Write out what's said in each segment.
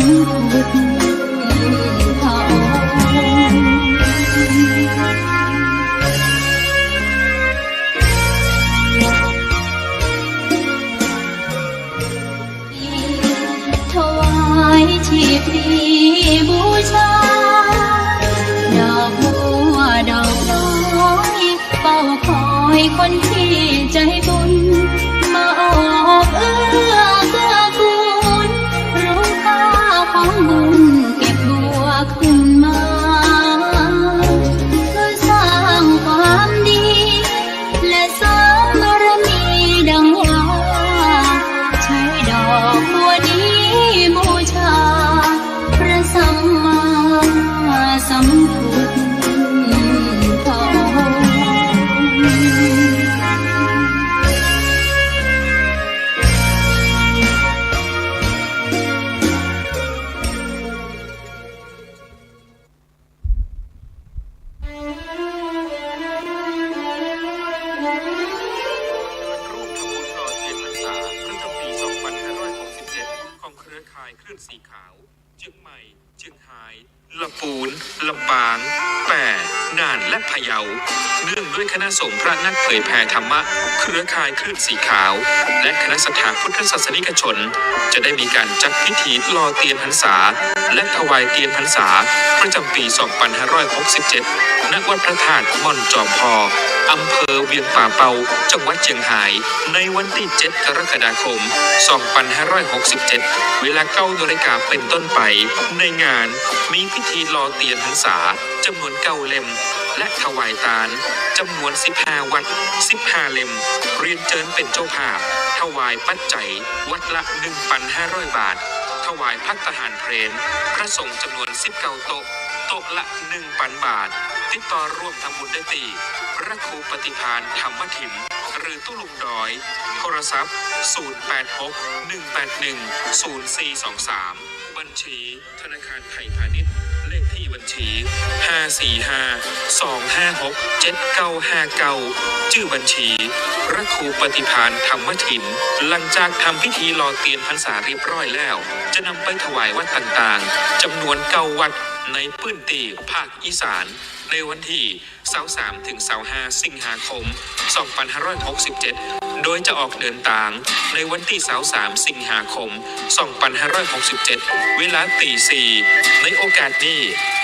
พุทธทองถวายชีพนี้บูชาดอกบัวดอกน้อยเฝ้าคอยคนที่ใจบุญมาออกเอื้อเกื้อกูลรู้ค่าของบุญเก็บบัวขึ้นมาเพื่อสร้างความดีและสร้างบารมีดังว่าใช้ดอกบัวนี้บูชาพระสัมมาสัมพุทธทองร่วมทำบุญรอเทียนพรรษาประจำปี 2567 ของเครือข่ายคลื่นสีขาวเชียงใหม่เชียงรายลำพูนลำปางแปร่น่านและพะเยาเนื่องด้วยคณะสงฆ์พระนักเผยแผ่ธรรมะเครือข่ายคลื่นสีขาวและคณะศรัทธาพุทธศาสนิกชนจะได้มีการจัดพิธีรอเทียนพรรษาและถวายเทียนพรรษาประจำปี 2567 ณ วัดพระธาตุม่อนจอมพออำเภอเวียงป่าเปาจังหวัดเชียงรายในวันที่ 7 กรกฎาคม 2567 เวลา 9 นาฬิกาเป็นต้นไปในงานมีพิธีรอเทียนพรรษาจำนวน 9 เล่มและถวายทานจำนวน 15 วัด 15 เล่มเรียนเชิญเป็นเจ้าภาพถวายปัจจัยวัดละ 1,500 บาทถวายภัตตาหารเพลนพระสงฆ์จำนวน 19 โต๊ะโต๊ะละ 1,000 บาทติดต่อร่วมทำบุญได้ที่พระครูปฏิภาณธรรมถิมหรือตู้ลุงดอยโทรศัพท์ 086-181-0423 บัญชีธนาคารไทยพาณิชย์เลขที่บัญชี 545-256-7959 ชื่อบัญชีพระครูปฏิภาณธรรมถิมหลังจากทำพิธีรอเทียนพรรษาเรียบร้อยแล้วจะนำไปถวายวัดต่างๆจำนวน 9 วัดในพื้นที่ภาคอีสานในวันที่23ถึง25สิงหาคม 2567 โดยจะออกเดินทางในวันที่23สิงหาคม 2567 เวลาตี 4ในโอกาสนี้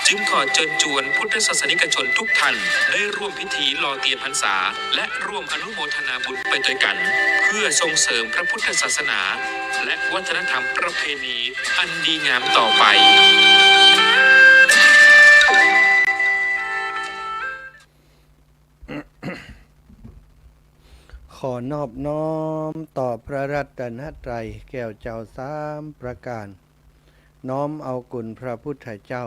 จึงขอเชิญชวนพุทธศาสนิกชนทุกท่านได้ร่วมพิธีรอเทียนพรรษาและร่วมอนุโมทนาบุญไปด้วยกันเพื่อส่งเสริมพระพุทธศาสนาและวัฒนธรรมประเพณีอันดีงามต่อไปขอนอบน้อมต่อพระรัตนตรัยแก้วเจ้าสามประการน้อมเอากุณพระพุทธเจ้า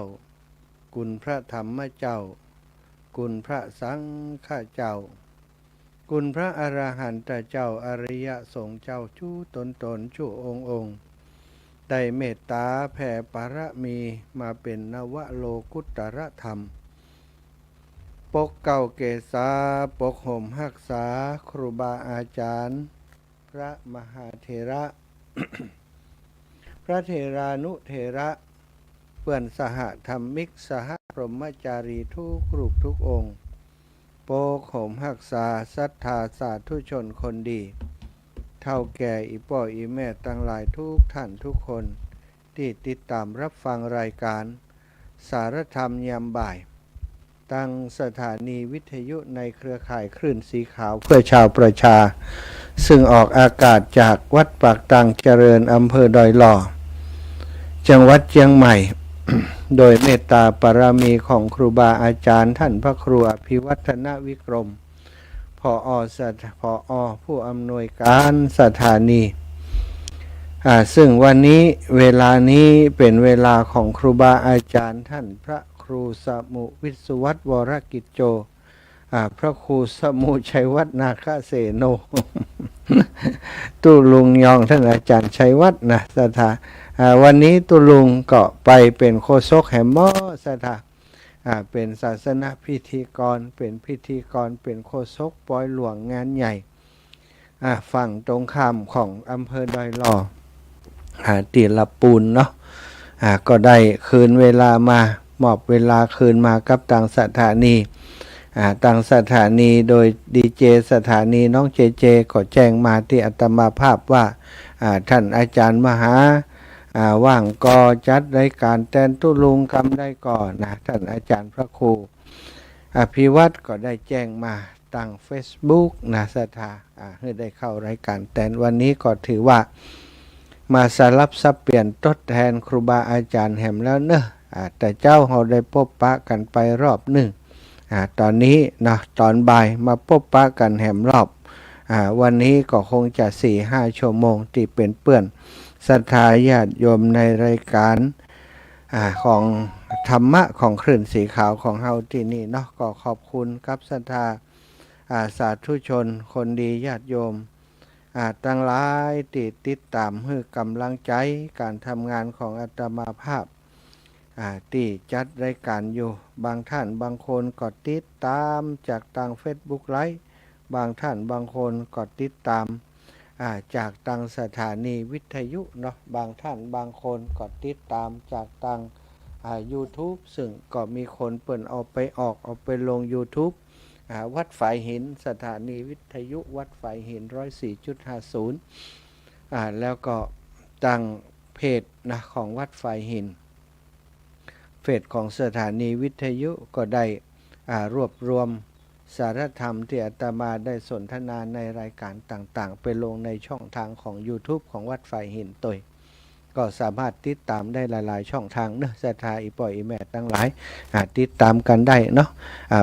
กุณพระธรรมเจ้ากุณพระสังฆเจ้ากุณพระอรหันตเจ้าอริยสงฆ์เจ้าชูตนชูองค์ได้เมตตาแผ่ปรมีมาเป็นนวโลกุตรธรรมปกเก่าเกษาปกห่มหักษาครูบาอาจารย์พระมหาเถระ พระเถรานุเถระเพื่อนสหธรรมิกสหพรหมจารีทุกรูปทุกองค์ปกห่มหักษาศรัทธาสาธุชนคนดีเท่าแก่อีป่ออีแม่ตั้งหลายทุกท่านทุกคนที่ติดตามรับฟังรายการสารธรรมยามบ่ายตั้งสถานีวิทยุในเครือข่ายคลื่นสีขาวเพื่อชาวประชาซึ่งออกอากาศจากวัดปากตังเจริญอำเภอดอยหล่อจังหวัดเชียงใหม่ โดยเมตตาปรามีของครูบาอาจารย์ท่านพระครูอภิวัฒนวิกรมผอ.ผู้อำนวยการสถานีซึ่งวันนี้เวลานี้เป็นเวลาของครูบาอาจารย์ท่านพระครูสมุวิศวัตวรกิจโจพระครูสมุชัยวัฒนาคเสโน ตุลุงยองท่านอาจารย์ชัยวัฒนะสถาวันนี้ตุลุงก็ไปเป็นโฆษกแห่งมอสถาเป็นศาสนพิธีกรเป็นโฆษกปอยหลวงงานใหญ่ฝั่งตรงข้ามของอำเภอดอยหล่อตีละปูนเนาะ ก็ได้คืนเวลามามอบเวลาคืนมากับทางสถานีทางสถานีโดยดีเจสถานีน้องเจเจก็แจ้งมาที่อาตมาภาพว่าท่านอาจารย์มหาว่างก็จัดรายการแตนตุลุงคำได้ก่อนนะท่านอาจารย์พระครูอภิวัตรก็ได้แจ้งมาทาง Facebook นะสถาให้ได้เข้ารายการแตนวันนี้ก็ถือว่ามาสลับสับเปลี่ยนทดแทนครูบาอาจารย์แหมแล้วเนอะแต่เจ้าเราได้พบปะกันไปรอบหนึ่งตอนนี้นะตอนบ่ายมาพบปะกันแหมรอบวันนี้ก็คงจะ 4-5 ชั่วโมงที่เป็นเปื้อนศรัทธาญาติโยมในรายการของธรรมะของคลื่นสีขาวของเฮาที่นี่เนาะก็ขอบคุณครับศรัทธาสาธุชนคนดีญาติโยมตั้งหลายติดตามให้กำลังใจการทำงานของอาตมาภาพที่จัดรายการอยู่บางท่านบางคนก็ติดตามจากทาง Facebook ไลฟ์บางท่านบางคนก็ติดตามจากทางสถานีวิทยุเนาะบางท่านบางคนก็ติดตามจากทางYouTube ซึ่งก็มีคนเปิดเอาไปลง YouTube วัดฝายหินสถานีวิทยุวัดฝายหิน 104.50 แล้วก็ตั้งเพจนะของวัดฝายหินเพจของสถานีวิทยุก็ได้รวบรวมสารธรรมที่อาตมาได้สนทนาในรายการต่างๆไปลงในช่องทางของ YouTube ของวัดฝายหินตัวก็สามารถติดตามได้หลายๆช่องทางเนอะศรัทธาอีปอยอีแม่ทั้งหลายติดตามกันได้เนาะ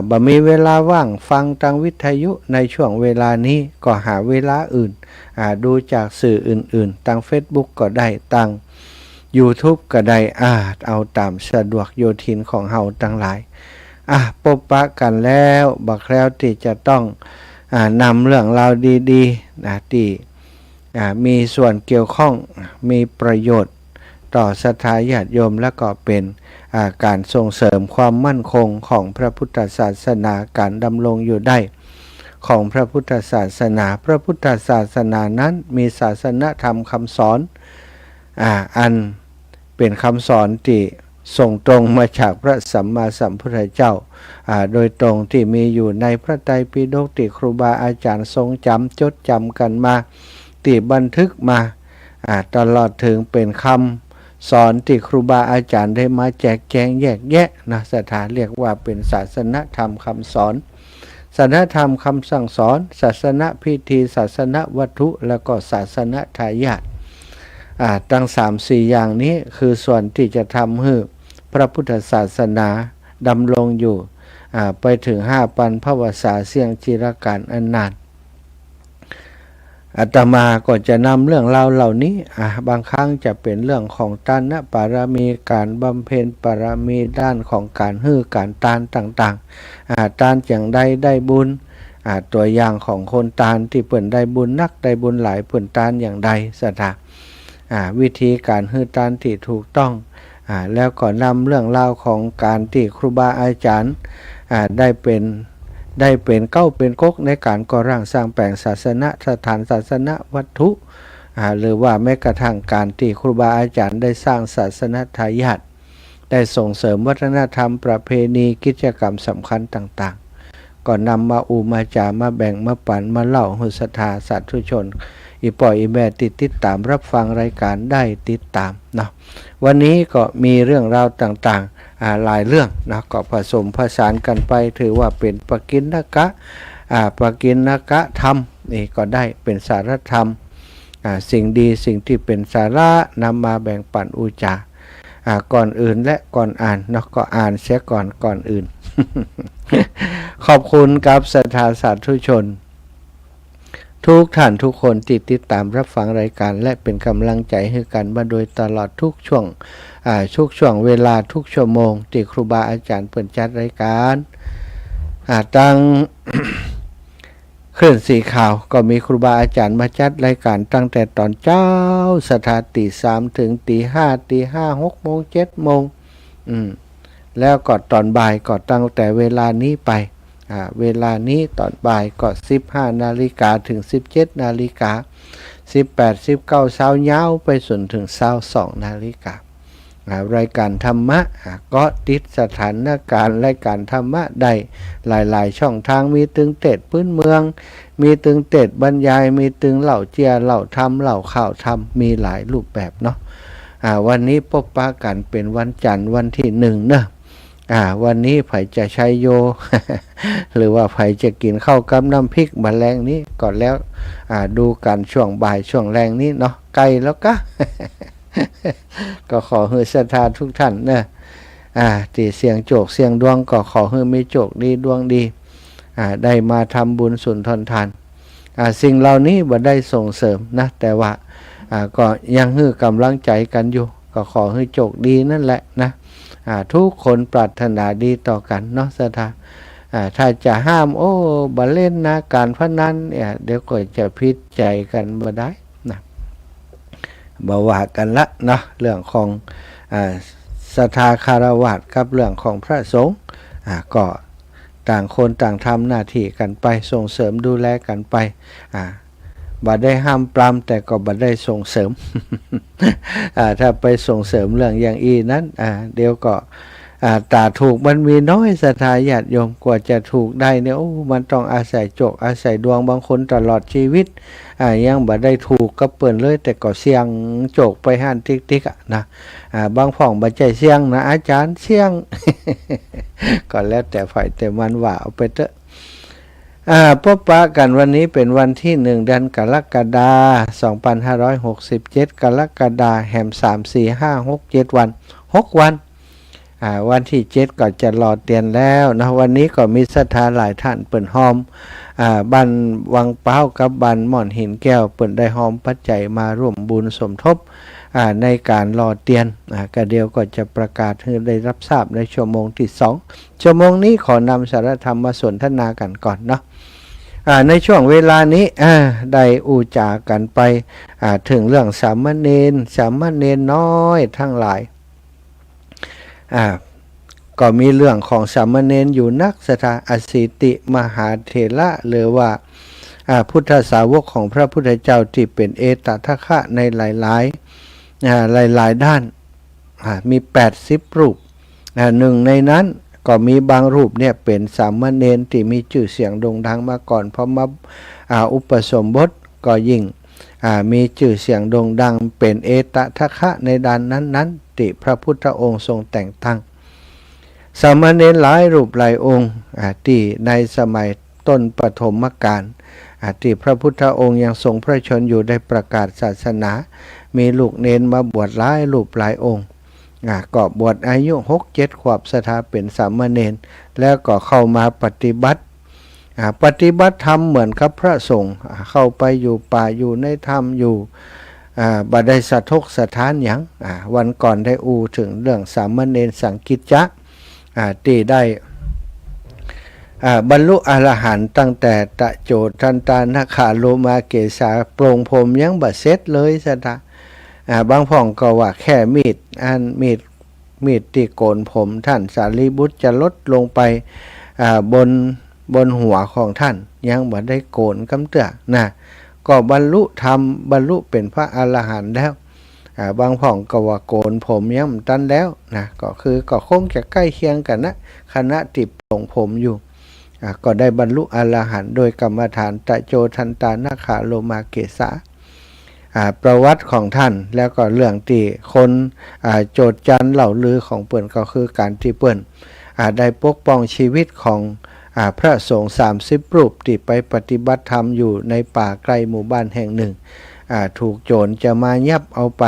บ่มีเวลาว่างฟังทางวิทยุในช่วงเวลานี้ก็หาเวลาอื่นดูจากสื่ออื่นๆทาง Facebook ก็ได้ทาง YouTube ก็ได้เอาตามสะดวกโยทินของเฮาทั้งหลายพบปะกันแล้วบักแล้วที่จะต้องนำเรื่องราวดีๆที่มีส่วนเกี่ยวข้องมีประโยชน์ต่อศรัทธาญาติโยมและก็เป็นการส่งเสริมความมั่นคงของพระพุทธศาสนาการดำรงอยู่ได้ของพระพุทธศาสนาพระพุทธศาสนานั้นมีศาสนธรรมคำสอนอันเป็นคำสอนที่ส่งตรงมาจากพระสัมมาสัมพุทธเจ้าโดยตรงที่มีอยู่ในพระไตรปิฎกที่ครูบาอาจารย์ทรงจำจดจำกันมาที่บันทึกมาตลอดถึงเป็นคำสอนที่ครูบาอาจารย์ได้มาแจกแจงแยกแยะนะสถานเรียกว่าเป็นศาสนธรรมคำสอนศาสนธรรมคำสั่งสอนศาสนพิธีศาสนวัตถุแล้วก็ศาสนทายาทตั้ง 3-4 อย่างนี้คือส่วนที่จะทำให้พระพุทธศาสนาดำรงอยู่ไปถึง5 ปันภวสาเสี่ยงจิรการอันนานอาตมาก็จะนำเรื่องราวเหล่านี้บางครั้งจะเป็นเรื่องของทานปารมีการบำเพ็ญปารมีด้านของการฮื้อการทานต่างๆทานอย่างใดได้บุญตัวอย่างของคนทานที่เปิ่นได้บุญนักได้บุญหลายเปิ่นทานอย่างใดสถาวิธีการฮื้อทานที่ถูกต้องแล้วก็นำเรื่องราวของการที่ครูบาอาจารย์ได้เป็นเก้าเป็นก๊กในการก่อร่างสร้างแปลงศาสนสถานศาสนวัตถุหรือว่าแม้กระทั่งการที่ครูบาอาจารย์ได้สร้างศาสนทายาทได้ส่งเสริมวัฒนธรรมประเพณีกิจกรรมสำคัญต่างๆก็นำมามาจามาแบ่งมาปันมาเล่าให้ศรัทธาสาธุชนอีปอยอีแม่ติดตามรับฟังรายการได้ติดตามเนาะวันนี้ก็มีเรื่องราวต่างๆหลายเรื่องนะก็ผสมผสานกันไปถือว่าเป็นปกิณกะธรรมนี่ก็ได้เป็นสารธรรมสิ่งดีสิ่งที่เป็นสาระนำมาแบ่งปันอุจาก่อนอื่นและก่อนอ่านเนาะก็อ่านเสียก่อนอื่น ขอบคุณกับศรัทธาสาธุชนทุกท่านทุกคนติดตามรับฟังรายการและเป็นกำลังใจให้กันมาโดยตลอดทุกช่วงเวลาทุกชั่วโมงที่ครูบาอาจารย์เปิดจัดรายการตั้ง คลื่นสีขาวก็มีครูบาอาจารย์มาจัดรายการตั้งแต่ตอนเช้าสถานตี 3 ถึงตี 5 ตี 5 6 โมง 7 โมงแล้วก็ตอนบ่ายก็ตั้งแต่เวลานี้ไปเวลานี้ตอนบ่ายก็ 15 นาฬิกาถึง 17 นาฬิกา 18 19 เช้ายาวไปจนถึง22 นาฬิกา รายการธรรมะก็ติดสถานการณ์รายการธรรมะได้หลายๆช่องทางมีตึงเตดพื้นเมืองมีตึงเตดบรรยายมีตึงเหล่าเจียเหล่าธรรมเหล่าข่าวธรรมมีหลายรูปแบบเนาะวันนี้พบปะกันเป็นวันจันทร์วันที่1เนอะวันนี้ไผจะใช้โย หรือว่าไผจะกินข้าวกับน้ำพริกมาแรงนี้ก่อนแล้วดูกันช่วงบ่ายช่วงแรงนี้เนาะไกลแล้วก็ ก็ขอให้ศรัทธาทุกท่านเนอะที่เสียงโจกเสียงดวงก็ขอให้มีโจกดีดวงดีได้มาทำบุญสุนทรทานสิ่งเหล่านี้บ่ได้ส่งเสริมนะแต่ว่าก็ยังให้กำลังใจกันอยู่ก็ขอให้โจกดีนั่นแหละนะทุกคนปรารถนาดีต่อกันเนาะศรัทธาถ้าจะห้ามบ่เล่นนะการพนันเดี๋ยวก็จะพิษใจกันบ่ได้นะบ่ว่ากันละเนาะเรื่องของศรัทธาคารวะกับเรื่องของพระสงฆ์ก็ต่างคนต่างทำหน้าที่กันไปส่งเสริมดูแลกันไปบ่ได้ห้ามปรามแต่ก็บ่ได้ส่งเสริม ถ้าไปส่งเสริมเรื่องอย่างอีนั้นเดี๋ยวก็ตาถูกมันมีน้อยศรัทธาญาติโยมกว่าจะถูกได้เนี่ยมันต้องอาศัยโจกอาศัยดวงบางคนตลอดชีวิตยังบ่ได้ถูกก็เปิ่นเลยแต่ก็เสี่ยงโจกไปหันติ๊กๆนะบางพ่องบ่ใจเสี่ยงนะอาจารย์เสี่ยง ก็แล้วแต่ฝ่ายแต่มันว่าเอาไปเถอะพบปะกันวันนี้เป็นวันที่1เดือนกรกฎาคม2567กรกฎาคมแห่ม3 4 5 6 7วัน6วันวันที่7ก็จะรอเตียนแล้วนะวันนี้ก็มีศรัทธาหลายท่านเปิ่นหอมบ้านวังเป้ากับบ้านม่อนหินแก้วเปิ่นได้หอมปัจจัยมาร่วมบุญสมทบในการรอเตียนก็เดียวก็จะประกาศให้ได้รับทราบในชั่วโมงที่2ชั่วโมงนี้ขอนำสาระธรรมมาสนทนากันก่อนเนาะในช่วงเวลานี้ได้อูจากันไปถึงเรื่องสามเณรน้อยทั้งหลายก็มีเรื่องของสามเณรอยู่นักศรัทธาอสิติมหาเถระหรือว่าพุทธสาวกของพระพุทธเจ้าที่เป็นเอตทัคคะในหลายด้านมี80รูปหนึ่งในนั้นก็มีบางรูปเนี่ยเป็นสามเณรที่มีชื่อเสียงโด่งดังมาก่อนพอมาอุปสมบทก็ยิ่งมีชื่อเสียงโด่งดังเป็นเอตทัคคะในด้านนั้นๆที่พระพุทธองค์ทรงแต่งตั้งสามเณรหลายรูปหลายองค์ที่ในสมัยต้นปฐมกาลที่พระพุทธองค์ยังทรงพระชนอยู่ได้ประกาศศาสนามีลูกเณรมาบวชหลายรูปหลายองค์ก็บวชอายุ 6-7 ขวบศรัทธาเป็นสามเณรแล้วก็เข้ามาปฏิบัติธรรมเหมือนกับพระสงฆ์เข้าไปอยู่ป่าอยู่ในธรรมอยู่บ่ได้สะทกสะท้านหยังวันก่อนได้ถึงเรื่องสามเณรสังกิจจะที่ได้บรรลุอรหันต์ตั้งแต่ตะโจทันตานาคาโลมาเกสาโปร่งผมยังบ่เสร็จเลยศรัทธาบางพ่องก็ว่าแค่มีดที่โกนผมท่านสารีบุตรจะลดลงไปบนหัวของท่านยังบ่ได้โกนกำเตื้อนะก็บรรลุธรรมบรรลุเป็นพระอรหันต์แล้วบางพ่องก็ว่าโกนผมยังบ่ตันแล้วนะก็คงจะใกล้เคียงกันนะคณะติดโปร่งผมอยู่ก็ได้บรรลุอรหันต์โดยกรรมฐานตะโจทันตานาคาโลมาเกสาประวัติของท่านแล้วก็เรื่องที่คนโจทย์จันเล่าลือของเปิ้นก็คือการที่เปิ้นได้ปกป้องชีวิตของพระสงฆ์30รูปที่ไปปฏิบัติธรรมอยู่ในป่าใกล้หมู่บ้านแห่งหนึ่งถูกโจรจะมายับเอาไป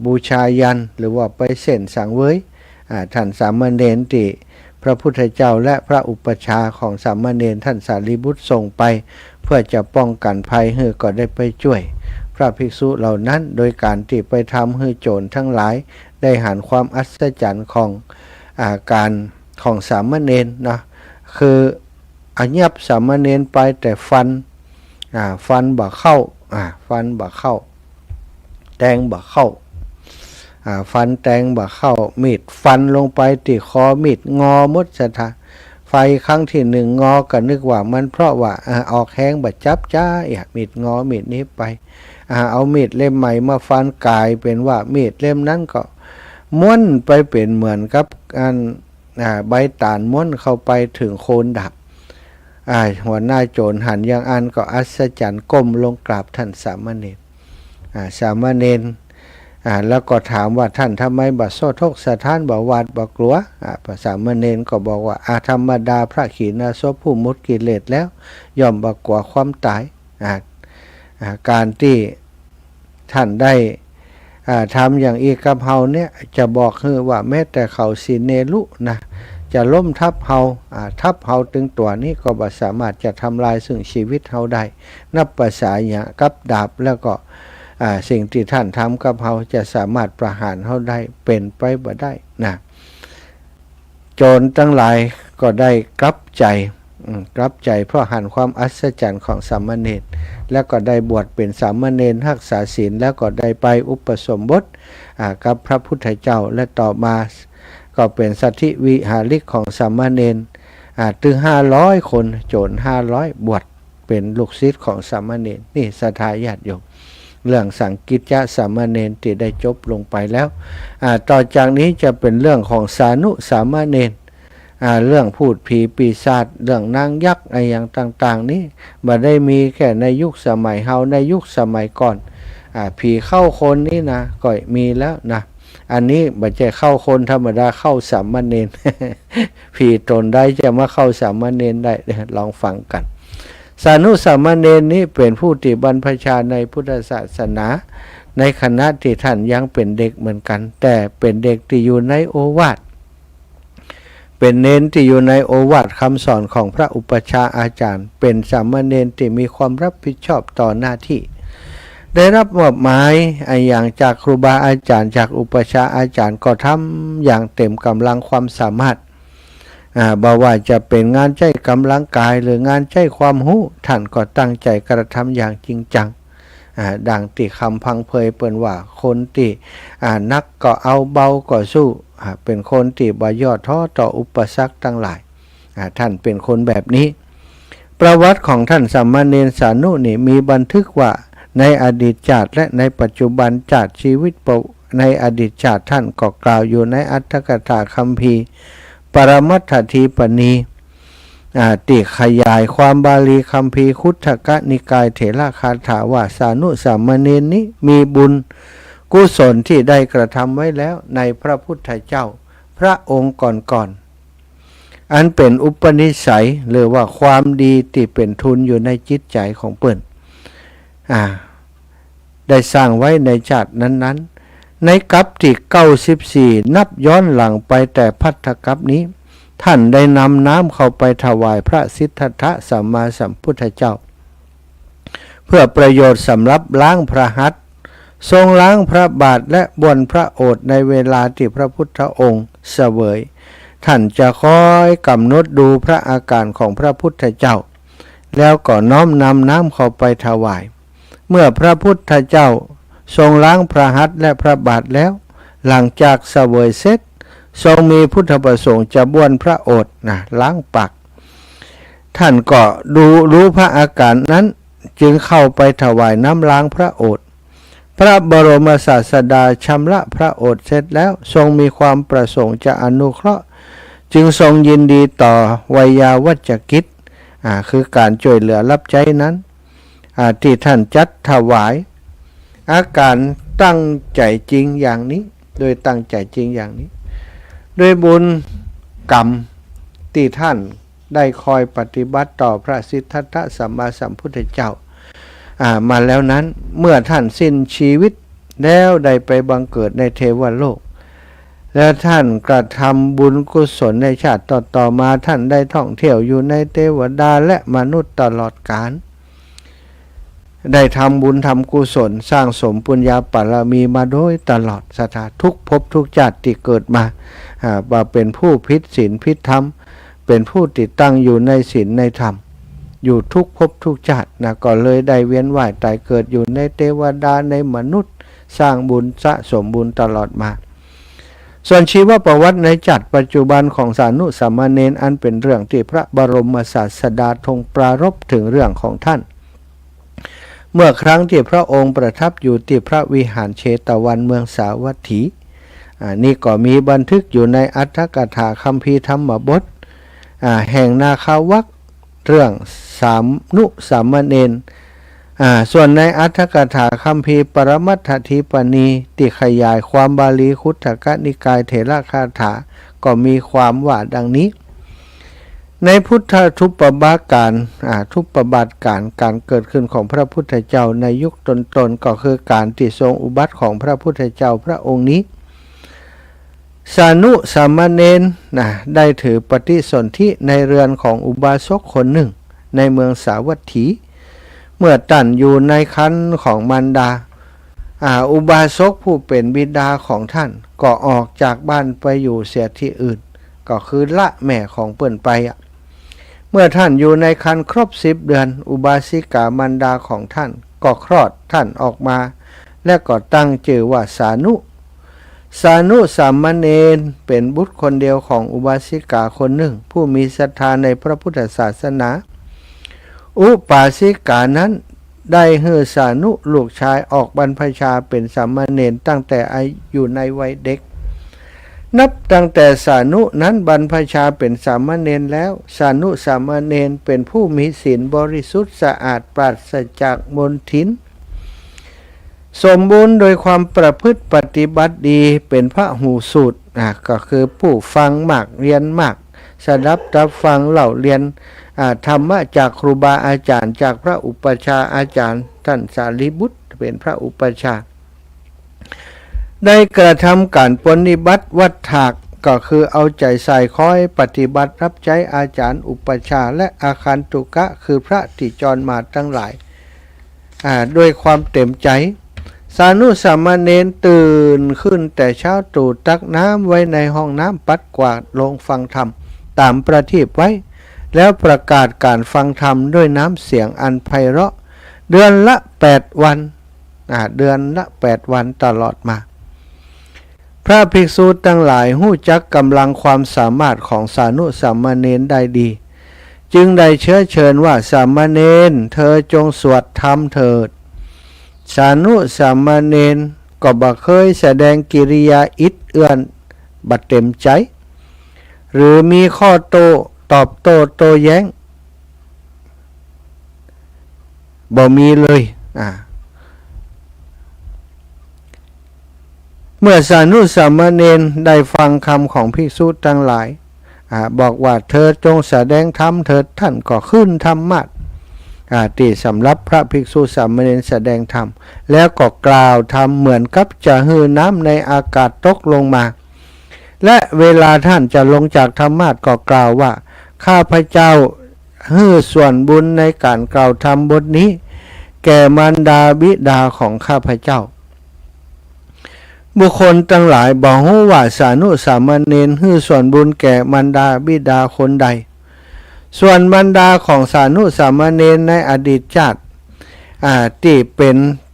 บูชายันหรือว่าไปเส้นสังเวยท่านสามเณรที่พระพุทธเจ้าและพระอุปชาของสามเณรท่านสารีบุตรส่งไปเพื่อจะป้องกันภัยก็ได้ไปช่วยพระภิกษุเหล่านั้นโดยการที่ไปทำให้โจรทั้งหลายได้เห็นความอัศจรรย์ของการของสามเณรนะคือยับสามเณรไปแต่ฟันบ่เข้าแทงบ่เข้าฟันแทงบ่เข้ามีดฟันลงไปที่คอมีดงอหมดศรัทธาไฟครั้งที่1งอก็นึกว่ามันเพราะว่าออกแห้งบ่จับจ้ามีดงอมีดนี้ไปเอามีดเล่มใหม่มาฟันกลายเป็นว่ามีดเล่มนั้นก็ ม้วนไปเป็นเหมือนกับการใบตาลม้วนเข้าไปถึงโคนดับหัวหน้าโจรหันยังอันก็อัศจรรย์ก้มลงกราบท่านสามเณรสามเณรแล้วก็ถามว่าท่านทำไมบ่โซทกสถานบ่หวาดบ่กลัวพระสามเณรก็บอกว่าธรรมดาพระขีณาสพผู้มุดกิเลสแล้วย่อมบ่กลัวความตายการที่ท่านได้ทำอย่างอีกับเฮาเนี่ยจะบอกคือว่าแม้แต่เขาสิเนลุนะจะล้มทับเฮาทับเฮาตึงตัวนี้ก็บ่สามารถจะทำลายซึ่งชีวิตเฮาได้นับภาษาอย่างกับดาบแล้วก็สิ่งที่ท่านทำกับเฮาจะสามารถประหารเฮาได้เป็นไปบ่ได้นะโจรทั้งหลายก็ได้กลับใจเพราะหันความอัศจรรย์ของสามเณรแล้วก็ได้บวชเป็นสามเณรรักษาศีลแล้วก็ได้ไปอุปสมบทกับพระพุทธเจ้าและต่อมาก็เป็นสัทธิวิหาริกของสามเณรถึง500 คนโจร500บวชเป็นลูกศิษย์ของสามเณรนี่ศรัทธาญาติโยมเรื่องสังกิจจะสามเณรที่ได้จบลงไปแล้วต่อจากนี้จะเป็นเรื่องของสานุสามเณรเรื่องพูดผีปีศาจเรื่องนางยักษ์อะไรอย่างต่างๆนี้บ่ได้มีแค่ในยุคสมัยเฮาในยุคสมัยก่อนผีเข้าคนนี่นะก็มีแล้วนะอันนี้บ่ใช่เข้าคนธรรมดาเข้าสามเณร ผีตนได้จะมาเข้าสามเณรได้ลองฟังกันสานุสามเณรนี้เป็นผู้ที่บรรพชาในพุทธศาสนาในคณะที่ท่านยังเป็นเด็กเหมือนกันแต่เป็นเด็กที่อยู่ในโอวาทเป็นเณรที่อยู่ในโอวาทคำสอนของพระอุปัชฌาย์อาจารย์เป็นสามเณรที่มีความรับผิดชอบต่อหน้าที่ได้รับมอบหมายอย่างจากครูบาอาจารย์จากอุปัชฌาย์อาจารย์ก็ทำอย่างเต็มกำลังความสามารถบ่ว่าจะเป็นงานใช้กำลังกายหรืองานใช้ความรู้ท่านก็ตั้งใจกระทำอย่างจริงจังดังที่คำพังเพยเปิ้นว่าคนที่นักก็เอาเบาก็สู้เป็นคนที่บ่ย่อท้อต่ออุปสรรคทั้งหลายท่านเป็นคนแบบนี้ประวัติของท่านสามเณรสานุนี่มีบันทึกว่าในอดีตชาติและในปัจจุบันชาติชีวิตในอดีตชาติท่านก็กล่าวอยู่ในอัตถกถาคัมภีร์ปรมัตถทีปณีติขยายความบาลีคัมภีร์คุตถกนิกายเถระคาถาว่าสานุสามเณรนี้มีบุญกุศลที่ได้กระทำไว้แล้วในพระพุทธเจ้าพระองค์ก่อนอันเป็นอุปนิสัยหรือว่าความดีที่เป็นทุนอยู่ในจิตใจของเปิ้นได้สร้างไว้ในชาตินั้นๆในกัปที่94นับย้อนหลังไปแต่ภัททกัปนี้ท่านได้นำน้ำเข้าไปถวายพระสิทธัตถะสัมมาสัมพุทธเจ้าเพื่อประโยชน์สำหรับล้างพระหัตถ์ทรงล้างพระบาทและบวนพระโอษฐ์ในเวลาที่พระพุทธองค์เสวยท่านจะคอยกำหนดดูพระอาการของพระพุทธเจ้าแล้วก็น้อมนำน้ำเข้าไปถวายเมื่อพระพุทธเจ้าทรงล้างพระหัตถ์และพระบาทแล้วหลังจากเสวยเสร็จทรงมีพุทธประสงค์จะบ้วนพระโอษฐ์ล้างปากท่านก็รู้พระอาการนั้นจึงเข้าไปถวายน้ำล้างพระโอษฐ์พระบรมศาสดาชำระพระโอษฐ์เสร็จแล้วทรงมีความประสงค์จะอนุเคราะห์จึงทรงยินดีต่อวัยาวัจกิจคือการช่วยเหลือรับใช้นั้นที่ท่านจัดถวายอาการตั้งใจจริงอย่างนี้โดยตั้งใจจริงอย่างนี้โดยบุญกรรมที่ท่านได้คอยปฏิบัติต่อพระสิทธัตถะสัมมาสัมพุทธเจ้ามาแล้วนั้นเมื่อท่านสิ้นชีวิตแล้วได้ไปบังเกิดในเทวโลกแล้วท่านกระทำบุญกุศลในชาติต่อมาท่านได้ท่องเที่ยวอยู่ในเทวดาและมนุษย์ตลอดกาลได้ทำบุญทำกุศลสร้างสมปุญญาบารมีมาโดยตลอดศรัทธาทุกภพทุกชาติที่เกิดมาเป็นผู้พิจศีลพิจธรรมเป็นผู้ติดตั้งอยู่ในศีลในธรรมอยู่ทุกภพทุกชาติก็เลยได้เวียนว่ายตายเกิดอยู่ในเทวดาในมนุษย์สร้างบุญสะสมบุญตลอดมาส่วนชีวประวัติในชาติปัจจุบันของสานุสามเณรอันเป็นเรื่องที่พระบรมศาสดาทรงปรารภถึงเรื่องของท่านเมื่อครั้งที่พระองค์ประทับอยู่ที่พระวิหารเชตวันเมืองสาวัตถี นี่ก็มีบันทึกอยู่ในอัตถกถาคัมภีร์ธรรมบทแห่งนาคาวักเรื่องสามนุสามเณรส่วนในอัตถกถาคัมภีร์ปรมัตถทิปณีติขยายความบาลีคุตตกนิกายเถรคาถาก็มีความว่าดังนี้ในพุทธทุปบาทการทุปบาทการเกิดขึ้นของพระพุทธเจ้าในยุคต้นๆก็คือการที่ทรงอุบัติของพระพุทธเจ้าพระองค์นี้สานุสามเณรได้ถือปฏิสนธิในเรือนของอุบาสกคนหนึ่งในเมืองสาวัตถีเมื่อตั้งอยู่ในครรภ์ของมารดาอุบาสกผู้เป็นบิดาของท่านก็ออกจากบ้านไปอยู่เสียที่อื่นก็คือละแม่ของเปิ้นไปเมื่อท่านอยู่ในครรภ์ครบ10 เดือนอุบาสิกามารดาของท่านก็คลอดท่านออกมาและก็ตั้งชื่อว่าสานุสามเณรเป็นบุตรคนเดียวของอุบาสิกาคนหนึ่งผู้มีศรัทธาในพระพุทธศาสนาอุปาสิกานั้นได้ให้สานุลูกชายออกบรรพชาเป็นสามเณรตั้งแต่อยู่ในวัยเด็กนับตั้งแต่สานุนั้นบรรพชาเป็นสามเณรแล้วสานุสามเณรเป็นผู้มีศีลบริสุทธิ์สะอาดปราศจากมลทินสมบูรณ์โดยความประพฤติปฏิบัติดีเป็นพระหูสูตรก็คือผู้ฟังมากเรียนมากสดับรับฟังเล่าเรียนธรรมะจากครูบาอาจารย์จากพระอุปัชฌาย์อาจารย์ท่านสารีบุตรเป็นพระอุปัชฌาย์ได้กระทำการปฏิบัติวัฏถากก็คือเอาใจใส่คอยปฏิบัติรับใช้อาจารย์อุปัชฌาย์และอาคันตุกะคือพระติจรมาทั้งหลายด้วยความเต็มใจสานุสามเณรตื่นขึ้นแต่เช้าตรู่ตักน้ำไว้ในห้องน้ำปัดกวาดลงฟังธรรมตามประทีปไว้แล้วประกาศการฟังธรรมด้วยน้ำเสียงอันไพเราะเดือนละ8 วันเดือนละ8 วันตลอดมาพระภิกษุทั้งหลายหู้จักกำลังความสามารถของสานุสามเณรได้ดีจึงได้เชื้อเชิญว่าสามเณรเธอจงสวดธรรมเถิดสานุสามเณรก็บ่เคยแสดงกิริยาอิดเอื้อนบัดเต็มใจหรือมีข้อตอบโต้แย้งบ่มีเลยเมื่อสานุสามเณรได้ฟังคำของภิกษุทั้งหลายบอกว่าเธอจงแสดงธรรมเถิดท่านก็ขึ้นธรรมะที่สำหรับพระภิกษุสามเณรแสดงธรรมแล้วก็กล่าวธรรมเหมือนกับจะหือน้ำในอากาศตกลงมาและเวลาท่านจะลงจากธรรมะก็กล่าวว่าข้าพเจ้าหือส่วนบุญในการกล่าวธรรมบทนี้แก่มารดาบิดาของข้าพเจ้าบุคคลทั้งหลายบอกว่าสานุสามเณรหือส่วนบุญแก่มารดาบิดาคนใดส่วนมารดาของสานุสามเณรในอดีตชาติที่เ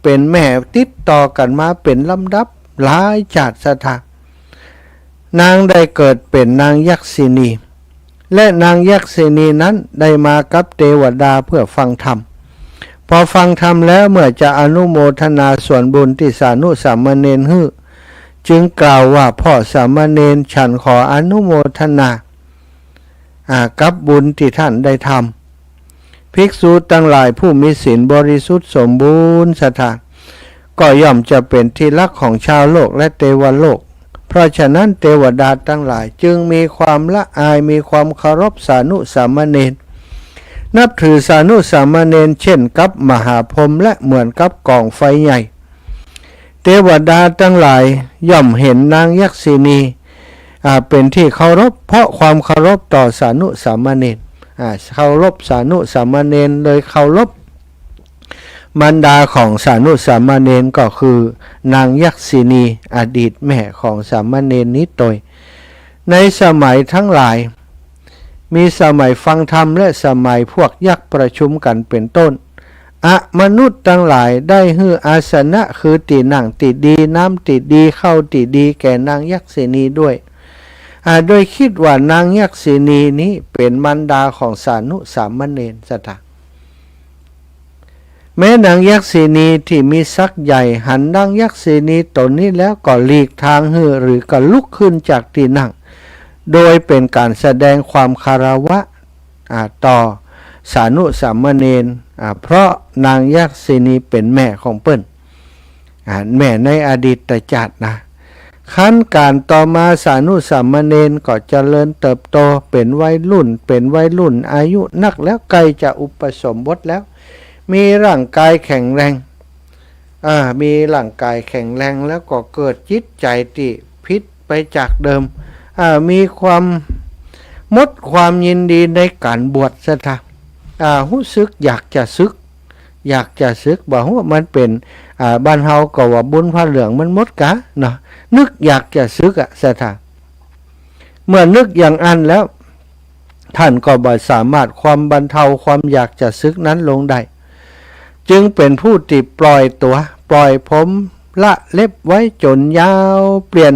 ป็นแม่ติดต่อกันมาเป็นลำดับหลายชาติสถานางได้เกิดเป็นนางยักษินีและนางยักษินีนั้นได้มากับเทวดาเพื่อฟังธรรมพอฟังธรรมแล้วเมื่อจะอนุโมทนาส่วนบุญที่สานุสามเณรฮื้อจึงกล่าวว่าพ่อสามเณรฉันขออนุโมทนากับบุญที่ท่านได้ทำภิกษุทั้งหลายผู้มีศีลบริสุทธิ์สมบูรณ์ศรัทธาก็ย่อมจะเป็นที่รักของชาวโลกและเทวโลกเพราะฉะนั้นเทวดาทั้งหลายจึงมีความละอายมีความเคารพสานุสามเณรนับถือสานุสามเณรเช่นกับมหาพรหมและเหมือนกับกองไฟใหญ่เทวดาทั้งหลายย่อมเห็นนางยักษินีเป็นที่เคารพเพราะความเคารพต่อสานุสามเณรเคารพสานุสามเณรเลยเคารพมารดาของสานุสามเณรก็คือนางยักษินีอดีตแม่ของสามเณรนี้โดยในสมัยทั้งหลายมีสมัยฟังธรรมและสมัยพวกยักษ์ประชุมกันเป็นต้นมนุษย์ทั้งหลายได้ฮืออาสนะคือตีนั่งติดีน้ำติดีเข้าติดีแก่นางยักษินีด้วยโดยคิดว่านางยักษินีนี้เป็นมารดาของสานุสามเณรสัทธา แม้นางยักษินีที่มีศักย์ใหญ่หันนางยักษินีตนนี้แล้วก็หลีกทางให้หรือก็ลุกขึ้นจากที่นั่งโดยเป็นการแสดงความคารวะต่อสานุสามเณรเพราะนางยักษินีเป็นแม่ของเปิ้นแม่ในอดีตชาตินะขั้นการต่อมาสานุสามเณรก็เจริญเติบโตเป็นวัยรุ่นอายุนักแล้วใกล้จะอุปสมบทแล้วมีร่างกายแข็งแรงมีร่างกายแข็งแรงแล้วก็เกิดจิตใจที่ผิดไปจากเดิมมีความมดความยินดีในการบวชซะทรู้สึกอยากจะซึกบอกว่ามันเป็นบ้านเฮาก็ว่าบุญพระเหลืองมันมดกะเนาะนึกอยากจะซึกซะทเมื่อนึกอย่างอันแล้วท่านก็บ่สามารถความบรรเทาความอยากจะซึกนั้นลงได้จึงเป็นผู้ที่ปล่อยผมละเล็บไว้จนยาวเปลี่ยน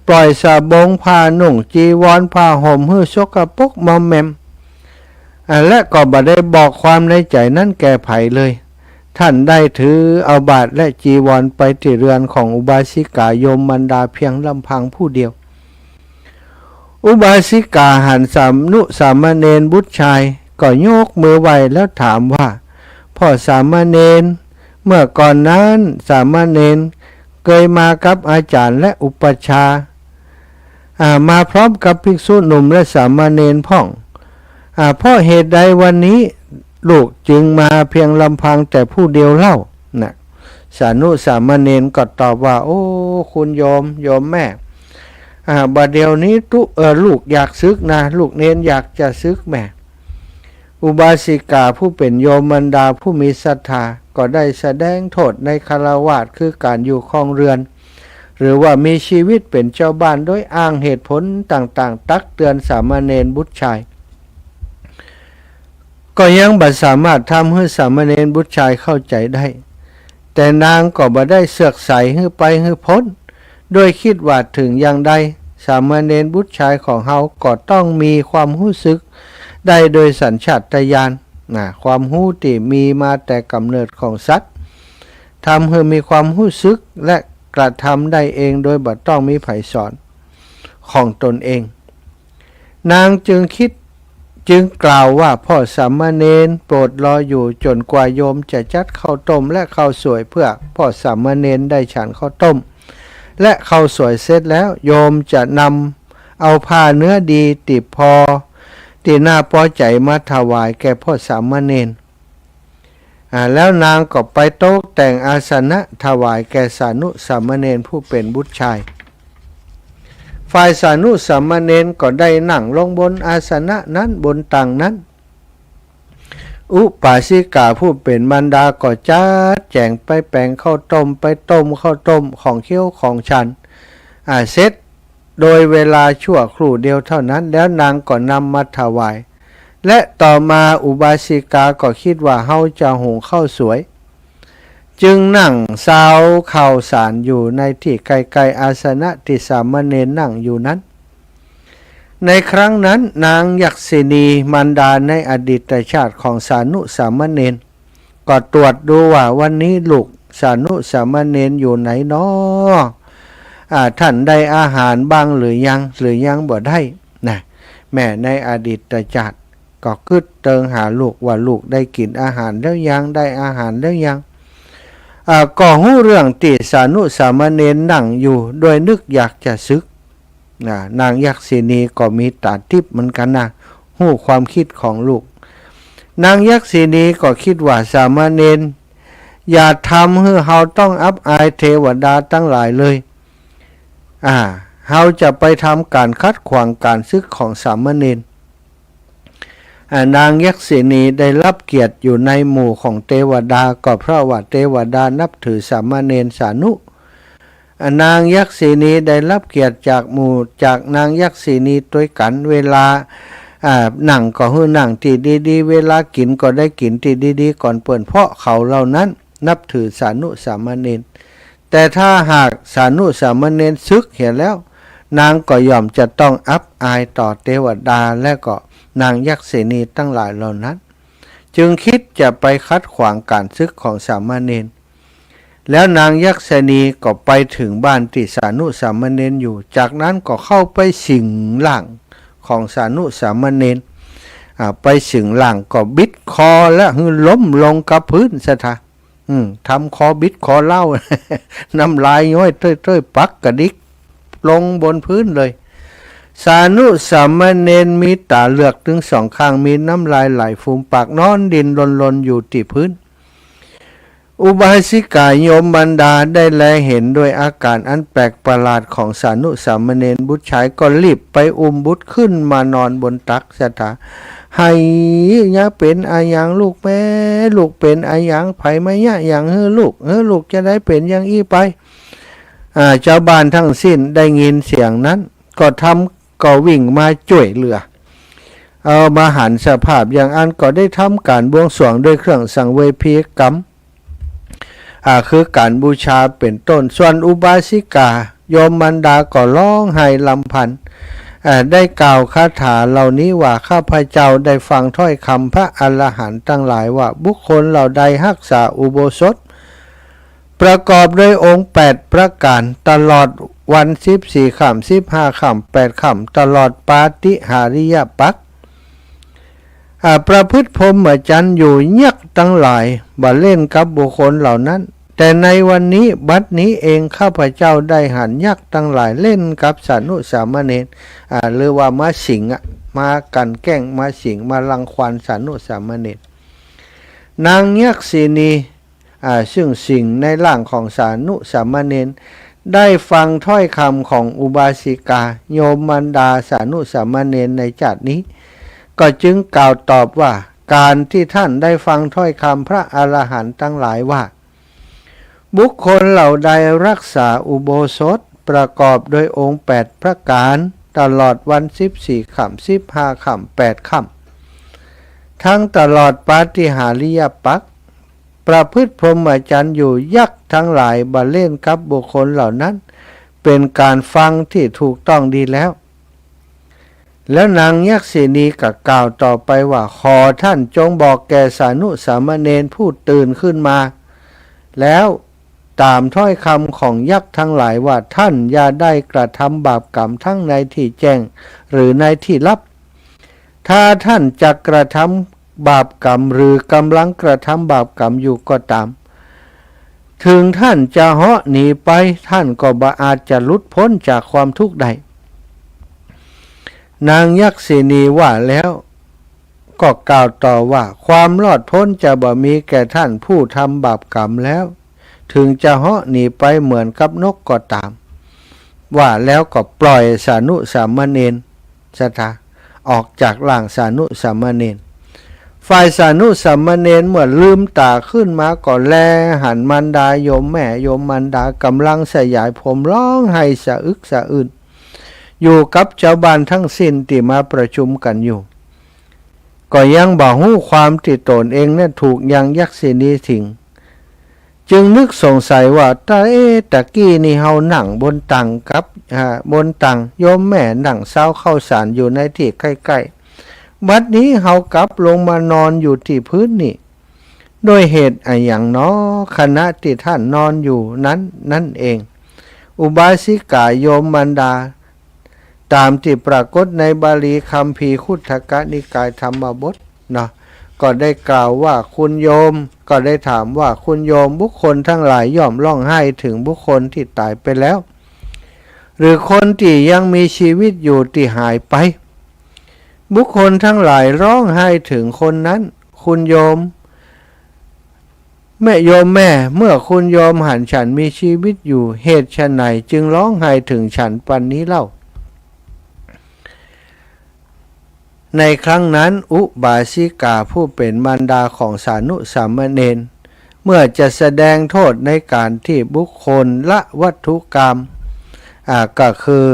ปล่อยสบงผ้านุ่งจีวรผ้าห่มหื้อชกปกมอมแมมและก็บ่ได้บอกความในใจนั้นแก่ไผเลยท่านได้ถือเอาบาตรและจีวรไปที่เรือนของอุบาสิกาโยมมันดาเพียงลำพังผู้เดียวอุบาสิกาหันสามเณรบุตรชายก็ยกมือไหวแล้วถามว่าพ่อสามเณรเมื่อก่อนนั้นสามเณรเคยมากับอาจารย์และอุปชามาพร้อมกับภิกษุหนุ่มและสามเณรพ่องเพราะเหตุใดวันนี้ลูกจึงมาเพียงลำพังแต่ผู้เดียวเล่านะสานุสามเณรก็ตอบว่าโอ้คุณโยมแม่บัดเดี๋ยวนี้ลูกอยากซึกนะลูกเนนอยากจะซึกแม่อุบาสิกาผู้เป็นโยมมันดาผู้มีศรัทธาก็ได้แสดงโทษในคฤหัสถ์คือการอยู่ครองเรือนหรือว่ามีชีวิตเป็นเจ้าบ้านโดยอ้างเหตุผลต่างๆตักเตือนสามเณรบุตรชายก็ยังบ่สามารถทำให้สามเณรบุตรชายเข้าใจได้แต่นางก็บ่ได้เสือกใส่ให้ไปให้พ้นโดยคิดว่าถึงอย่างใดสามเณรบุตรชายของเฮาก็ต้องมีความรู้สึกได้โดยสัญชาตญาณความรู้ที่มีมาแต่กำเนิดของสัตว์ทำให้มีความรู้สึกและกระทำได้เองโดยบ่ต้องมีไผสอนของตนเองนางจึงกล่าวว่าพ่อสามเณรโปรดรออยู่จนกว่าโยมจะจัดข้าวต้มและข้าวสวยเพื่อพ่อสามเณรได้ฉันข้าวต้มและข้าวสวยเสร็จแล้วโยมจะนำเอาผ้าเนื้อดีติดพอที่น่าพอใจมาถวายแก่พ่อสามเณรแล้วนางก็ไปโต๊ะแต่งอาสนะถวายแก่สานุสามเณรผู้เป็นบุตรชายฝ่ายสานุสามเณรก็ได้นั่งลงบนอาสนะนั้นบนตังนั้นอุปาสิกาผู้เป็นมารดาก็จัดแจงไปแปลงข้าวต้มไปต้มข้าวต้มของเคี้ยวของฉันเสร็จโดยเวลาชั่วครู่เดียวเท่านั้นแล้วนางก็นำมาถวายและต่อมาอุบาสิกาก็คิดว่าเฮาจะหุงข้าวสวยจึงนั่งซาวข้าวสารอยู่ในที่ไกลๆอาสนะที่สามเณรนั่งอยู่นั้นในครั้งนั้นนางยักษินีมารดาในอดีตชาติของสานุสามเณรก็ตรวจดูว่าวันนี้ลูกสานุสามเณรอยู่ไหนน้อท่านได้อาหารบ้างหรือยังบ่ได้นะแม่ในอดีตชาติก็กึดเติงหาลูกว่าลูกได้กินอาหารแล้วยังได้อาหารแล้วยังก็หู้เรื่องที่สานุสามเณรนั่งอยู่โดยนึกอยากจะซึกนางยักษินีก็มีตาทิพย์เหมือนกันนะหู้ความคิดของลูกนางยักษินีก็คิดว่าสามเณรอย่าทำให้เฮาต้องอับอายเทวดาทั้งหลายเลยเฮาจะไปทำการคัดขวางการซึกของสามเณรนางยักษินีได้รับเกียรติอยู่ในหมู่ของเทวดาก็เพราะว่าเทวดานับถือสามเณรสานุนางยักษินีได้รับเกียรติจากนางยักษินีด้วยกันเวลานั่งก็ให้นั่งที่ดีๆเวลากินก็ได้กินที่ดีๆก่อนเปิ่นเพราะเขาเหล่านั้นนับถือสานุสามเณรแต่ถ้าหากสานุสามเณรซึกเห็นแล้วนางก็ย่อมจะต้องอับอายต่อเทวดาและก็นางยักษินีทั้งหลายเหล่านั้น จึงคิดจะไปคัดขวางการศึกของสามเณรแล้วนางยักษณีก็ไปถึงบ้านที่สานุสามเณรอยู่จากนั้นก็เข้าไปสิงร่างของสานุสามเณรไปสิงร่างก็บิดคอและล้มลงกับพื้นซะทะทำคอบิดคอเล่า น้ำลายย้อยเต้ยปักกระดิกลงบนพื้นเลยสานุสามเณรมีตาเลือกถึงสองข้างมีน้ำลายไหลฟูมปากนอนดินลนอยู่ที่พื้นอุบาสิกาโยมบรรดาได้แลเห็นด้วยอาการอันแปลกประหลาดของสานุสามเณรบุตรชายก็รีบไปบุตรขึ้นมานอนบนตักสถาให้ยะเป็นอายังลูกแม่ลูกเป็นอายังไผไม่ยะอย่างลูกจะได้เป็นอย่างอี้ไปเจ้าบ้านทั้งสิ้นได้ยินเสียงนั้นก็วิ่งมาช่วยเหลือเอามาหันสภาพอย่างอันก็ได้ทำการบวงสรวงด้วยเครื่องสังเวยพีกรรมคือการบูชาเป็นต้นส่วนอุบาสิกาโยมบรรดาก็ร้องไห้ลำพันได้กล่าวคาถาเหล่านี้ว่าข้าพเจ้าได้ฟังถ้อยคำพระอรหันต์ทั้งหลายว่าบุคคลเหล่าใดรักษาอุโบสถประกอบด้วยองค์8ประการตลอดวัน14ค่ำ15ค่ำ8ค่ำตลอดปาฏิหาริยปักประพฤติพรหมจรรย์อยู่ยักษ์ทั้งหลายบ่เล่นกับบุคคลเหล่านั้นแต่ในวันนี้บัดนี้เองข้าพเจ้าได้หันยักษ์ทั้งหลายเล่นกับสานุสามเณรหรือว่ามาสิงมากันแกล้งมาสิงมารังควานสานุสามเณรนางยักษินีซึ่งสิงในร่างของสานุสามเณรได้ฟังถ้อยคำของอุบาสิกาโยมมารดาสานุสามเณรในชาตินี้ก็จึงกล่าวตอบว่าการที่ท่านได้ฟังถ้อยคำพระอรหันต์ทั้งหลายว่าบุคคลเหล่าใดรักษาอุโบสถประกอบโดยองค์8ประการตลอดวัน14ค่ำ15ค่ำ8ค่ำทั้งตลอดปาฏิหาริยปักประพฤติพรหมจรรย์อยู่ยักษ์ทั้งหลายบ่เล่นกับบุคคลเหล่านั้นเป็นการฟังที่ถูกต้องดีแล้วแล้วนางยักษินีก็กล่าวต่อไปว่าขอท่านจงบอกแก่สานุสามเณรผู้ตื่นขึ้นมาแล้วตามถ้อยคำของยักษ์ทั้งหลายว่าท่านอย่าได้กระทำบาปกรรมทั้งในที่แจ้งหรือในที่ลับถ้าท่านจะกระทำบาปกรรมหรือกำลังกระทำบาปกรรมอยู่ก็ตามถึงท่านจะเหาะหนีไปท่านก็บ่อาจจะหลุดพ้นจากความทุกข์ใดนางยักษินีว่าแล้วก็กล่าวต่อว่าความรอดพ้นจะบ่มีแก่ท่านผู้ทำบาปกรรมแล้วถึงจะเหาะหนีไปเหมือนกับนกก็ตามว่าแล้วก็ปล่อยสานุสามเณรออกจากร่างสานุสามเณรฝ่ายสานุสามเณรเมื่อลืมตาขึ้นมาก็แลหันมารดาโยมแม่โยมมารดากำลังสยายผมร้องไห้สะอึกสะอื้นอยู่กับชาวบ้านทั้งสิ้นที่มาประชุมกันอยู่ก็ยังบ่ฮู้ความที่ตนเองนั้นถูกยังยักษินีสิงจึงนึกสงสัยว่าตะกี้นี่เฮานั่งบนตังกับบนตังโยมแม่นั่งเศร้าเข้าสารอยู่ในที่ใกล้ๆบัดนี้เฮากลับลงมานอนอยู่ที่พื้นนี่ด้วยเหตุอะไรอย่างน้อขณะที่ท่านนอนอยู่นั่นเองอุบาสิกาโยมมารดาตามที่ปรากฏในบาลีคัมภีร์คุถกนิกายธรรมบทก็ได้กล่าวว่าคุณโยมก็ได้ถามว่าคุณโยมบุคคลทั้งหลายย่อมร้องไห้ถึงบุคคลที่ตายไปแล้วหรือคนที่ยังมีชีวิตอยู่ที่หายไปบุคคลทั้งหลายร้องไห้ถึงคนนั้นคุณโยมแม่เมื่อคุณโยมหันฉันมีชีวิตอยู่เหตุไฉนจึงร้องไห้ถึงฉันปันนี้เล่าในครั้งนั้นอุบาสิกาผู้เป็นมารดาของสานุสามเณรเมื่อจะแสดงโทษในการที่บุคคลละวัตถุกรรมก็คือ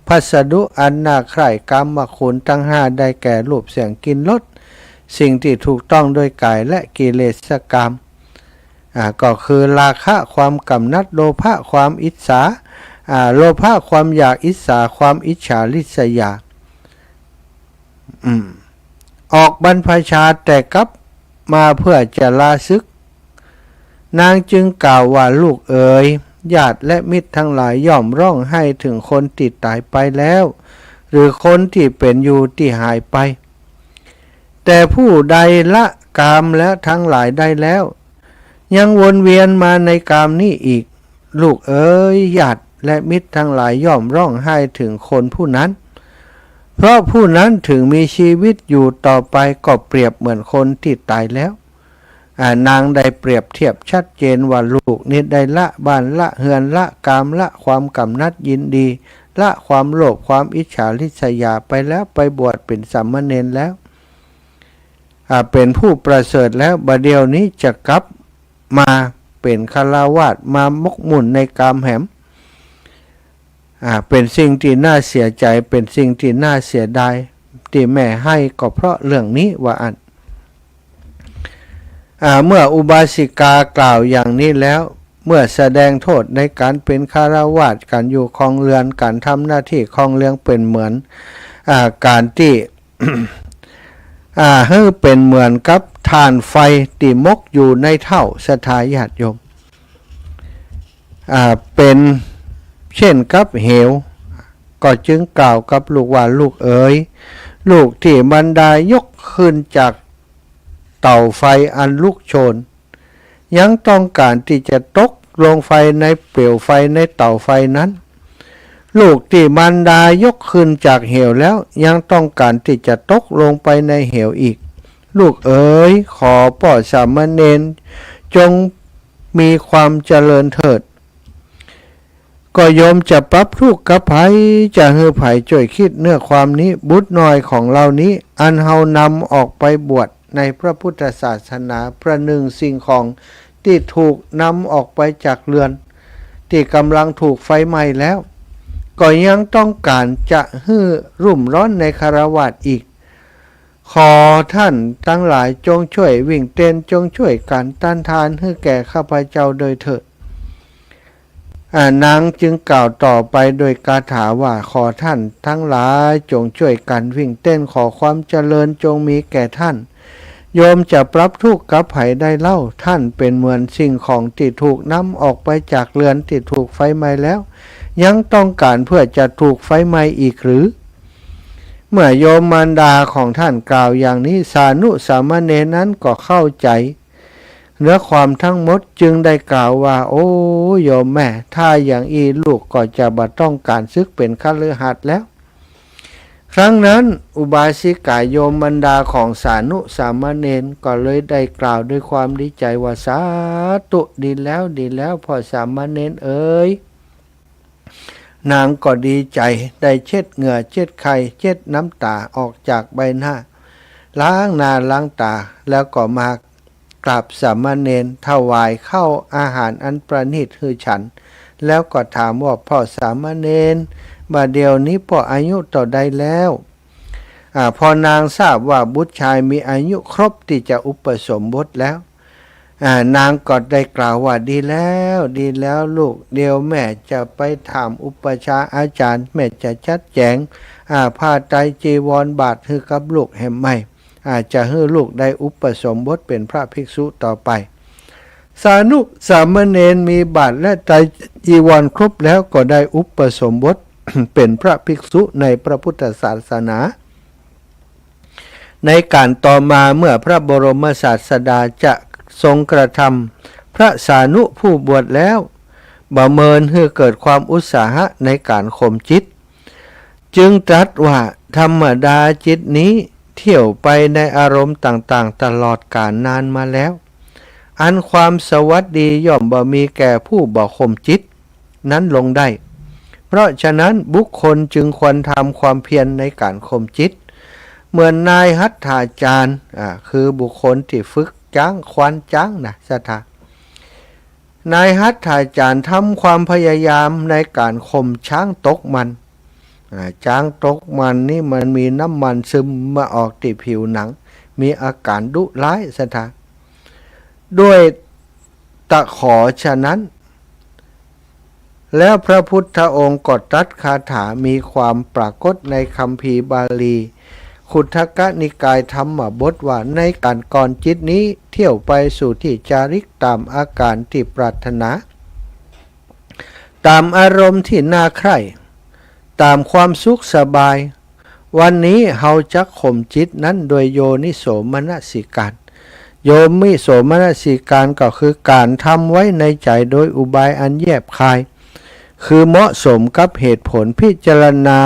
พัสดุอันน่าใคร่กรรมคุณทั้ง5ได้แก่รูปเสียงกลิ่นรสสิ่งที่ถูกต้องโดยกายและกิเลสกรรมก็คือราคะความกำนัดโลภะความอิจฉาโลภะความอยากอิจฉาความอิจฉาริษยาออกบรรพชาแต่กับ มาเพื่อจะลาศึกนางจึงกล่าวว่าลูกเอ๋ยญาติและมิตรทั้งหลายย่อมร้องไห้ถึงคนที่ตายไปแล้วหรือคนที่เป็นอยู่ที่หายไปแต่ผู้ใดละกามแล้วทั้งหลายได้แล้วยังวนเวียนมาในกามนี้อีกลูกเอ๋ยญาติและมิตรทั้งหลายย่อมร้องไห้ถึงคนผู้นั้นเพราะผู้นั้นถึงมีชีวิตอยู่ต่อไปก็เปรียบเหมือนคนที่ตายแล้วนางได้เปรียบเทียบชัดเจนว่าลูกนี้ได้ละบ้านละเฮือนละกามละความกำนัดยินดีละความโลภความอิจฉาริษยาไปแล้วไปบวชเป็นสามเณรแล้วเป็นผู้ประเสริฐแล้วบัดเดี๋ยวนี้จะกลับมาเป็นฆราวาสมามกมุ่นในกามแหมเป็นสิ่งที่น่าเสียใจเป็นสิ่งที่น่าเสียดายที่แม่ให้ก็เพราะเรื่องนี้ว่าเมื่ออุบาสิกากล่าวอย่างนี้แล้วเมื่อแสดงโทษในการเป็นฆราวาสการอยู่ครองเรือนการทำหน้าที่ครองเรือนเป็นเหมือนการที่ ให้เป็นเหมือนกับฐานไฟที่มกอยู่ในเท่าสถาญาติโยมเป็นเช่นกับเหวก็จึงกล่าวกับลูกว่าลูกเอ๋ยลูกที่บรรดายกขึ้นจากเตาไฟอันลุกโชนยังต้องการที่จะตกลงไฟในเปลวไฟในเตาไฟนั้นลูกที่บรรดายกขึ้นจากเหวแล้วยังต้องการที่จะตกลงไปในเหวอีกลูกเอ๋ยขอพ่อสามเณรจงมีความเจริญเถิดก็โยมจะปรับทุกข์กับไผจะให้ไผช่วยคิดเนื้อความนี้บุตรน้อยของเรานี้อันเฮานำออกไปบวชในพระพุทธศาสนาประหนึ่งสิ่งของที่ถูกนำออกไปจากเรือนที่กำลังถูกไฟไหม้แล้วก็ยังต้องการจะให้รุ่มร้อนในคฤหัสถ์อีกขอท่านทั้งหลายจงช่วยวิ่งเต้นจงช่วยกันต้านทานให้แก่ข้าพเจ้าโดยเถิดนางจึงกล่าวต่อไปโดยคาถาว่าขอท่านทั้งหลายจงช่วยกันวิ่งเต้นขอความเจริญจงมีแก่ท่านโยมจะปรับทุกข์กับไผได้เล่าท่านเป็นเหมือนสิ่งของที่ถูกนำออกไปจากเรือนที่ถูกไฟไหม้แล้วยังต้องการเพื่อจะถูกไฟไหม้อีกหรือเมื่อโยมมารดาของท่านกล่าวอย่างนี้สานุสามเณรนั้นก็เข้าใจเนื้อความทั้งหมดจึงได้กล่าวว่าโอ้โยมแม่ถ้าอย่างอีลูกก็จะบ่ต้องการศึกเป็นฆฤหัสถ์แล้วครั้งนั้นอุบาสิกาโยมบรรดาของสานุสามเณรก็เลยได้กล่าวด้วยความดีใจว่าสาธุดีแล้วดีแล้วพ่อสามเณรเอ๋ยนางก็ดีใจได้เช็ดเหงื่อเช็ดไข้เช็ดน้ำตาออกจากใบหน้าล้างหน้าล้างตาแล้วก็มากราบสามเณรถวายข้าวอาหารอันประณีตให้ฉันแล้วก็ถามว่าพ่อสามเณรบัดเดี๋ยวนี้พ่ออายุต่อใดแล้วพอนางทราบว่าบุตรชายมีอายุครบที่จะอุปสมบทแล้วนางก็ได้กล่าวว่าดีแล้วดีแล้วลูกเดี๋ยวแม่จะไปถามอุปชาอาจารย์แม่จะชัดแจงผ้าไตรจีวรบาทให้กับลูกแห่งใหม่จะให้ลูกได้อุปสมบทเป็นพระภิกษุต่อไปสานุสามเณรมีบาทและไตรจีวรครบแล้วก็ได้อุปสมบท เป็นพระภิกษุในพระพุทธศาสนาในการต่อมาเมื่อพระบรมศาสดาจะทรงกระทำพระสานุผู้บวชแล้วประเมินให้เกิดความอุตสาหะในการข่มจิตจึงตรัสว่าธรรมดาจิตนี้เที่ยวไปในอารมณ์ต่างๆตลอดกาลนานมาแล้วอันความสวัสดีย่อมบ่มีแก่ผู้บ่ข่มจิตนั้นลงได้เพราะฉะนั้นบุคคลจึงควรทำความเพียรในการข่มจิตเหมือนนายหัตถาจารย์คือบุคคลที่ฝึกจ้างควานจ้างนะสถานายหัตถาจารย์ทำความพยายามในการข่มช้างตกมันช้างตกมันนี่มันมีน้ำมันซึมมาออกที่ผิวหนังมีอาการดุร้ายสถาด้วยตะขอฉะนั้นแล้วพระพุทธองค์ก็ตรัสคาถามีความปรากฏในคัมภีร์บาลี ขุทกนิกายธรรมบทว่าในการก่อนจิตนี้เที่ยวไปสู่ที่จาริกตามอาการที่ปรารถนาตามอารมณ์ที่น่าใคร่ตามความสุขสบายวันนี้เฮาจะข่มจิตนั้นโดยโยนิโสมนสิการโยมิโสมนสิการก็คือการทำไว้ในใจโดยอุบายอันแยบคายคือเหมาะสมกับเหตุผลพิจารณา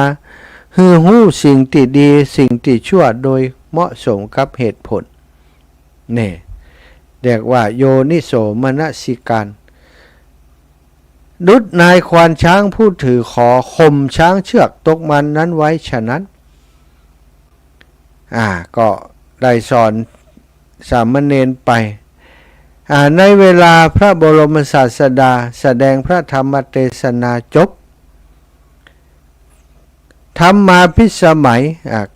ฮือหู้สิ่งที่ดีสิ่งที่ชั่วโดยเหมาะสมกับเหตุผลนี่เรียกว่าโยนิโสมนสิการดุจนายควานช้างผู้ถือขอข่มช้างเชือกตกมันนั้นไว้ฉะนั้นก็ได้สอนสามเณรไปในเวลาพระบรมศาสดาแสดงพระธรรมเทศนาจบธรรมาภิสมัย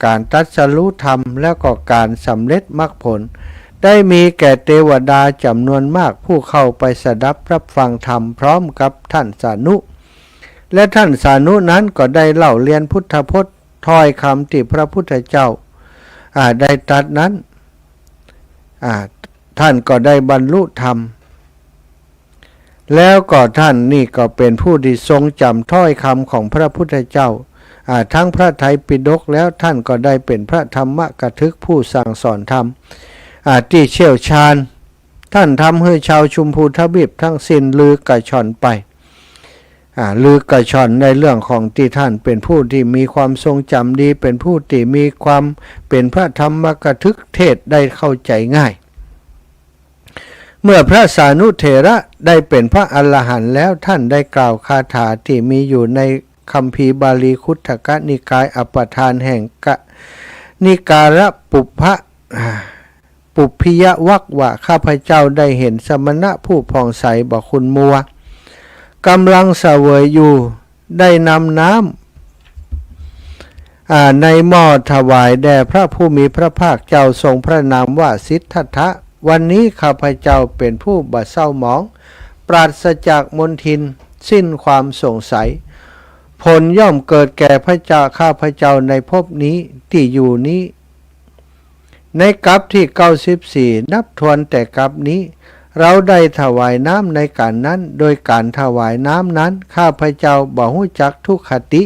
การตรัสรู้ธรรมแล้วก็การสำเร็จมรรคผลได้มีแก่เทวดาจำนวนมากผู้เข้าไปสดับรับฟังธรรมพร้อมกับท่านสานุและท่านสานุนั้นก็ได้เล่าเรียนพุทธพจน์ถ้อยคำที่พระพุทธเจ้าได้ตรัสนั้นท่านก็ได้บรรลุธรรมแล้วก็ท่านนี่ก็เป็นผู้ที่ทรงจำถ้อยคำของพระพุทธเจ้าทั้งพระไตรปิฎกแล้วท่านก็ได้เป็นพระธรรมกถึกผู้สั่งสอนธรรมที่เชี่ยวชาญท่านทำให้ชาวชุมพูทวีปทั้งสิ้นลือกระชอนไปลือกระชอนในเรื่องของที่ท่านเป็นผู้ที่มีความทรงจำดีเป็นผู้ที่มีความเป็นพระธรรมกถึกเทศได้เข้าใจง่ายเมื่อพระสานุเถระได้เป็นพระอรหันต์แล้วท่านได้กล่าวคาถาที่มีอยู่ในคัมภีร์บาลีคุตกนิกายอัปปทานแห่งนิการปุพพิยวรรคว่าข้าพเจ้าได้เห็นสมณะผู้ผ่องใสบ่คุณมัวกำลังเสวยอยู่ได้นำน้ำในหม้อถวายแด่พระผู้มีพระภาคเจ้าทรงพระนามว่าสิทธัตถะวันนี้ข้าพเจ้าเป็นผู้บ่เศร้าหมองปราศจากมลทินสิ้นความสงสัยผลย่อมเกิดแก่พระเจ้าข้าพเจ้าในภพนี้ที่อยู่นี้ในกัปที่94นับทวนแต่กัปนี้เราได้ถวายน้ำในการนั้นโดยการถวายน้ำนั้นข้าพเจ้าบ่ฮู้จักทุกขติ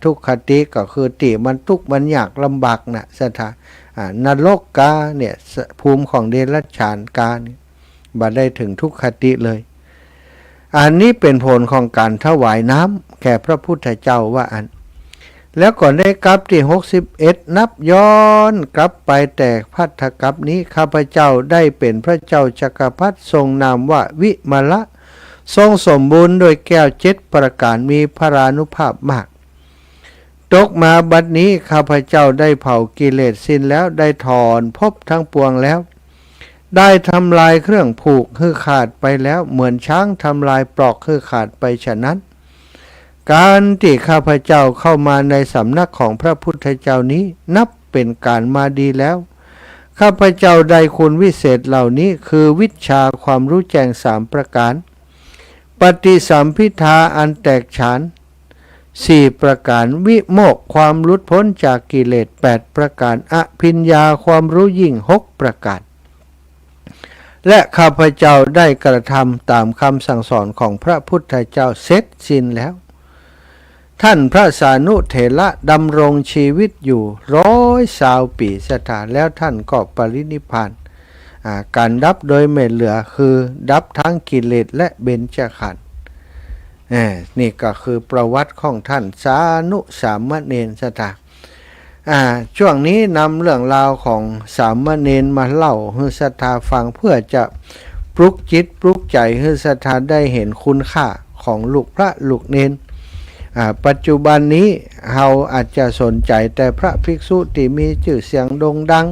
ทุกขติก็คือติมันทุกข์มันยากลำบากนะสถานรกกาเนี่ยภูมิของเดรัจฉานกาเนี่ยบ่ได้ถึงทุกขติเลยอันนี้เป็นผลของการถวายน้ำแก่พระพุทธเจ้าว่าอันแล้วก่อนได้กลับที่61นับย้อนกลับไปแต่พัทธกัปนี้ข้าพเจ้าได้เป็นพระเจ้าจักรพรรดิทรงนามว่าวิมละทรงสมบูรณ์โดยแก้ว7ประการมีพรานุภาพมากตกมาบัดนี้ข้าพเจ้าได้เผากิเลสสิ้นแล้วได้ถอนภพทั้งปวงแล้วได้ทำลายเครื่องผูกคือขาดไปแล้วเหมือนช้างทำลายปลอกคือขาดไปฉะนั้นการที่ข้าพเจ้าเข้ามาในสำนักของพระพุทธเจ้านี้นับเป็นการมาดีแล้วข้าพเจ้าได้คุณวิเศษเหล่านี้คือวิชาความรู้แจ้ง3ประการปฏิสัมภิทาอันแตกฉาน4ประการวิโมกข์ความหลุดพ้นจากกิเลส8ประการอภิญญาความรู้ยิ่ง6ประการและข้าพเจ้าได้กระทำตามคำสั่งสอนของพระพุทธเจ้าเสร็จสิ้นแล้วท่านพระสานุเถระดำรงชีวิตอยู่120 ปีสถานแล้วท่านก็ปรินิพพานการดับโดยไม่เหลือคือดับทั้งกิเลสและเบญจขันธ์นี่ก็คือประวัติของท่านสานุสามเณรสถานช่วงนี้นำเรื่องราวของสามเณรมาเล่าให้ศรัทธาฟังเพื่อจะปลุกจิตปลุกใจให้ศรัทธาได้เห็นคุณค่าของลูกพระลูกเณรปัจจุบันนี้เราอาจจะสนใจแต่พระภิกษุที่มีชื่อเสียงโด่งดัง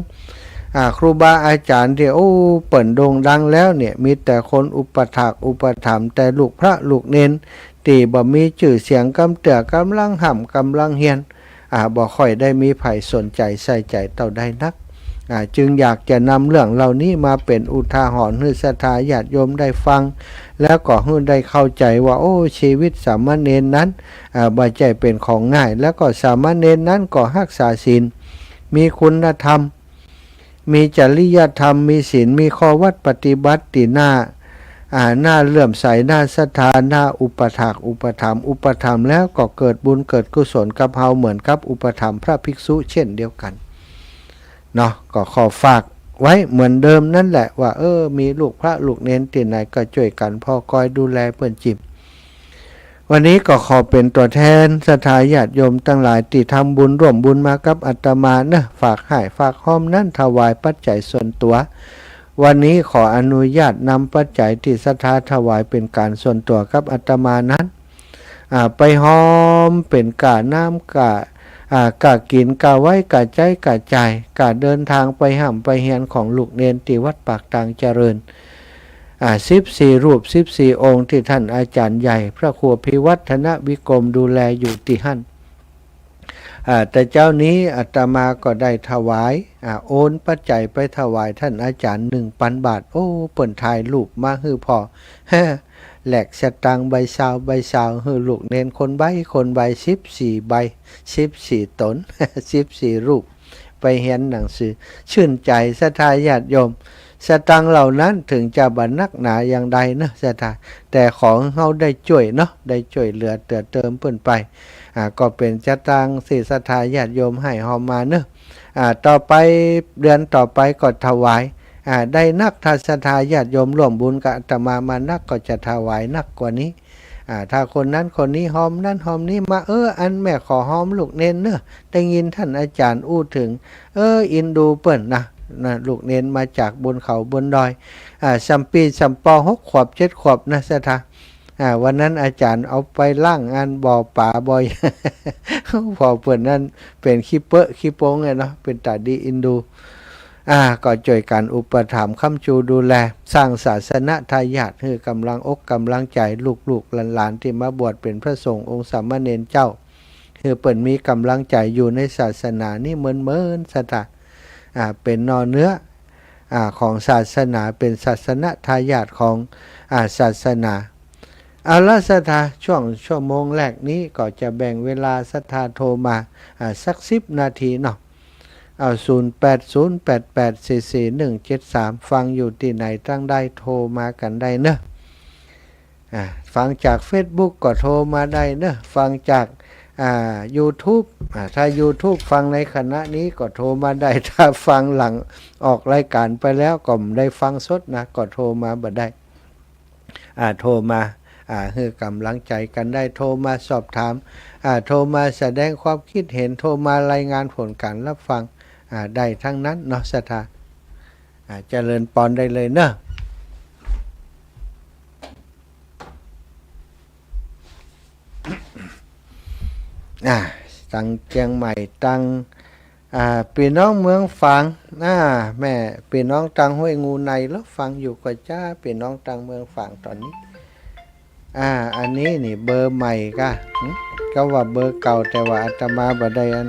ครูบาอาจารย์ที่เปิ่นโด่งดังแล้วเนี่ยมีแต่คนอุปถากอุปถัมภ์แต่ลูกพระลูกเณรที่บ่มีชื่อเสียงกำเตือกำลังห่ำกำลังเฮียนบ่ค่อยได้มีไผสนใจใส่ใจเท่าใดนักจึงอยากจะนำเรื่องเหล่านี้มาเป็นอุทาหรณ์ให้ศรัทธาญาติโยมได้ฟังแล้วก็ให้ได้เข้าใจว่าชีวิตสามเณรนั้นบ่ใช่เป็นของง่ายแล้วก็สามเณรนั้นก็รักษาศีล มีคุณธรรมมีจริยธรรมมีศีลมีข้อวัดปฏิบัติตีหน้าหน้าเลื่อมใสหน้าศรัทธาหน้าอุปถากอุปถัมภ์อุปถัมภ์แล้วก็เกิดบุญเกิดกุศลกับเฮาเหมือนกับอุปถัมภ์พระภิกษุเช่นเดียวกันเนาะก็ขอฝากไว้เหมือนเดิมนั่นแหละว่ามีลูกพระลูกเน้นที่ไหนก็ช่วยกันพ่อคอยดูแลเพื่อนจิมวันนี้ก็ขอเป็นตัวแทนศรัทธาญาติโยมทั้งหลายที่ทำบุญร่วมบุญมากับอาตมาเนะฝากให้ฝากห้อมนั่นถวายปัจจัยส่วนตัววันนี้ขออนุญาตนำปัจจัยที่ศรัทธาถวายเป็นการส่วนตัวกับอาตมานั้นไปห้อมเป็นกาน้ำกากินกาไว้กาใจกาใจกาเดินทางไปห่ำไปเฮียนของลูกเนนที่วัดปากตางเจริญ14 รูป14 องค์ที่ท่านอาจารย์ใหญ่พระครูพิวัฒนวิกรมดูแลอยู่ที่หั่นแต่เจ้านี้อาตมาก็ได้ถวายโอนปัจจัยไปถวายท่านอาจารย์ 1,000 บาทโอ้เปิ่นถ่ายรูปมาฮือพอแหลกสตังค์ใบซาวฮือลูกเนนคนใบ14 ใบ14 ตน 14 รูปไปเห็นหนังสือชื่นใจศรัทธาญาติโยมสตังค์เหล่านั้นถึงจะบันนักหนาอย่างใดนะศรัทธาแต่ของเฮาได้ช่วยเนาะได้ช่วยเหลือเติมเพิ่นไปก็เป็นสตังค์ที่ศรัทธาญาติโยมให้เฮามาเนาะต่อไปเดือนต่อไปก็ถวายได้นักถ้าศรัทธาญาติโยมร่วมบุญกับอาตมามานักก็จะถวายนักกว่านี้ถ้าคนนั้นคนนี้หอมนั้นหอมนี้มาอันแม่ขอหอมลูกเน้นเนอะได้ยินท่านอาจารย์อู้ถึงอินดูเปิ้นนะลูกเน้นมาจากบนเขาบนดอยสัมปีสัมปอ6 ขวบ 7 ขวบนะศรัทธาวันนั้นอาจารย์เอาไปล่างงานบ่อป่าบ่อย พอเปิ้นนั้นเป็นขี้เปอะขี้โป้งไงเนาะเป็นตาดีอินดูก็ช่วยกันอุปถัมภ์ค้ำชูดูแลสร้างศาสนทายาทให้กำลังอกกำลังใจลูกๆหลานๆที่มาบวชเป็นพระสงฆ์องค์สามเณรเจ้าคือเปิ่นมีกำลังใจอยู่ในศาสนานี่เหมือนศรัทธาเป็นนอเนื้อของศาสนาเป็นศาสนทายาทของศาสนาเอาละศรัทธาช่วงชั่วโมงแรกนี้ก็จะแบ่งเวลาศรัทธาโทรมาสัก10 นาทีเนาะ0808844173ฟังอยู่ที่ไหนตั้งได้โทรมากันได้เนอะฟังจาก Facebook ก็โทรมาได้เนอะฟังจากYouTube ถ้า YouTube ฟังในขณะนี้ก็โทรมาได้ถ้าฟังหลังออกรายการไปแล้วก็ไม่ได้ฟังสดนะก็โทรมาบ่ได้โทรมาให้กำลังใจกันได้โทรมาสอบถามโทรมาแสดงความคิดเห็นโทรมารายงานผลการรับฟังได้ทั้งนั้นเนาะศรัทธาเจริญปอนได้เลยเนอะตั้งเชียงใหม่ตั้งพี่น้องเมืองฝางแม่พี่น้องตังห้วยงูในแล้วฟังอยู่ก็จ้าพี่น้องตังเมืองฝางตอนนี้อันนี้นี่เบอร์ใหม่ก็ว่าเบอร์เก่าแต่ว่าอาตมาบ่ได้อัน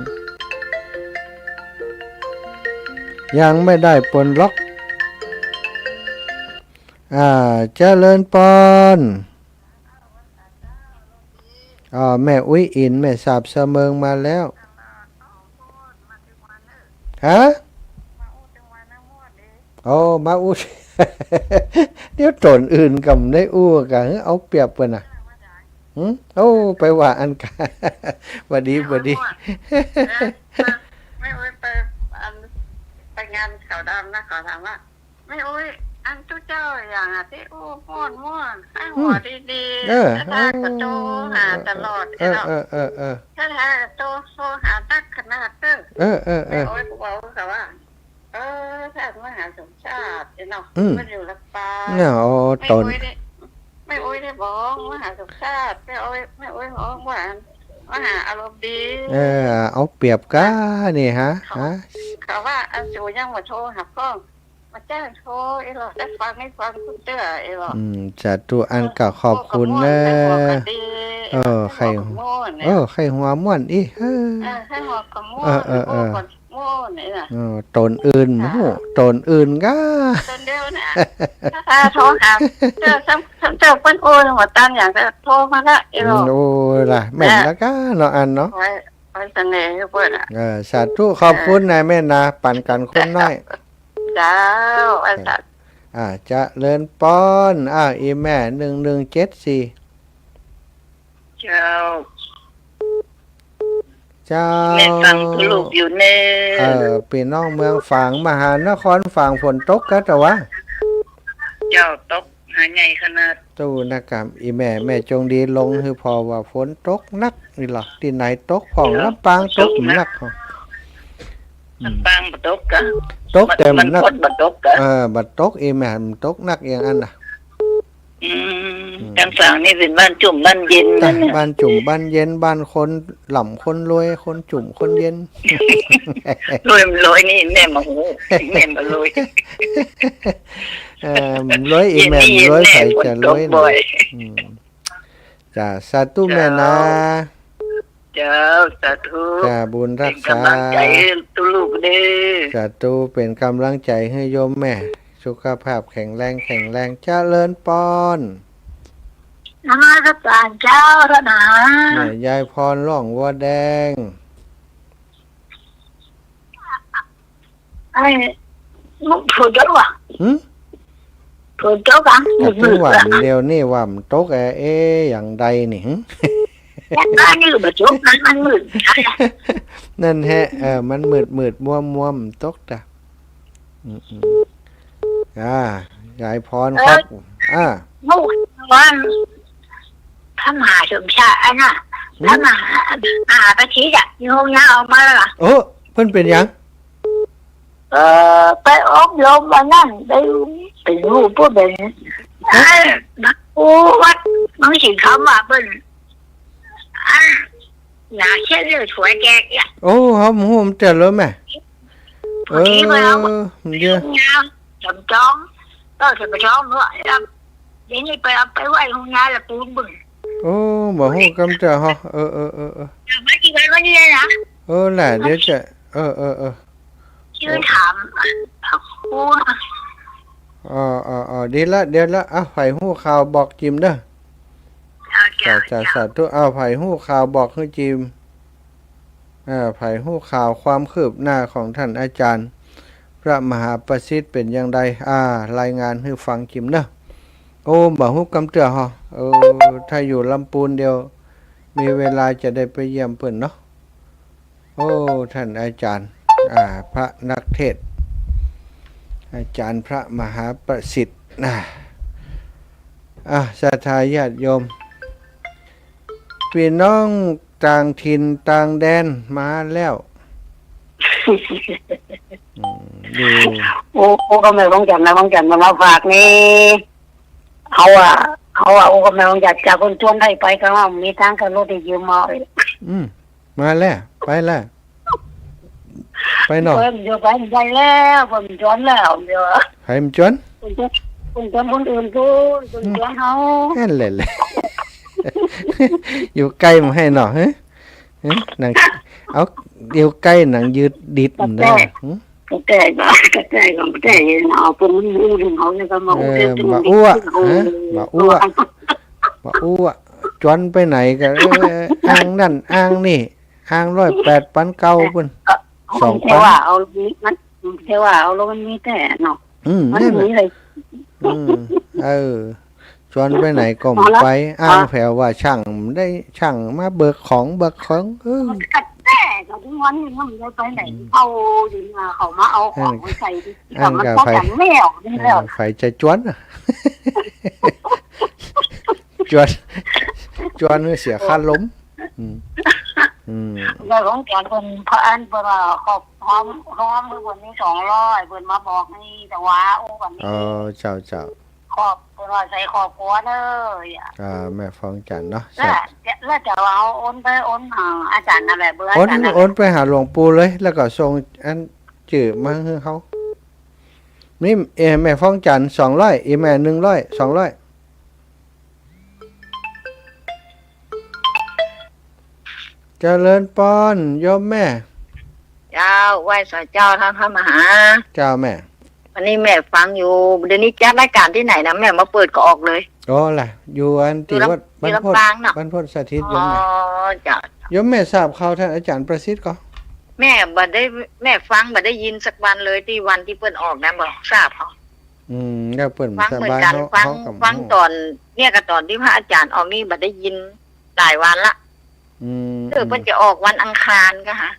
ยังไม่ได้ปลดล็อกเจริญปอนแม่อุ้ยอินแม่สาบเสมิงมาแล้วฮะมาอู้ เดี๋ยวตนอื่นกับได้อู้กันเอาเปรียบเปิ้นไปว่าอันกันวัดดีไม่อุ้ยไปงานเขาดำนะขอถามว่าไม่อุ้ยอันทุกเจ้าอย่างที่อู้ม่วนให้หัวดีๆถ้ากระโตหาตลอดถ้ากระโตโซหาตักขนาดไม่อุ้ยบอกเขาว่าถ้ามหาสมชาติเนาะมันอยู่ลำปางไม่อุ้ยได้บอกมหาสมชาติไม่อุ้ยบอกว่ามหาอารมณ์ดีเอาเปรียบก้านี่ฮะเขาว่าอันจูยังมาโทรหาพ่อมาแจ้งโทรหรอได้ฟังไม่ฟังคุณเตื้อหรอจัดตัวอันก็ขอบคุณเนอะใครหัวม่วนอีใครหัวกระม่วนม่วนนี่น่ะตนอื่นตนอื่นก็ตนเดียวนะถ้าโทรหาเจ้าเปิ้นโอ้หัวตันอย่างจะโทรมาละโอ้ล่ะแม่นแล้วก็เนาะอันเนาะไว้ มีเสน่ห์เพิ่นอ่ะ สาธุขอบคุณนายแม่นาปั่นกันคนน้อย เจ้าอาจารย์ จะเลินป้อนอีแม่1174เจ้า เจ้า แม่ฟังลูกอยู่เน่ พี่น้องเมืองฝางมหานครฝางฝนตกกะแต่ว่า เจ้าตกหาใหญ่ขนาด ตู้นักกรรมอีแม่จงดีลงคือพอว่าฝนตกนักนี่หรอที่ไหนตกของลำปางตกนัก บางบ่ตกกะ ตกแต่มันนัก คนบ่ตกกะ บัดตกอีแม่มันตกนักอย่างนั้นน่ะ ทางฝั่งนี่เป็นบ้านจุ่มบ้านเย็นนั่นน่ะ บ้านจุ่มบ้านเย็นบ้านคนหล่ำคนรวยคนจุ่มคนเย็น รวยนี่แม่มาหูแม่มาเลย รวยอีแม่รวยไผจะรวยนะจ้าสาธุแม่นะ เจ้าสาธุ จ้าบุญรักษา เป็นกำลังใจตุลูกเด้อ สาธุเป็นกำลังใจให้โยมแม่ สุขภาพแข็งแรงเจริญปอน นมัสการเจ้าทนา แม่ยายพรร่องวัวแดง ไอ้มุกผู้เจ้าอ่ะ หึ ผู้เจ้ากัน กะถึงว่าเดี๋ยวนี้ว่ามันตกอย่างใดนี่หึ แต่ก็นี่บ่จบมันมืด นั่นแฮะมันมืดมัวมันตกจ้ะยายพรครับมุกว่าพระมหาสมชายน่ะพระมหาประชิดอ่ะโยงยาออกมาแล้วล่ะ โอ้เพิ่นเป็นหยัง ไปอบรมวันนั้นไปเป็นรูปผู้เป็นโอ้วัดมันสิคำว่าเป็นอยากเชื่อเรื่องสวยแกอ่ะ โอ้หอมเจริญแม่เยอะ งามจำจ้องก็จะไปจ้องด้วยแล้วเดี๋ยวนี้ไปไหว้ห้องน้ำแล้วปูนบึ้ง โอ้บ่ฮู้กำเจาฮะไม่กี่วันวันนี้นะ แหละเดี๋ยวจะชื่อถามพระครูดีละเดี๋ยวละไผฮู้ข่าวบอกจิมเด้อจะสาธุไผฮู้ข่าวบอกให้จิมไผฮู้ข่าวความคืบหน้าของท่านอาจารย์พระมหาประสิทธิ์เป็นอย่างไรรายงานให้ฟังจิมเด้อโอ้บ่ฮู้กำเตือฮะถ้าอยู่ลำปูนเดียวมีเวลาจะได้ไปเยี่ยมเพิ่นเนาะโอ้ท่านอาจารย์พระนักเทศน์อาจารย์พระมหาประสิทธิ์ศรัทธาญาติโยมพี่น้องต่างถิ่นต่างแดนมาแล้วโอ้ก็ไม่ต้องจันมาฝากนี่เขาโอ้ก็ไม่ต้องจัดจากคนชวนให้ไปก็ว่ามีทางกันรถที่ยืมมามาแล้วไปแล้วไปหน่อยเดี๋ยวไปแล้วผมชวนแล้วเดี๋ยวใครมันชวนคนชวนคนอื่นกูคนชวนเขาแค่เลยอยู่ใกล้มาให้หน่อยหนังเอาเดี๋ยวใกล้หนังยืดดิดมันได้ก็แต่เอาเป็นอู้ถึงเขาเนี่ยก็มาอ้วจวนไปไหนกันอ้างนั่นอ้างนี่อ้าง108ปันเก่าปุ่น2,000เทว่าเอามันเทว่าเอาแล้วมันมีแต่เนาะมันมีเลยชวนไปไหนก็ไปอ้างแผวว่าช่างได้ช่างมาเบิกของกัดแต่ก็ทุกวันนี้มันได้ไปไหนเอาดินมาเขามาเอาของมาใส่แต่มันป้องกันไม่ออกนี่แล้วไฟจะจวนจวนเสียค่าล้มเราของแกเป็นพระอันเวลาขอบหอมเมื่อวันนี้200เพิ่นมาบอกนี่แต่ว่าโอ้วันนี้เจ้าขอบเพิ่นว่าใส่ขอบหัวเด้อแม่ฟ้องจันเนาะแล้วจะเอาโอนไปโอนหาอาจารย์อะไรเบื่ออาจารย์โอนไปหาหลวงปู่เลยแล้วก็ส่งอันจื่อมาให้เขานี่แม่ฟ้องจัน200อีแม่100 200เจริญปอนโยมแม่เจ้าไหว้สาเจ้าท่านพระมหาเจ้าแม่วันนี้แม่ฟังอยู่เดี๋ยวนี้จัดรายการที่ไหนนะแม่มาเปิดก็ออกเลยล่ะอยู่อันที่วัดบ้านพดสถิตโยมแม่จ้ะ ยมแม่ทราบข่าวท่านอาจารย์ประสิทธิ์ก็แม่บัดได้แม่ฟังบัดได้ยินสักวันเลยที่วันที่เปิ้นออกนะบ่ทราบเขาก็เปิ้นฟังเหมือนกันฟังตอนเนี่ยกับตอนที่พระอาจารย์ออกนี่บัดได้ยินหลายวันละเปิ้นจะออกวันอังคารก็ฮะ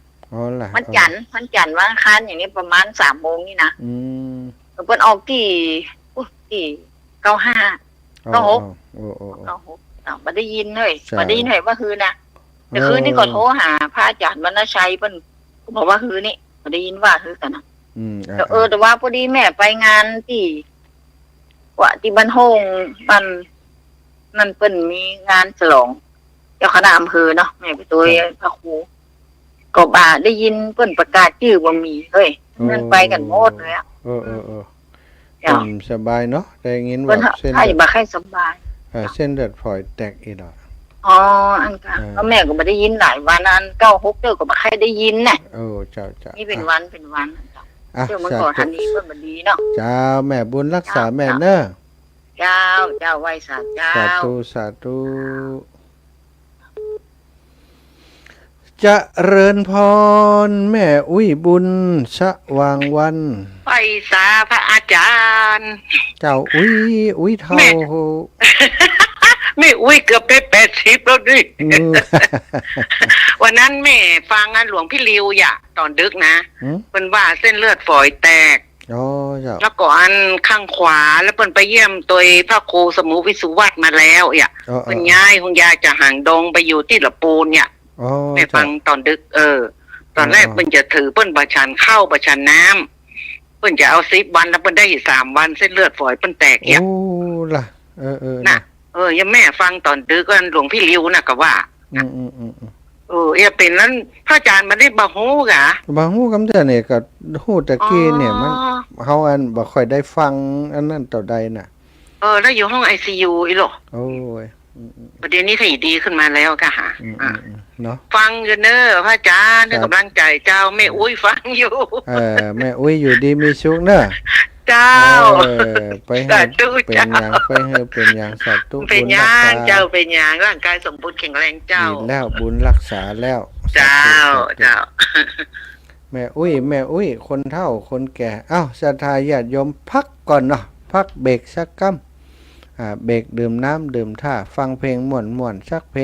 วันจันทร์วันวันอังคารอย่างนี้ประมาณ3 โมงนี่นะเปิ้นออกที่95 96บัดได้ยินเลยบัดได้ยินเลยว่าคือนะแต่คืนนี้ก็โทรหาพระอาจารย์วรรณชัยเพิ่นบอกว่าคือนี่ได้ยินว่าคือกันนะแต่ว่าพอดีแม่ไปงานที่บ้านโฮงบ้านนั่นเพิ่นมีงานฉลองเจ้าคณะอำเภอเนาะแม่ไปตัวพระครูก็บ่าได้ยินเพิ่นประกาศชื่อว่ามีเฮ้ยนั่นไปกันหมดเลยอ่ะสบายเนาะได้ยินว่าเส้นให้บ่ให้สบายเส้นเลือดฝอยแตกอีดอกอ๋ออันค่ะแล้วแม่ก็ไม่ได้ยินหลายวันนั้น96เด้อก็บ่ใครได้ยินน่ะเจ้านี่เป็นวันเจ้ามันก่อนทันนี้เพิ่นบ่ดีเนาะเจ้าแม่บุญรักษาแม่เน้อเจ้าไว้สาสาธุจะเริญพรแม่อุ้ยบุญชะวางวันไปสาพระอาจารย์เจ้าอุ้ยเท่าไม่อุ้ยเกือบไป80แล้วดิวันนั้นแม่ฟังงานหลวงพี่ลิวอย่าตอนดึกนะเพิ่นว่าเส้นเลือดฝอยแตกแล้วก็อันข้างขวาแล้วเพิ่นไปเยี่ยมตัวพระครูสมุวิสุวัตมาแล้วอย่าเพิ่นย้ายคุณยายจะห่างดงไปอยู่ที่ละปูนเนี่ยแม่ฟังตอนดึกตอนแรกเพิ่นจะถือเพิ่นประชันเข้าประชันน้ำเพิ่นจะเอา10 วันแล้วเพิ่นได้3 วันเส้นเลือดฝอยเพิ่นแตกอย่าล่ะน่ะยังแม่ฟังตอนดึกกันหลวงพี่ลิวน่ะก็ว่าเป็นนั้นพระอาจารย์มันได้บ่ฮู้กะบ่ฮู้กำแต่เนี่ยก็ฮู้ตะกี้เนี่ยมันเฮาอันบ่ค่อยได้ฟังอันนั้นต่อใดน่ะแล้วอยู่ห้อง ICU อีหรอโอ้ยประเดี๋ยวนี้ถี่ดีขึ้นมาแล้วกะหาเนาะฟังอยู่เด้อพระอาจารย์ให้กำลังใจเจ้าแม่อุ้ยฟังอยู่แม่อุ้ยอยู่ดีมีสุขเด้อเจ้าไปให้เป็นอย่างไปให้เป็นอย่างสาธุเป็นอย่างเจ้าเป็นอย่างร่างกายสมบูรณ์แข็งแรงเจ้าแล้วบุญรักษาแล้วเจ้าแม่อุ้ยคนเฒ่าคนแก่ศรัทธาญาติโยมพักก่อนเนาะพักเบรกสักกั๊มเบรกดื่มน้ำดื่มท่าฟังเพลงม่วนๆสักเพล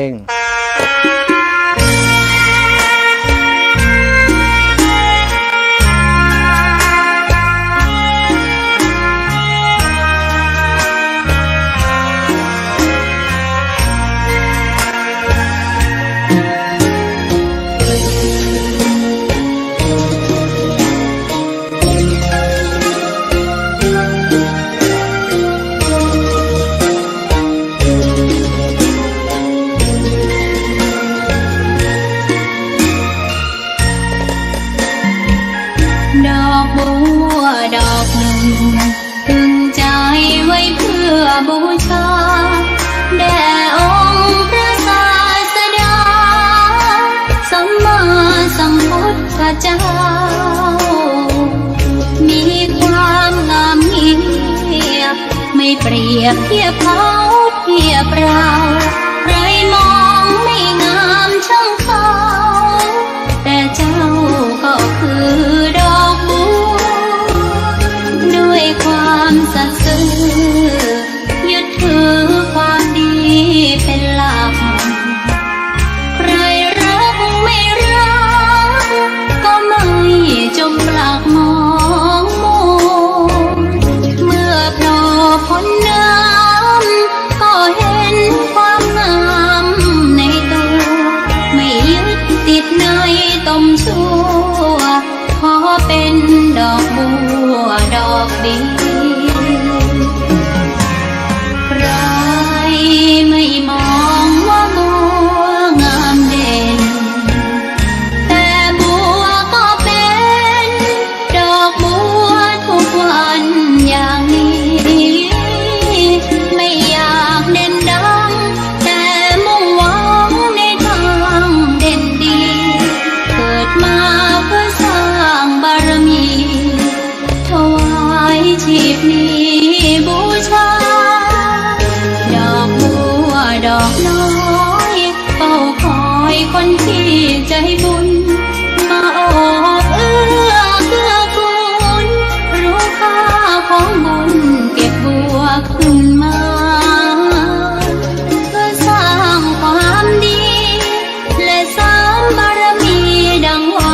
งบูชาแด่องค์พระศาสดาสัมมาสัมพุทธเจ้ามีความงามเงียบไม่เปรียบเทียบเขาเทียบเราใครมองไม่งามช่างเขาแต่เจ้าก็คือดอกบัวด้วยความสัตย์ซื่อยึดถือความดีเป็นหลักใครรักไม่รักก็ไม่จมปลักมองมัวเมื่อโผล่พ้นน้ำก็เห็นความงาม คนที่ใจบุญมาออกเอื้อเกื้อกูลรู้ค่าของบุญเก็บบัวขึ้นมาเพื่อสร้างความดีและสร้างบารมีดังว่า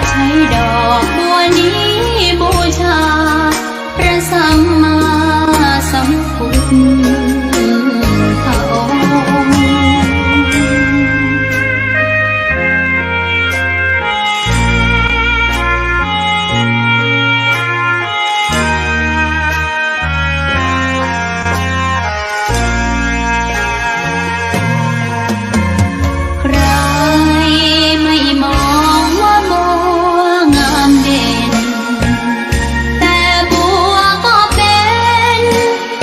ใช้ดอกบัวนี้บูชาพระสัมมาสัมพุทธองค์ ใครไม่มองว่าบัวงามเด่นแต่บัวก็เป็น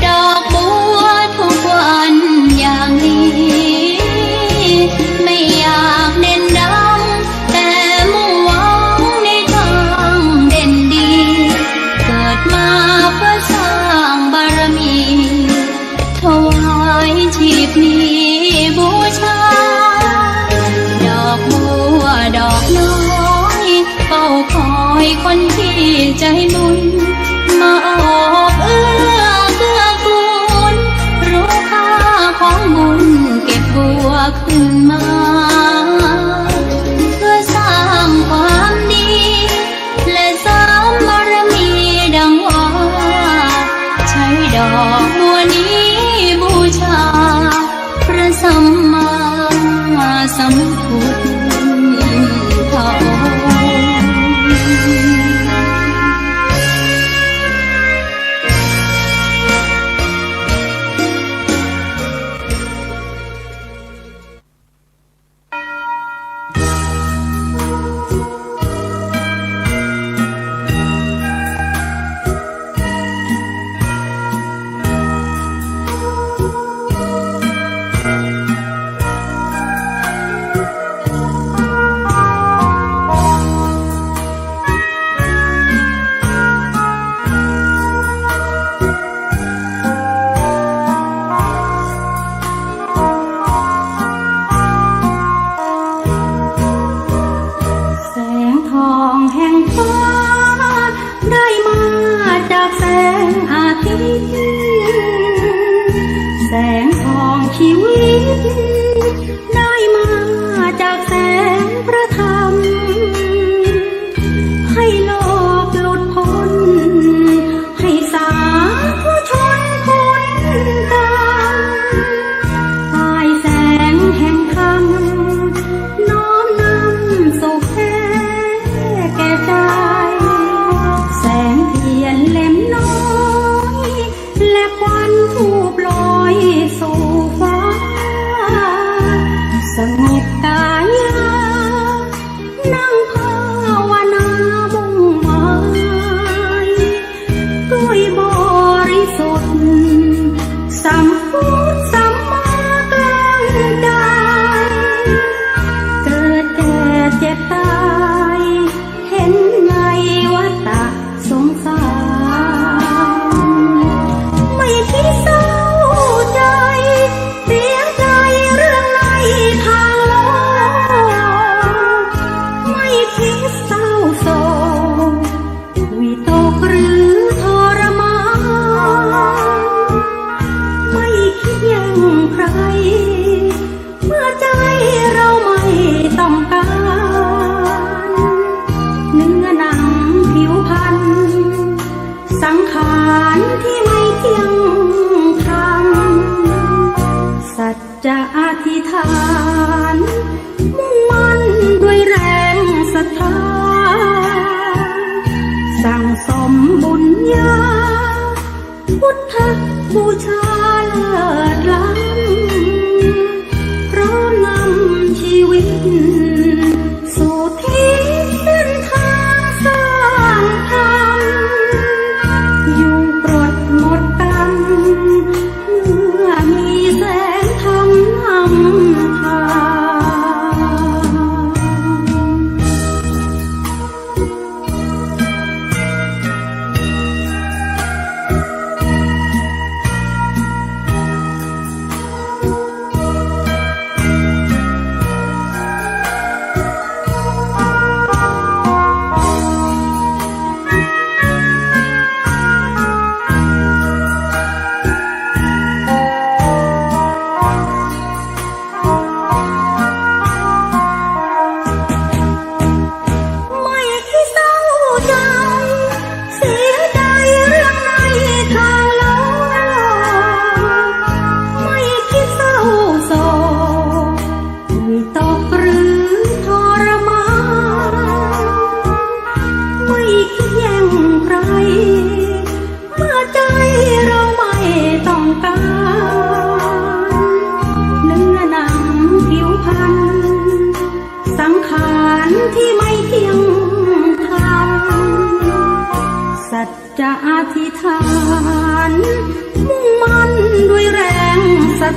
ดอกบัวทุกวันอย่างนี้ไม่อยากเด่นดังแต่มุ่งหวังในทางเด่นดีเกิดมาเพื่อสร้างบารมีถวายชีพนี้บูชา ดอกบัวดอกน้อยเฝ้าคอยคนที่ใจบุญมาออกเอื้อเกื้อกูลรู้ค่าของบุญเก็บบัวขึ้นมาเพื่อสร้างความดีและสร้างบารมีดังว่าใช้ดอกบัวนี้บูชาพระสัมมาสัมพุทธองค์ ข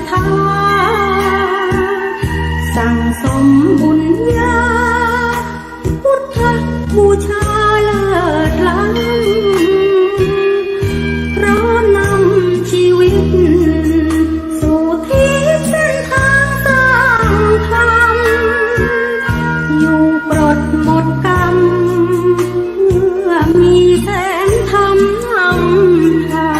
ทธาสั่งสมบุญญาพุทธบูชาเลิศล้ำเพราะนำชีวิตสู่ที่เส้นทางสร้างธรรมอยู่ปลดหมดกรรมเพื่อมีแสงธรรมนำทาง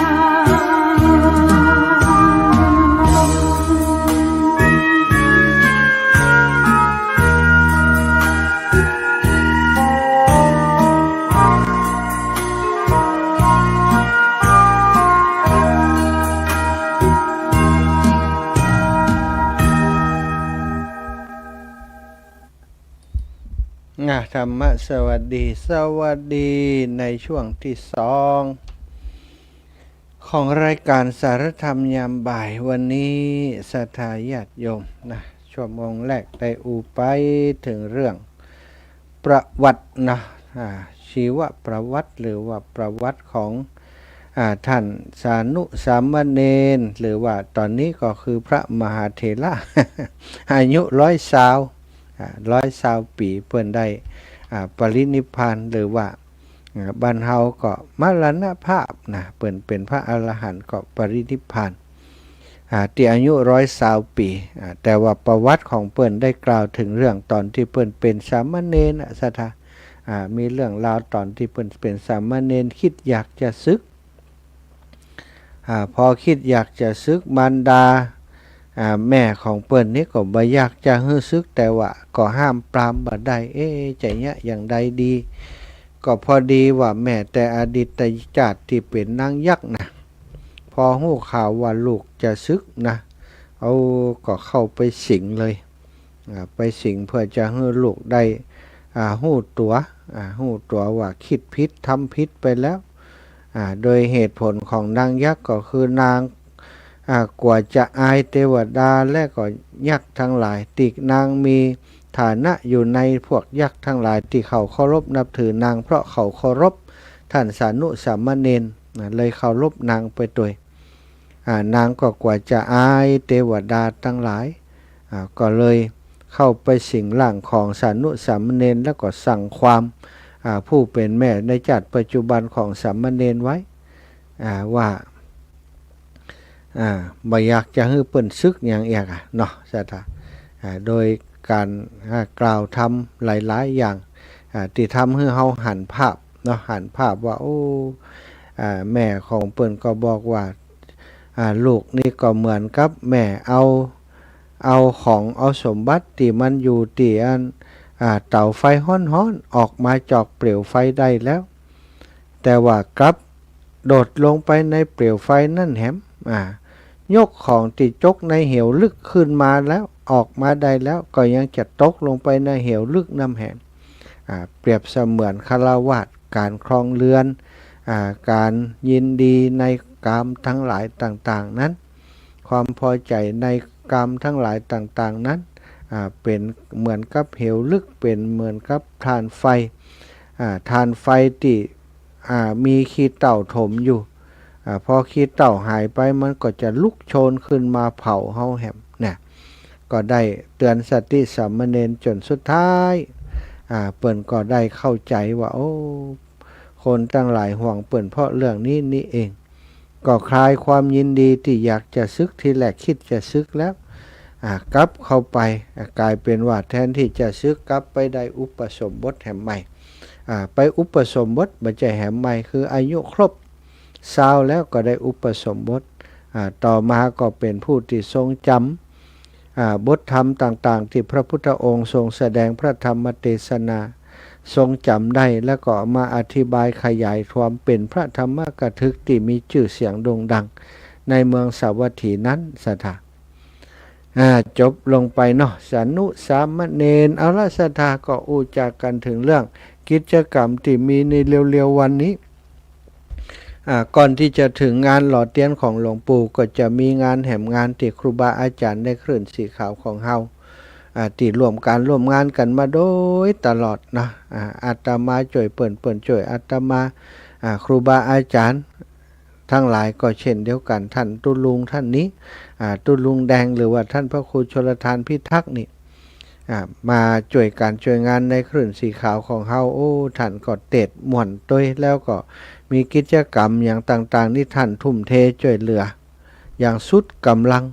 ธรรมะสวัสดีในช่วงที่2ของรายการสารธรรมยามบ่ายวันนี้ศรัทธาญาติโยมนะชั่วโมงแรกได้ไปถึงเรื่องประวัตินะชีวประวัติหรือว่าประวัติของท่านสานุสามเณรหรือว่าตอนนี้ก็คือพระมหาเถระ อายุ120 ปีเพิ่นได้ปรินิพพานหรือว่าบรรเทาก็มรณภาพนะเพิ่นเป็นพระอรหันต์ก็ปรินิพพานที่อายุ120 ปีแต่ว่าประวัติของเพิ่นได้กล่าวถึงเรื่องตอนที่เพิ่นเป็นสามเณรศรัทธามีเรื่องราวตอนที่เพิ่นเป็นสามเณรคิดอยากจะศึกพอคิดอยากจะศึกมารดาแม่ของเปิ้นนี่ก็บ่อยากจะฮื้อซึกแต่ว่าก็ห้ามปรามบ่ได้ใจเนี้ยอย่างใดดีก็พอดีว่าแม่แต่อดีตชาติที่เป็นนางยักษ์นะพอฮู้ข่าวว่าลูกจะซึกนะเอาก็เข้าไปสิงเลยไปสิงเพื่อจะให้ลูกได้ฮู้ตัวว่าคิดผิดทำผิดไปแล้วโดยเหตุผลของนางยักษ์ก็คือนางกว่าจะอายเทวดาและก็ยักษ์ทั้งหลายตินางมีฐานะอยู่ในพวกยักษ์ทั้งหลายที่เขาเคารพนับถือนางเพราะเขาเคารพท่านสานุสามเณรเลยเคารพนางไปด้วยนางก็กว่าจะอายเทวดาทั้งหลายก็เลยเข้าไปสิงร่างของสานุสามเณรแล้วก็สั่งความผู้เป็นแม่ในชาติปัจจุบันของสามเณรไว้ว่าบ่อยากจะให้เปิ้นซึกอย่างเอกเนาะศรัทธาโดยการกล่าวทำหลายๆอย่างที่ทำให้เฮาหันภาพเนาะหันภาพว่าแม่ของเปิ้นก็บอกว่าลูกนี่ก็เหมือนกับแม่เอาของเอาสมบัติที่มันอยู่ที่เตาไฟฮ้อนๆออกมาจากเปลวไฟได้แล้วแต่ว่ากลับโดดลงไปในเปลวไฟนั่นแหมยกของที่จกในเหวลึกขึ้นมาแล้วออกมาได้แล้วก็ยังจะตกลงไปในเหวลึกน้ำแหมเปรียบเสมือนคฤหัสถ์การครองเรือนการยินดีในกามทั้งหลายต่างๆนั้นความพอใจในกามทั้งหลายต่างๆนั้นเป็นเหมือนกับเหวลึกเป็นเหมือนกับฐานไฟที่มีขี้เต่าถมอยู่พอขี้เต่าหายไปมันก็จะลุกโชนขึ้นมาเผาเฮาแหมเนี่ยก็ได้เตือนสติสามเณรจนสุดท้ายเปิ้นก็ได้เข้าใจว่าคนทั้งหลายห่วงเปิ้นเพราะเรื่องนี้นี่เองก็คลายความยินดีที่อยากจะซึกทีแรกคิดจะซึกแล้วกลับเข้าไปกลายเป็นว่าแทนที่จะซึกกลับไปได้อุปสมบทแห่งใหม่ไปอุปสมบทบัจจัยแห่งใหม่คืออายุครบ20แล้วก็ได้อุปสมบทต่อมาก็เป็นผู้ที่ทรงจำบทธรรมต่างๆที่พระพุทธองค์ทรงแสดงพระธรรมเทศนาทรงจำได้แล้วก็มาอธิบายขยายความเป็นพระธรรมกถึกที่มีชื่อเสียงโด่งดังในเมืองสาวัตถีนั้นศรัทธาจบลงไปเนาะสานุสามเณรเอาละศรัทธาก็อู้จากกันถึงเรื่องกิจกรรมที่มีในเร็วๆวันนี้ก่อนที่จะถึงงานหล่อเทียนของหลวงปู่ก็จะมีงานแห่งงานที่ครูบาอาจารย์ได้คลื่นสีขาวของเฮาที่ร่วมงานกันมาโดยตลอดนะอาตมาช่วยเปิ่นช่วยอาตมาครูบาอาจารย์ ทั้งหลายก็เช่นเดียวกันท่านตุลุงท่านนี้ตุลุงแดงหรือว่าท่านพระครูชลทานพิทักษ์นี่มาช่วยการช่วยงานในคลื่นสีขาวของเฮาโอ้ท่านก็เตดม่วนต้วยแล้วก็มีกิจกรรมอย่างต่างๆที่ท่านทุ่มเทช่วยเหลืออย่างสุดกำลัง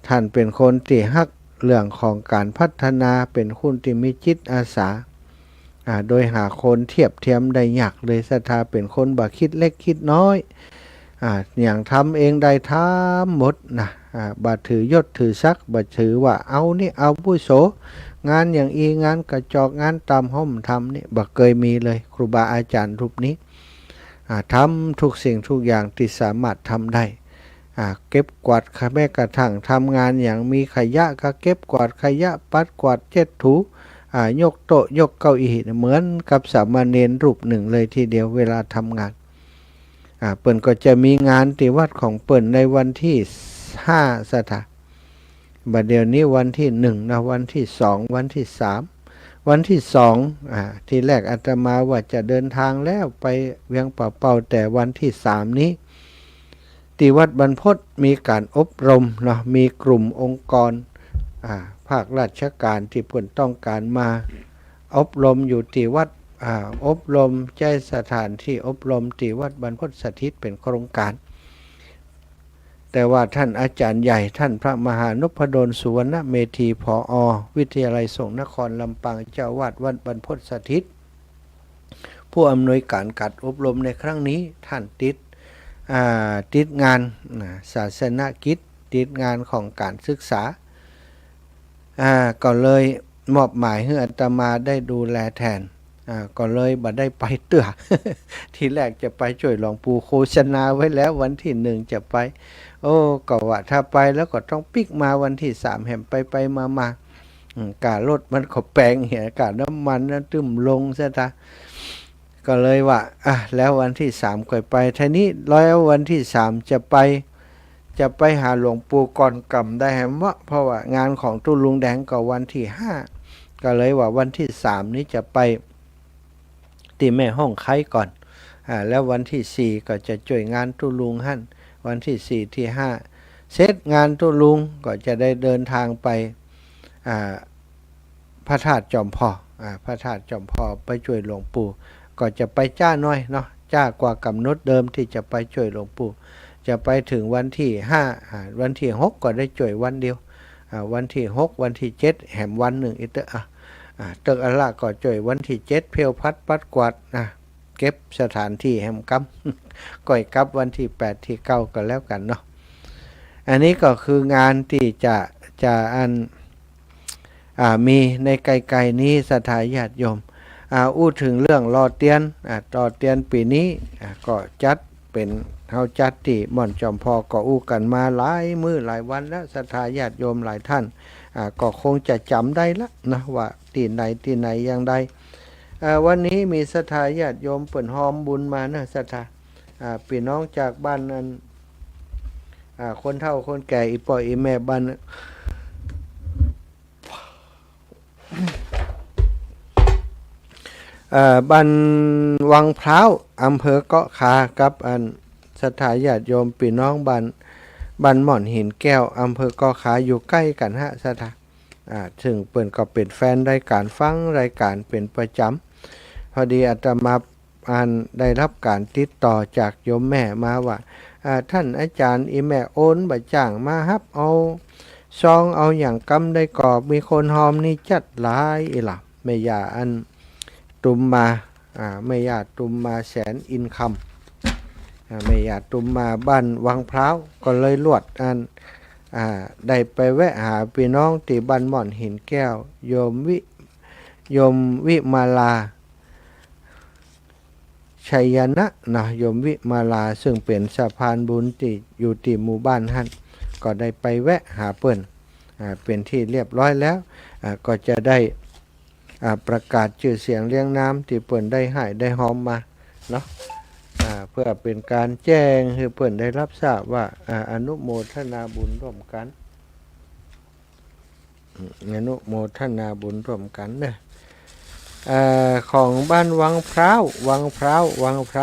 ท่านเป็นคนที่ฮักเรื่องของการพัฒนาเป็นคนที่มีจิตอาสาโดยหาคนเทียบเทียมได้ยากเลยศรัทธาเป็นคนบ่คิดเล็กคิดน้อยอย่างทำเองได้ทำหมดบ่ถือยศถือศักดิ์บ่ถือว่าเอานี่เอาผู้โสงานอย่างงานกระจอกงานตามห้องทำนี่บ่เคยมีเลยครูบาอาจารย์รูปนี้ทำทุกสิ่งทุกอย่างที่สามารถทำได้เก็บกวาดแม้กระทั่งทำงานอย่างมีขยะก็เก็บกวาดขยะปัดกวาดเช็ดถูยกโต๊ะยกเก้าอี้เหมือนกับสามเณรรูปหนึ่งเลยทีเดียวเวลาทำงานเปิ่นก็จะมีงานที่วัดของเปิ่นในวันที่5สถาบัดเดี๋ยวนี้วันที่1นะวันที่2วันที่3วันที่2ที่แรกอาตมาว่าจะเดินทางแล้วไปเวียงป่าเป่าแต่วันที่3นี้ที่วัดบรรพตมีการอบรมเนาะมีกลุ่มองค์กรภาคราชการที่เพิ่นต้องการมาอบรมอยู่ที่วัดอบรมใจสถานที่อบรมที่วัดบรรพตสถิตเป็นโครงการแต่ว่าท่านอาจารย์ใหญ่ท่านพระมหานพดลสุวรรณเมธีผอ.วิทยาลัยสงฆ์นครลำปางเจ้าวาดวัดบรรพตสถิตผู้อำนวยการการอบรมในครั้งนี้ท่านติดงานศาสนกิจติดงานของการศึกษาก็เลยมอบหมายให้อาตมาได้ดูแลแทนก็เลยบ่ได้ไปเตื้อ ทีแรกจะไปช่วยหลวงปู่โฆษณาไว้แล้ววันที่1จะไปก็ว่าถ้าไปแล้วก็ต้องปิกมาวันที่3แหมไปมาการถมันก็แปลงเหี่ยการน้ำมันนั้นตึมลงซะท่าก็เลยว่าแล้ววันที่3ค่อยไปทีนี้แล้ววันที่3จะไปหาหลวงปู่ก่อนกำได้แหมวะเพราะว่างานของตุลุงแดงก็วันที่5ก็เลยว่าวันที่3นี้จะไปที่แม่ห้องไข่ก่อนแล้ววันที่4ก็จะช่วยงานตุลุงหั่นวันที่4ที่5เสร็จงานตุลุงก็จะได้เดินทางไปพระธาตุจอมพ่อพระธาตุจอมพ่อไปช่วยหลวงปู่ก็จะไปจ้าน้อยเนาะจ้ากว่ากำหนดเดิมที่จะไปช่วยหลวงปู่จะไปถึงวันที่5วันที่6ก็ได้ช่วยวันเดียววันที่6วันที่7แหมวันหนึ่งอีกตึกอละก็ช่วยวันที่7เพลพัดปัดกวาดเก็บสถานที่แหมกำก่อยกับวันที่8ที่9ก็แล้วกันเนาะอันนี้ก็คืองานที่จะมีในไกลๆนี้สถาญาติโยมอู้ถึงเรื่องรอเตียนต่อเตียนปีนี้ก็จัดเป็นเฮาจัดที่ม่อนจอมพอก็อู้กันมาหลายมื้อหลายวันแล้วศรัทธาญาติโยมหลายท่านก็คงจะจำได้ละนะว่าที่ไหนอย่างใดวันนี้มีศรัทธาญาติโยมเปิ่นหอมบุญมานะศรัทธาพี่น้องจากบ้านนั้นคนเฒ่าคนแก่อีพ่ออีแม่บ้านบ้านวังพร้าวอำเภอเกาะคากับศรัทธาญาติโยมพี่น้องบ้านหม่อนหินแก้วอำเภอเกาะคาอยู่ใกล้กันฮะศรัทธาซึ่งเปิ่นก็เป็นแฟนรายการฟังรายการเป็นประจำพอดีอาตมาได้รับการติดต่อจากโยมแม่มาว่าท่านอาจารย์อีแม่โอนบะจ้างมาฮับเอาซองเอาอย่างกำได้กอบมีคนหอมนี่จัดหลายอีหล่ะแม่ย่าตุมมาแม่ย่าตุมมาแสนอินคัมแม่ย่าตุมมาบ้านวังพร้าวก็เลยลวดได้ไปแวะหาพี่น้องที่บ้านหม่อนหินแก้วโยมวิมาลาชัยนะนะโยมวิมาลาซึ่งเป็นสะพานบุญที่อยู่ที่หมู่บ้านหั่นก็ได้ไปแวะหาเปิ้นเป็นที่เรียบร้อยแล้วก็จะได้ประกาศชื่อเสียงเรียงนามที่เปิ้นได้ให้ได้หอมมาเนาะเพื่อเป็นการแจ้งให้เปิ้นได้รับทราบว่าอนุโมทนาบุญร่วมกันอนุโมทนาบุญร่วมกันเด้อ ของบ้านวังพร้า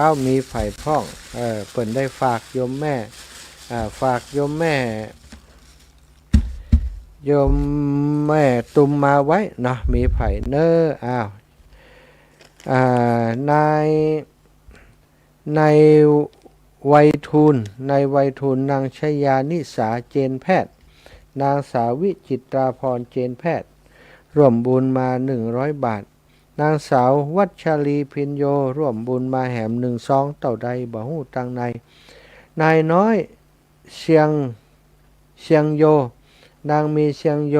วมีไผ่พ่องเปิ่นได้ฝากโยมแม่ฝากโยมแม่ตุมมาไว้เนาะมีไผ่เนอในวัยทุนนางชยานิสาเจนแพทย์นางสาวิจิตราพรเจนแพทย์ร่วมบุญมา100 บาทนางสาววัชรีพินโยร่วมบุญมาแหม1 ซองเต่าใดบ่ฮู้ตังในนายน้อยเชียงโยนางมีเชียงโย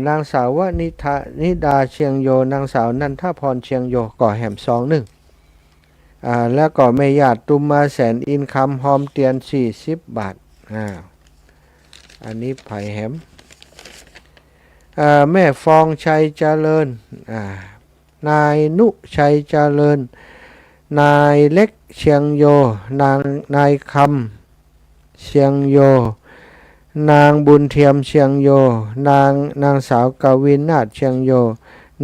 นางสาววนิดาเชียงโยนางสาวนันทพรเชียงโยก่อแหม1แล้วก็แม่ญาติตุมมาแสนอินคำหอมเตียน40 บาทอันนี้ไผ่แหมแม่ฟองชัยเจริญนายนุชัยเจริญนายเล็กเชียงโยนายคำเชียงโยนางบุญเทียมเชียงโยนางสาวกวินนาถเชียงโย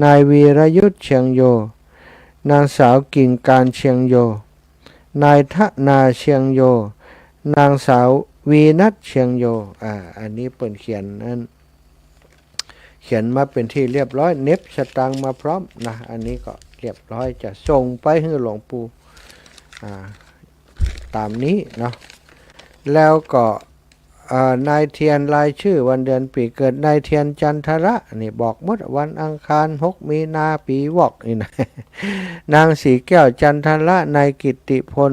นายวีรยุทธเชียงโยนางสาวกิ่งการเชียงโยนายทนาเชียงโยนางสาววีนัทเชียงโยอันนี้เปิ่นเขียนมาเป็นที่เรียบร้อยเน็บสตางค์มาพร้อมนะอันนี้ก็เรียบร้อยจะส่งไปให้หลวงปู่ตามนี้เนาะแล้วก็นายเทียนรายชื่อวันเดือนปีเกิดนายเทียนจันทระนี่บอกหมดวันอังคาร6 มีนาปีวอกนี่นะนางสีแก้วจันทระนายกิตติพล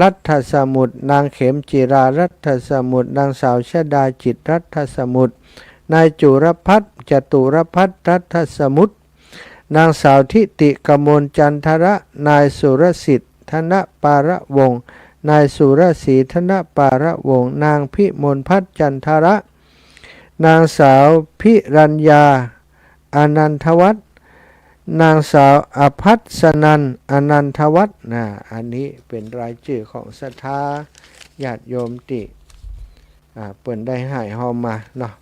รัฐสมุทรนางเข็มจิรารัฐสมุทรนางสาวชดาจิตรัฐสมุทรนายจุรพัฒน์จตุรพัฒน์รัฐสมุทรนางสาวทิติกมลจันทระนายสุรสิทธิ์ธนปาระวงศ์นายสุรศรีธนปาระวงศ์นางพิมลพัฒน์จันทระนางสาวพิรัญญาอนันทวัฒน์นางสาวอภัสนันอนันทวัฒน์อันนี้เป็นรายชื่อของศรัทธาญาติโยมติเปิ่นได้หายหอมมาเนาะ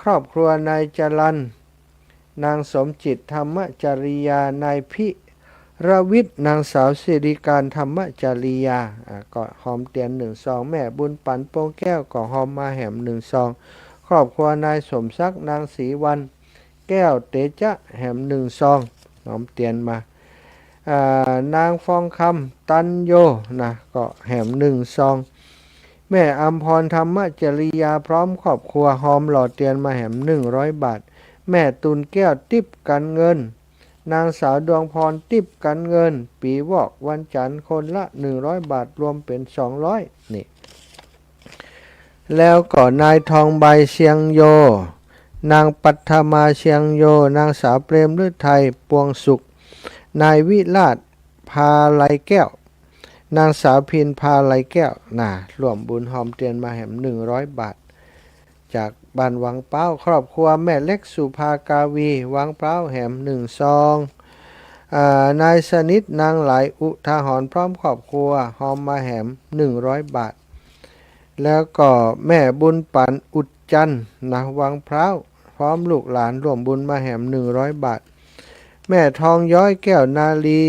ครอบครัวนายจรัญนางสมจิตธรรมจริยานายพิรวิทย์นางสาวสิริการธรรมจริยาก็หอมเตียน1 ซองแม่บุญปันโป้งแก้วก็หอมมาแหม1 ซองครอบครัวนายสมศักดิ์นางศรีวันแก้วเตจะแหม1 ซองหอมเตียนมานางฟองคำตันโยนะก็แหม1 ซองแม่อัมพรธรรมจริยาพร้อมครอบครัวหอมหล่อเตียนมาแหม100 บาทแม่ตุนแก้วติ๊บกันเงินนางสาวดวงพรติ๊บกันเงินปีวอกวันจันทร์คนละ100 บาทรวมเป็น200นี่แล้วก็นายทองใบเชียงโยนางปัทมาเชียงโยนางสาวเปรมฤทัยปวงสุขนายวิราชพาไลแก้วนางสาวพินพาไลแก้วร่วมบุญหอมเตียนมาแหม100 บาทจากบ้านวังเป้าครอบครัวแม่เล็กสุภากาวีวังเป้าแหม1 ซองนายสนิทนางหลายอุทาหรณ์พร้อมครอบครัวหอมมาแหม100 บาทแล้วก็แม่บุญปันอุดจันทร์วังพร้าวพร้อมลูกหลานร่วมบุญมาแหม100 บาทแม่ทองย้อยแก้วนาลี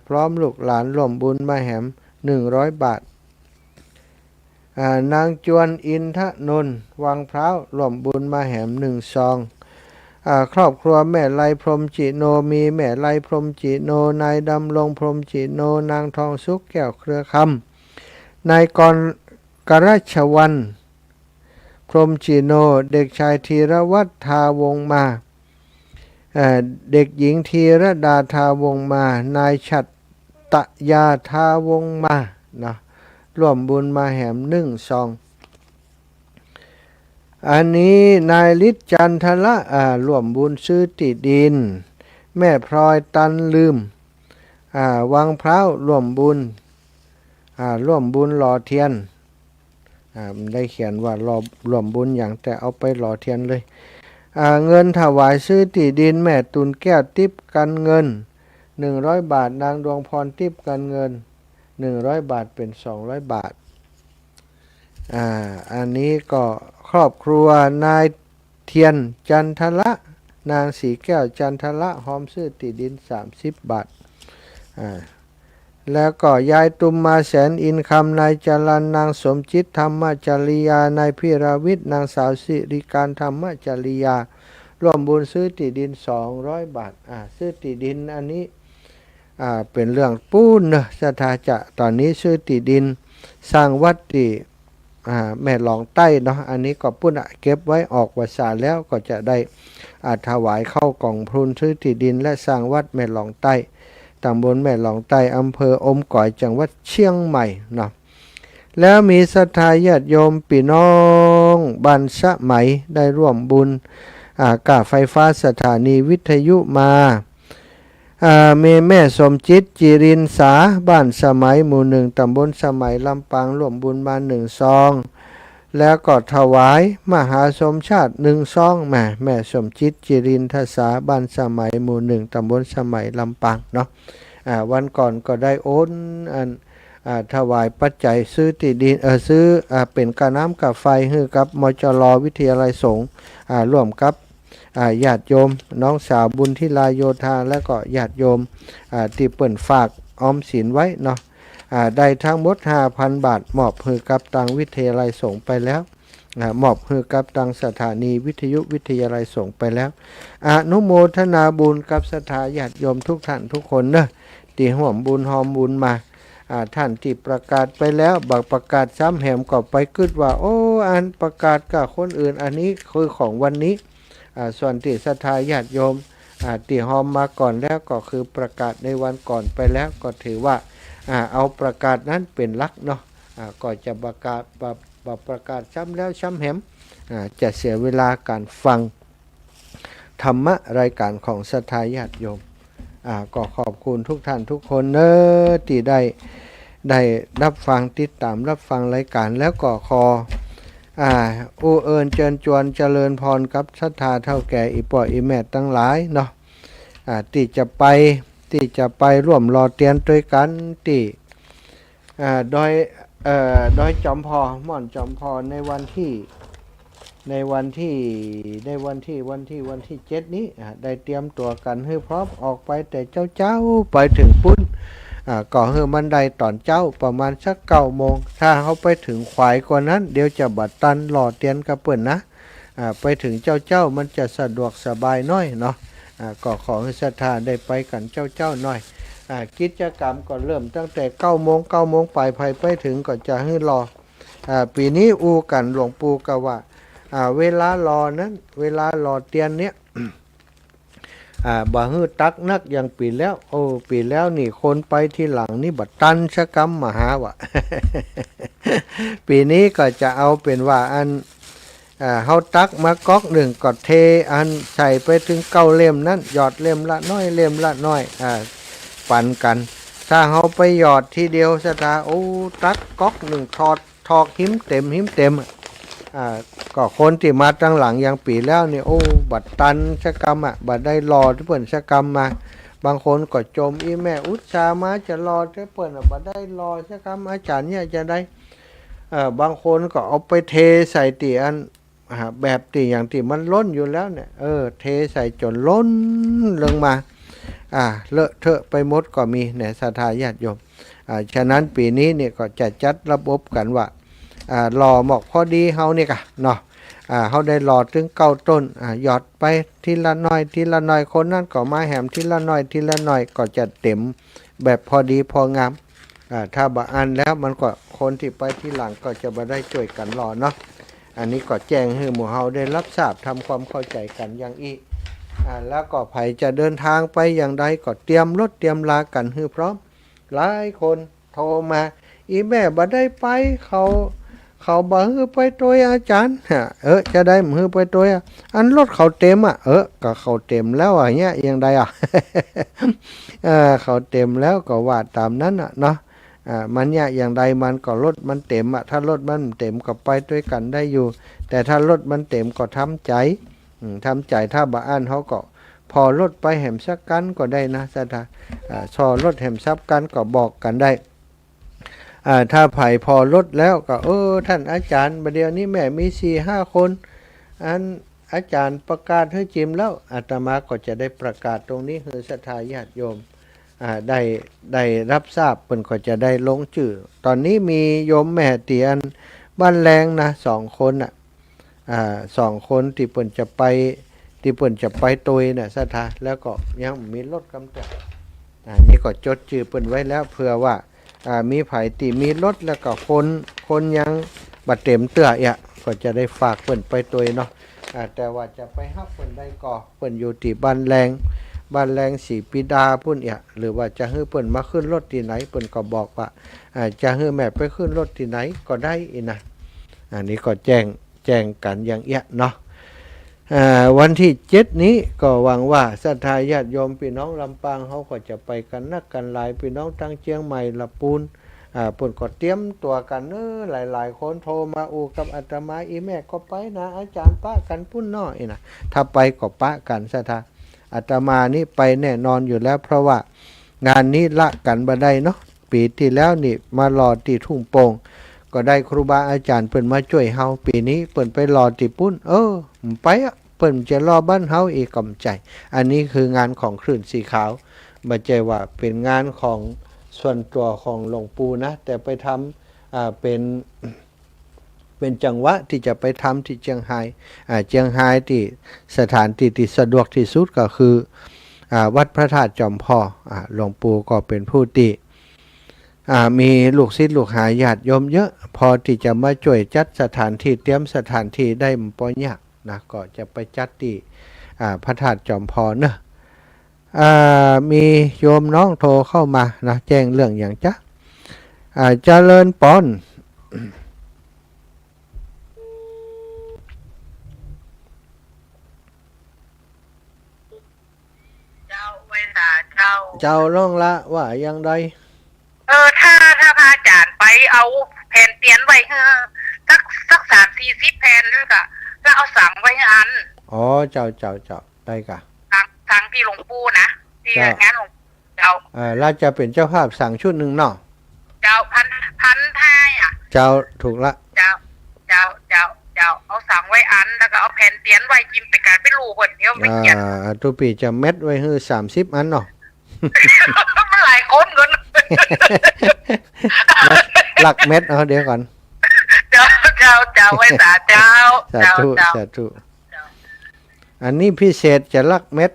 พร้อมลูกหลานร่วมบุญมาแหม100 บาทนางจวนอินทนนท์วังพร้าวร่วมบุญมาแหม1 ซองครอบครัวแม่ไลพรหมจิโนมีแม่ไลพรหมจิโนนายดำรงพรหมจิโนนางทองสุขแก้วเครือคำนายกราชวันพรหมจิโนเด็กชายธีรวัฒน์ทาวงมาเด็กหญิงธีรดาทาวงมานายฉัตรตยาทาวงมาร่วมบุญมาแหม1 ซองอันนี้นายฤทธิ์จันทละร่วมบุญซื้อที่ดินแม่พลอยตันลืมวังพร้าวร่วมบุญหล่อเทียนได้เขียนว่าร่วมบุญอย่างแต่เอาไปหล่อเทียนเลยเงินถวายซื้อที่ดินแม่ตุนแก้วติ๊บกันเงิน100 บาทนางดวงพรติ๊บกันเงิน100 บาทเป็น200 บาทอันนี้ก็ครอบครัวนายเทียนจันทละ นางสีแก้วจันทละหอมซื้อที่ดิน30 บาทแล้วก็ยายตุมมาแสนอินคำนายจรัญนางสมจิตธรรมจริยานายพิราวิทย์นางสาวสิริการธรรมจริยาร่วมบุญซื้อที่ดิน200 บาทซื้อที่ดินอันนี้เป็นเรื่องปูนนะสถาจะตอนนี้ซื้อที่ดินสร้างวัดที่แม่หลองใต้เนาะอันนี้ก็ปุ้นเก็บไว้ออกวสาแล้วก็จะได้ถวายเข้ากล่องพรุนซื้อที่ดินและสร้างวัดแม่หลองใต้ตำบลแม่หลองใต้อำเภออมก๋อยจังหวัดเชียงใหม่เนาะแล้วมีศรัทธาญาติโยมพี่น้องบ้านสะไหมได้ร่วมบุญกาไฟฟ้าสถานีวิทยุมามีแม่สมจิตจิรินสาบ้านสมัยหมู่1ตำบลสมัยลำปางร่วมบุญมา1 ซองแล้วก็ถวายมหาสมชาติ1 ซองแม่สมจิตจิรินทสาบ้านสมัยหมู่1ตำบลสมัยลำปางเนาะวันก่อนก็ได้โอนถวายปัจจัยซื้อที่ดินซื้อเป็นกาน้ำกาไฟให้กับมจรวิทยาลัยสงฆ์ร่วมกับญาติโยมน้องสาวบุญทิลาโยธาและก็ญาติโยมที่เปิ่นฝากออมสินไว้เนาะได้ทั้งหมด 5,000 บาทมอบให้กับทางวิทยาลัยสงฆ์ไปแล้วมอบให้กับทางสถานีวิทยุวิทยาลัยสงฆ์ไปแล้วอนุโมทนาบุญกับศรัทธาญาติโยมทุกท่านทุกคนเนอะที่ร่วมบุญหอมบุญมาท่านที่ประกาศไปแล้วบักประกาศซ้ำแหมก็ไปกึดว่าโอ้อันประกาศกับคนอื่นอันนี้คือของวันนี้ส่วนที่ศรัทธาญาติโยมที่หอมมาก่อนแล้วก็คือประกาศในวันก่อนไปแล้วก็ถือว่าเอาประกาศนั้นเป็นหลักเนาะก็จะประกาศซ้ำแล้วซ้ำแหมจะเสียเวลาการฟังธรรมะรายการของศรัทธาญาติโยมก็ขอบคุณทุกท่านทุกคนเนอะที่ได้รับฟังติดตามรับฟังรายการแล้วก็ขออู้เอิญเจิญจวนเจริญพรกับศรัทธาเท่าแก่อีป่ออีแม่ทั้งหลายเนาะที่จะไปร่วมรอเตียนด้วยกันที่โดยจอมพอม่อนจอมพอในวันที่7นี้ได้เตรียมตัวกันให้พร้อมออกไปแต่เจ้าไปถึงปุ้นก่อให้มันได้ตอนเจ้าประมาณสัก9 โมงถ้าเขาไปถึงขวายกว่านั้นเดี๋ยวจะบัดตันหล่อเตียนกระเปิ่นนะไปถึงเจ้ามันจะสะดวกสบายน้อยเนาะก็ขอให้ศรัทธาได้ไปกันเจ้าน้อยกิจกรรมก็เริ่มตั้งแต่9 โมงไปถึงก็จะให้รอปีนี้กันหลวงปู่ก็ว่าเวลารอนั้นเวลารอเตียนเนี้ยบ่ฮื้อตักนักอย่างปีแล้วปีแล้วนี่คนไปที่หลังนี่บัดตันชะกรรมมหาวะ ปีนี้ก็จะเอาเป็นว่าอันเฮาตักมาก๊อก1ก็เทอันใส่ไปถึง9 เล่มนั้นหยอดเล่มละน้อยเล่มละน้อยปันกันถ้าเฮาไปหยอดทีเดียวสตาตักก๊อก1ทอกหิมเต็มก็คนที่มาตั้งหลังอย่างปีแล้วนี่บัดตันชะกรรมบัดได้รอที่เปิ่นชะกรรมมาบางคนก็จมอีแม่อุตส่าห์มาจะรอที่เปิ่นบัดได้รอชะกรรมอาจารย์เนี่ยจะได้บางคนก็เอาไปเทใส่ตีอันแบบตีอย่างที่มันล้นอยู่แล้วเนี่ยเทใส่จนล้นลงมาเลอะเทอะไปหมดก็มีเนี่ยศรัทธาญาติโยมฉะนั้นปีนี้เนี่ยก็จะจัดระบบกันว่ารอหมอกพอดีเฮานี่กะเนาะเฮาได้รอถึง9 ต้นหยอดไปทีละน้อยคนนั้นก็มาแหมทีละน้อยก็จะเต็มแบบพอดีพองามถ้าบ่อันแล้วมันก็คนที่ไปที่หลังก็จะบ่ได้ช่วยกันรอเนาะอันนี้ก็แจ้งให้หมู่เฮาได้รับทราบทำความเข้าใจกันอย่างอีกแล้วก็ไผจะเดินทางไปอย่างใดก็เตรียมรถเตรียมลากันให้พร้อมหลายคนโทรมาอีแม่บ่ได้ไปเขาบ่ฮื้อไปตัวอาจารย์จะได้มือไปตัวอันรถเขาเต็มก็เขาเต็มแล้วเนี่ยยังไดเขาเต็มแล้วก็ว่าตามนั้นเนาะมันเนี่ยอย่างใดมันก็รถมันเต็มถ้ารถมันเต็มก็ไปด้วยกันได้อยู่แต่ถ้ารถมันเต็มก็ทำใจถ้าบ่อ่านเขาก็พอรถไปแหมสักกันก็ได้นะสถาชอรถแหมซับกันก็บอกกันได้ถ้าไผ่พอลดแล้วก็ท่านอาจารย์ประเดี๋ยวนี้แม่มี4-5 คนอัน อาจารย์ประกาศให้จิมแล้วอาตมาก็จะได้ประกาศตรงนี้ให้ศรัทธาญาติโยมได้รับทราบเพิ่นก็จะได้ลงชื่อตอนนี้มีโยมแม่เตียนบ้านแรงนะ2 คนน่ะ2 คนที่เพิ่นจะไปตุยน่ะศรัทธาแล้วก็ยังมีรถกำกับนี่ก็จดชื่อเพิ่นไว้แล้วเพื่อว่ามีไผที่มีรถแล้วก็คนยังบ่เต็มเตื้ออ่ะก็จะได้ฝากเพิ่นไปตุยเนาะแต่ว่าจะไปฮับเพิ่นได้ก็เพิ่นอยู่ที่บ้านแรงศรีปิดาพุ่นหรือว่าจะให้เพิ่นมาขึ้นรถที่ไหนเพิ่นก็บอกว่าจะให้แม่ไปขึ้นรถที่ไหนก็ได้นะอันนี้ก็แจ้งกันอย่างเนาะวันที่7นี้ก็หวังว่าศรัทธาญาติโยมพี่น้องลำปางเขาก็จะไปกันนักกันหลายพี่น้องทางเชียงใหม่ละปูนเพิ่นก็เตรียมตัวกันหลายคนโทรมากับอาตมาอีแม่ก็ไปนะอาจารย์ปะกันพุ่นน้อยนะถ้าไปก็ปะกันศรัทธาอาตมานี่ไปแน่นอนอยู่แล้วเพราะว่างานนี้ละกันบ่ได้เนาะปีที่แล้วนี่มารอที่ทุ่งโป่งก็ได้ครูบาอาจารย์เพิ่นมาช่วยเฮาปีนี้เพิ่นไปรอที่ปุ้นไปเพิ่นจะรอบ้านเฮาอีกกำใจอันนี้คืองานของคลื่นสีขาวบ่ใช่ว่าเป็นงานของส่วนตัวของหลวงปู่นะแต่ไปทำเป็นจังหวะที่จะไปทำที่เชียงไฮ้ที่สถานที่สะดวกที่สุดก็คือวัดพระธาตุจอมพ่อหลวงปู่ก็เป็นผู้ที่มีลูกศิษย์ลูกหาญาติโยมเยอะพอที่จะมาช่วยจัดสถานที่เตรียมสถานที่ได้บ่ยากนะก็จะไปจัดที่พระธาตุจอมพ่อเนอะมีโยมน้องโทรเข้ามานะแจ้งเรื่องอย่างจ๊ะเจริญปอนเจ้าร้องละว่าอย่างไรถ้าพระอาจารย์ไปเอาแผ่นเตียนไว้สัก30-40 แผ่นด้วยก็แล้วเอาสั่งไว้อันเจ้าได้กะทางที่หลวงปู่นะที่งานหลวงเจ้าเราจะเป็นเจ้าภาพสั่งชุดหนึ่งเนาะเจ้าพันท้ายเจ้าถูกละเจ้าเอาสั่งไว้อันแล้วก็เอาแผ่นเตียนไว้จิ้มไปการไปรูคนเดียวไม่เขียนทุกปีจะเม็ดไว้ให้30 อันเนาะมันหลายคนกันหลักเม็ดเดี๋ยวก่อนเจ้าไว้สาธุอันนี้พิเศษจะลักเม็ด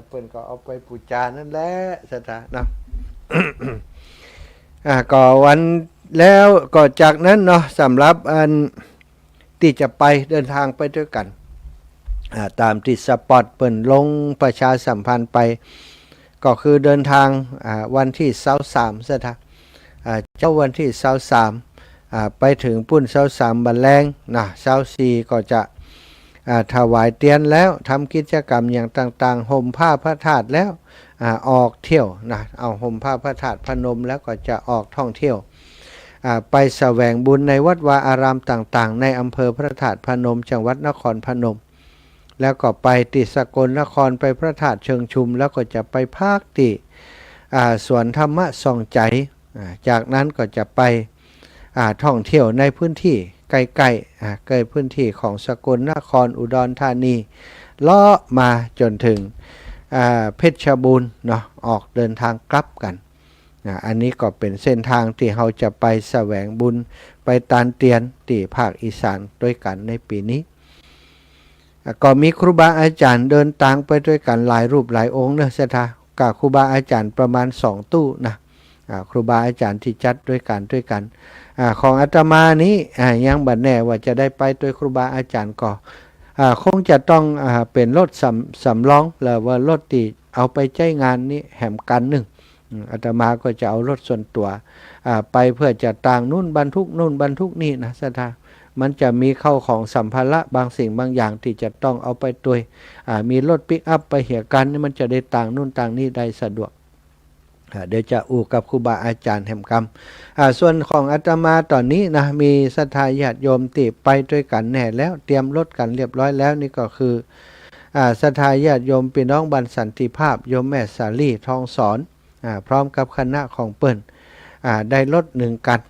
เพิ่นก็เอาไปปูจานั่นแหละสถานะ ก็วันแล้วก็จากนั้นเนาะสำหรับอันที่จะไปเดินทางไปด้วยกันตามที่สปอตเปิ่นลงประชาสัมพันธ์ไปก็คือเดินทางวันที่23ซะท่าเจ้าวันที่23ไปถึงปุ้น23บันแรงนะ24ก็จะถวายเตียนแล้วทำกิจกรรมอย่างต่างๆห่มผ้าพระธาตุแล้วออกเที่ยวนะเอาห่มผ้าพระธาตุพนมแล้วก็จะออกท่องเที่ยวไปแสวงบุญในวัดวาอารามต่างๆในอำเภอพระธาตุพนมจังหวัดนครพนมแล้วก็ไปติสกลนครไปพระธาตุเชิงชุมแล้วก็จะไปภาคติสวนธรรมะส่องใจจากนั้นก็จะไปท่องเที่ยวในพื้นที่ใกล้ใกล้พื้นที่ของสกลนครอุดรธานีเลาะมาจนถึงเพชรบูรณ์เนาะออกเดินทางกลับกันอันนี้ก็เป็นเส้นทางที่เราจะไปแสวงบุญไปตานเตียนที่ภาคอีสานด้วยกันในปีนี้ก็มีครูบาอาจารย์เดินทางไปด้วยกันหลายรูปหลายองค์เนอะสถากับครูบาอาจารย์ประมาณ2 ตู้นะครูบาอาจารย์ที่จัดด้วยกันของอาตมานี้ยังบัดแน่ว่าจะได้ไปด้วยครูบาอาจารย์ก็คงจะต้องเป็นรถสำรองหรือว่ารถที่เอาไปใช้งานนี้แหมกันหนึ่งอาตมาก็จะเอารถส่วนตัวไปเพื่อจะต่างนู่นบรรทุกนี่นะสถามันจะมีเข้าของสัมภาระบางสิ่งบางอย่างที่จะต้องเอาไปด้วยมีรถปิกอัพไปเหี่ยกันนี่มันจะได้ต่างนู่นต่างนี่ได้สะดวกเดี๋ยวจะกับครูบาอาจารย์แห่งกรรมส่วนของอาตมาตอนนี้นะมีศรัทธาญาติโยมติไปด้วยกันแน่แล้วเตรียมรถกันเรียบร้อยแล้วนี่ก็คือศรัทธาญาติโยมพี่น้องบันสันติภาพโยมแม่สาลีทองสอนพร้อมกับคณะของเปิ้นได้รถ1 กัน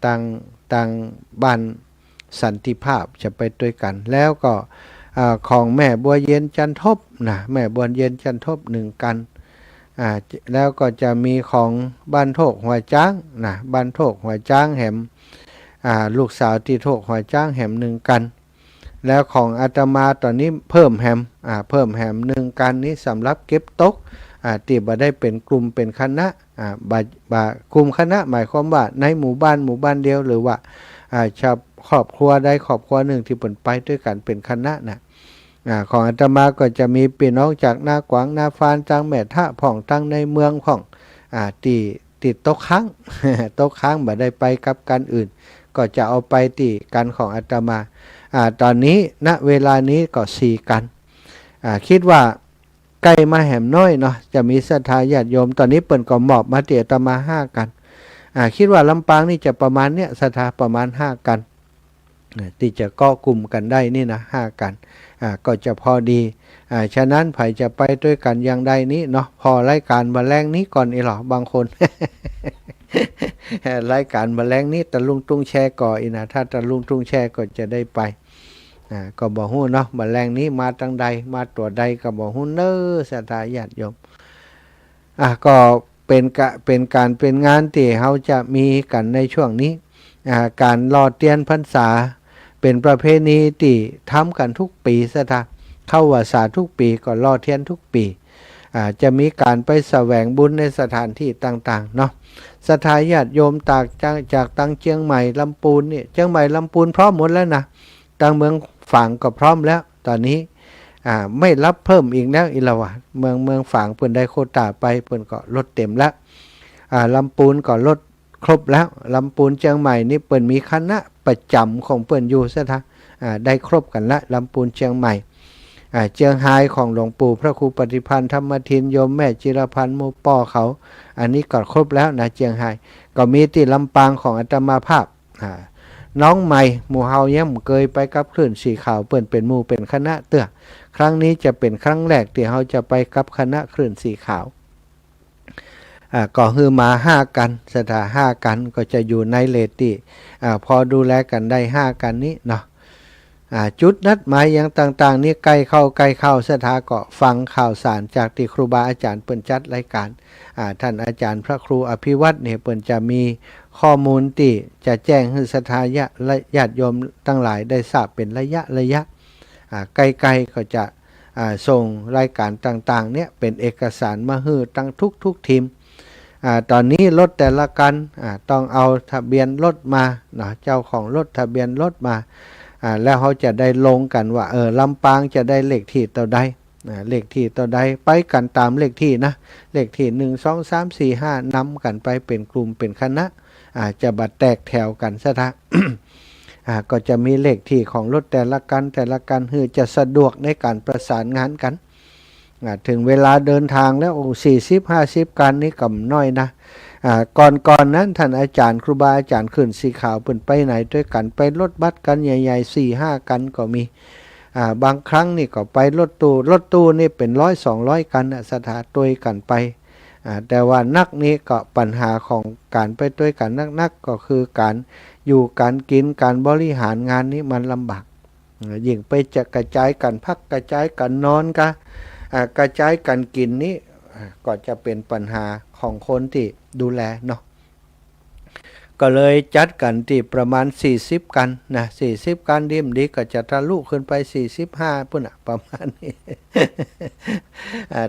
ต่างบ้าน สันติภาพจะไปด้วยกันแล้วก็ของแม่บัวเย็นจันทบนะแม่บัวเย็นจันทบ1 กันแล้วก็จะมีของบ้านโทกหัวจ้างนะบ้านโทกหัวจ้างแหมลูกสาวที่โทกหัวจ้างแหม1 กันแล้วของอาตมาตอนนี้เพิ่มแหม1 กันนี้สำหรับเก็บตกที่บ่ได้เป็นกลุ่มเป็นคณะกลุ่มคณะหมายความว่าในหมู่บ้านเดียวหรือว่าชาวครอบครัวใดครอบครัวหนึ่งที่เปิดไปด้วยกันเป็นคณะนะของอาตมาก็จะมีพี่น้องจากนากวางนาฟานจังแม่ทะผ่องตั้งในเมืองผ่องติดโต๊ะค้าง โต๊ะค้างบ่ได้ไปกับกันอื่นก็จะเอาไปติกันของอาตมาตอนนี้ณเวลานี้ก็4 กันคิดว่าใกล้มาแหมน้อยเนาะจะมีศรัทธาญาติโยมตอนนี้เปิ่นก็มอบมาเตียอาตมา5 กันคิดว่าลำปางนี่จะประมาณเนี้ยศรัทธาประมาณ5 กันที่จะเกาะกลุ่มกันได้นี่นะ5 กันก็จะพอดีฉะนั้นไผจะไปด้วยกันอย่างใดนี้เนาะพอรายการมาแรงนี้ก่อนอีหรอบางคน รายการมาแรงนี้ตะลุงตุ้งแชร์ก่ออีนะถ้าตะลุงตุ้งแชร์ก็จะได้ไปก็บอกฮู้เนาะมาแรงนี้มาตั้งใดมาตัวใดก็บอกฮู้เน้อศรัทธาญาติโยมก็เป็นการเป็นงานที่เขาจะมีกันในช่วงนี้การรอเตียนพรรษาเป็นประเพณีที่ทำกันทุกปีศรัทธาเข้าพรรษาทุกปีก็รอเทียนทุกปีจะมีการไปแสวงบุญในสถานที่ต่างๆเนาะศรัทธาญาติโยมจากตั้งเชียงใหม่ลำพูนเนี่ยเชียงใหม่ลำพูนพร้อมหมดแล้วนะตั้งเมืองฝางก็พร้อมแล้วตอนนี้ไม่รับเพิ่มอีกแล้วอีละวะเมืองฝางเปิ่นได้โควต้าไปเปิ่นก็ลดเต็มแล้วลำพูนก็ลดครบแล้วลำพูนเชียงใหม่นี่เปิ่นมีคณะประจำของเปิ่นอยู่ซะท่าได้ครบกันละลำพูนเชียงใหม่เชียงไฮ้ของหลวงปู่พระครูปฏิพันธ์ธรรมทินโยมแม่จิรพันธ์หมู่ป้อเขาอันนี้ก็ครบแล้วนะเชียงไฮ้ก็มีที่ลำปางของอาตมาภาพน้องใหม่หมู่เฮายังเคยไปกับคลื่นสีขาวเปิ่นเป็นหมู่เป็นคณะเตื้อครั้งนี้จะเป็นครั้งแรกที่เฮาจะไปกับคณะคลื่นสีขาวก็คือมา5 กันสถา5 กันก็จะอยู่ในเลติพอดูแลกันได้5 กันนี้เนาะจุดนัดหมายอย่างต่างๆนี้ใกล้เข้าสถาก็ฟังข่าวสารจากที่ครูบาอาจารย์เปิ่นจัดรายการท่านอาจารย์พระครูอภิวัตรเนี่ยเปิ่นจะมีข้อมูลที่จะแจ้งให้ศรัทธาญาติโยมทั้งหลายได้ทราบเป็นระยะใกล้ๆก็จะส่งรายการต่างๆเนี่ยเป็นเอกสารมาให้ตั้งทุกทีมตอนนี้รถแต่ละกันต้องเอาทะเบียนรถมาเนาะเจ้าของรถทะเบียนรถมาแล้วเขาจะได้ลงกันว่าลำปางจะได้เลขที่เท่าใดเลขที่เท่าใดไปกันตามเลขที่นะเลขที่1 2 3 4 5นำกันไปเป็นกลุ่มเป็นคณะจะบัดแตกแถวกันซะท่า ก็จะมีเลขที่ของรถแต่ละกันคือจะสะดวกในการประสานงานกันถึงเวลาเดินทางแล้ว40-50 กันนี่ก็น้อยนะก่อนนั้นท่านอาจารย์ครูบาอาจารย์ขึ้นสีขาวเปิ่นไปไหนด้วยกันไปรถบัสกันใหญ่ๆ4-5 กันก็มีบางครั้งนี่ก็ไปรถตู้นี่เป็น100-200 กันสถาตัวกันไปแต่ว่านักนี้ก็ปัญหาของการไปด้วยกันนักก็คือการอยู่การกินการบริหารงานนี้มันลำบากยิ่งไปจะกระจายกันพักกระจายกันนอนกระจายกันกินนี้ก็จะเป็นปัญหาของคนที่ดูแลเนาะก็เลยจัดกันที่ประมาณ40 กันนะ40 กันดิมดีก็จะทะลุขึ้นไป45ปุ่นประมาณนี้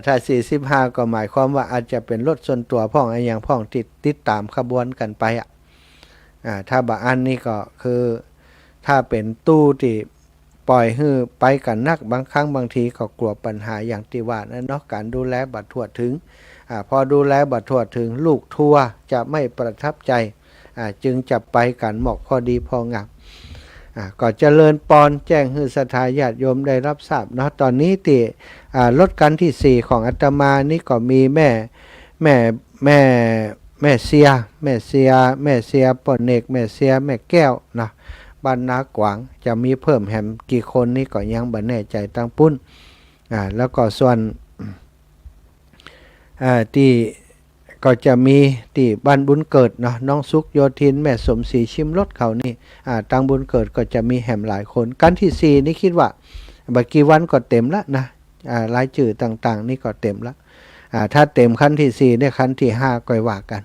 ถ้า45ก็หมายความว่าอาจจะเป็นรถส่วนตัวพ่องอย่างพ่องติดตามขบวนกันไปถ้าบางอันนี้ก็คือถ้าเป็นตู้ที่ปล่อยให้ไปกันนักบางครั้งบางทีก็กลัวปัญหาอย่างที่ว่านั่นเนาะการดูแลบัดทั่วถึงพอดูแลบัดทั่วถึงลูกทัวร์จะไม่ประทับใจจึงจะไปกันหมอกพอดีพองามก็เจริญปอนแจ้งให้ศรัทธาญาติโยมได้รับทราบเนาะตอนนี้ที่รถกันที่4ของอาตมานี่ก็มีแม่เสียปอนเนกแม่เสียแม่แก้วนะบ้านนากวางจะมีเพิ่มแหมกี่คนนี่ก็ยังบ่แน่ใจตั้งปุ้นแล้วก็ส่วนที่ ก็จะมีที่บ้านบุญเกิดเนาะน้องสุกโยธินแม่สมศรีชิมรสเขานี่ตังบุญเกิดก็จะมีแหมหลายคนกันที่4นี่คิดว่าบักกี่วันก็เต็มละนะรายชื่อต่างๆนี่ก็เต็มละถ้าเต็มขั้นที่4เนี่ยขั้นที่5ก็ว่ากัน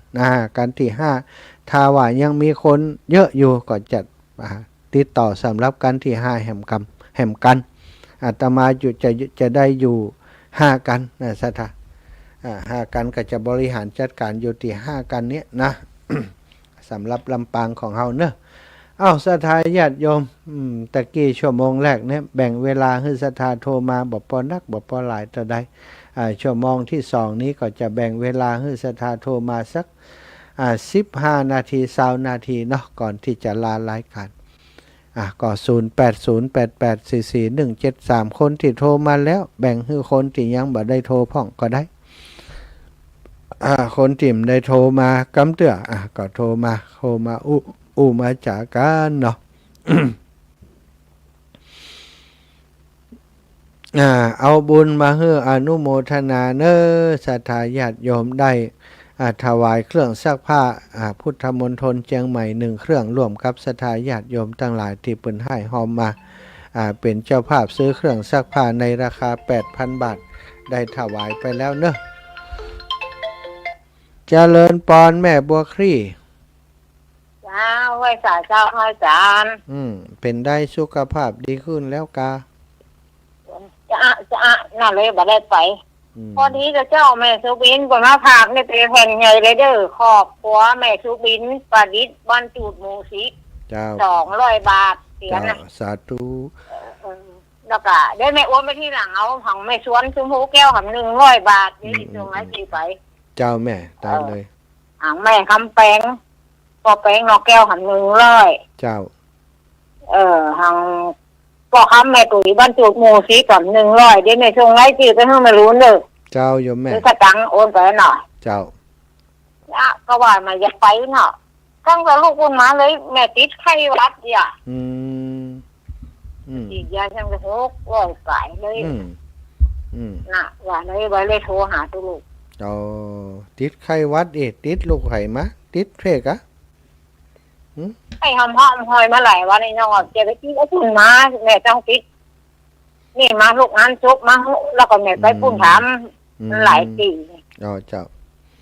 ขั้นที่5ถ้าว่ายังมีคนเยอะอยู่ก็จะติดต่อสำหรับขั้นที่5แหมกันอาตมาจะได้อยู่5กันนะสัทธา5กันก็จะบริหารจัดการอยู่ที่5กันเนี้ยนะ สำหรับลำปางของเฮาเนอะศรัทธาญาติโยมตะกี้ชั่วโมงแรกเนี่ยแบ่งเวลาให้ศรัทธาโทรมาบ่พอนักบ่พอหลายต่อใดชั่วโมงที่2นี้ก็จะแบ่งเวลาให้ศรัทธาโทรมาสัก15 นาที20 นาทีเนาะก่อนที่จะลารายการก็0808844173คนที่โทรมาแล้วแบ่งให้คนที่ยังบ่ได้โทรพ่องก็ได้คนที่ได้โทรมากำเตื้อก็โทรมาอู้มาจากกันเนาะ เอาบุญมาให้อนุโมทนาเนอศรัทธาญาติโยมได้ถวายเครื่องซักผ้าพุทธมณฑลเชียงใหม่1เครื่องร่วมกับศรัทธาญาติโยมทั้งหลายที่เปิ้นให้หอมมาเป็นเจ้าภาพซื้อเครื่องซักผ้าในราคา 8,000 บาทได้ถวายไปแล้วเนอะเจริญปอนแม่บัวครี่จ้าไหว้สาเจ้าอาจารย์เป็นได้สุขภาพดีขึ้นแล้วกาจะน่าเลยบ่ได้ไปพอดีเจ้าแม่สุบินก็มาพากในเปแผ่นใหญ่เลยเด้อครอบครัวแม่สุบินประดิษฐ์บ้านจูดหมู่200 บาทเสียนะสาธุแล้วก็ได้แม่อ้วนไปที่หลังเอาของแม่สวนชมพูแก้ว100 บาทนี่ส่งให้สิไปเจ้าแม่ตายเลยแม่คำแปงพอแปงนอกแก้ว100เจ้าทางก็คำแม่ตุ๋ยบ้านจูดหมู่100เดี๋ยวแม่ส่งให้สิไปให้ไม่รู้เด้อเจ้าโยมแม่ถ้าตังโอนไปหน่อยเจ้าก็ว่ามาอยากไปเนาะตั้งแต่ลูกคุณมาเลยแม่ติดไข้วัดอย่าอีกอย่างฉันก็600ไปเลยน่ะว่าเลยโทรหาตัวลูกติดไข้วัดติดลูกไข่มะติดเพกะไอ้หอมหอยมาหลายวันนี่น้องจะไปกินแล้วคุณมาแม่ต้องติดนี่มาลูกงานจบมาแล้วก็แม่ไปปุ่นถามหลายปีเจ้า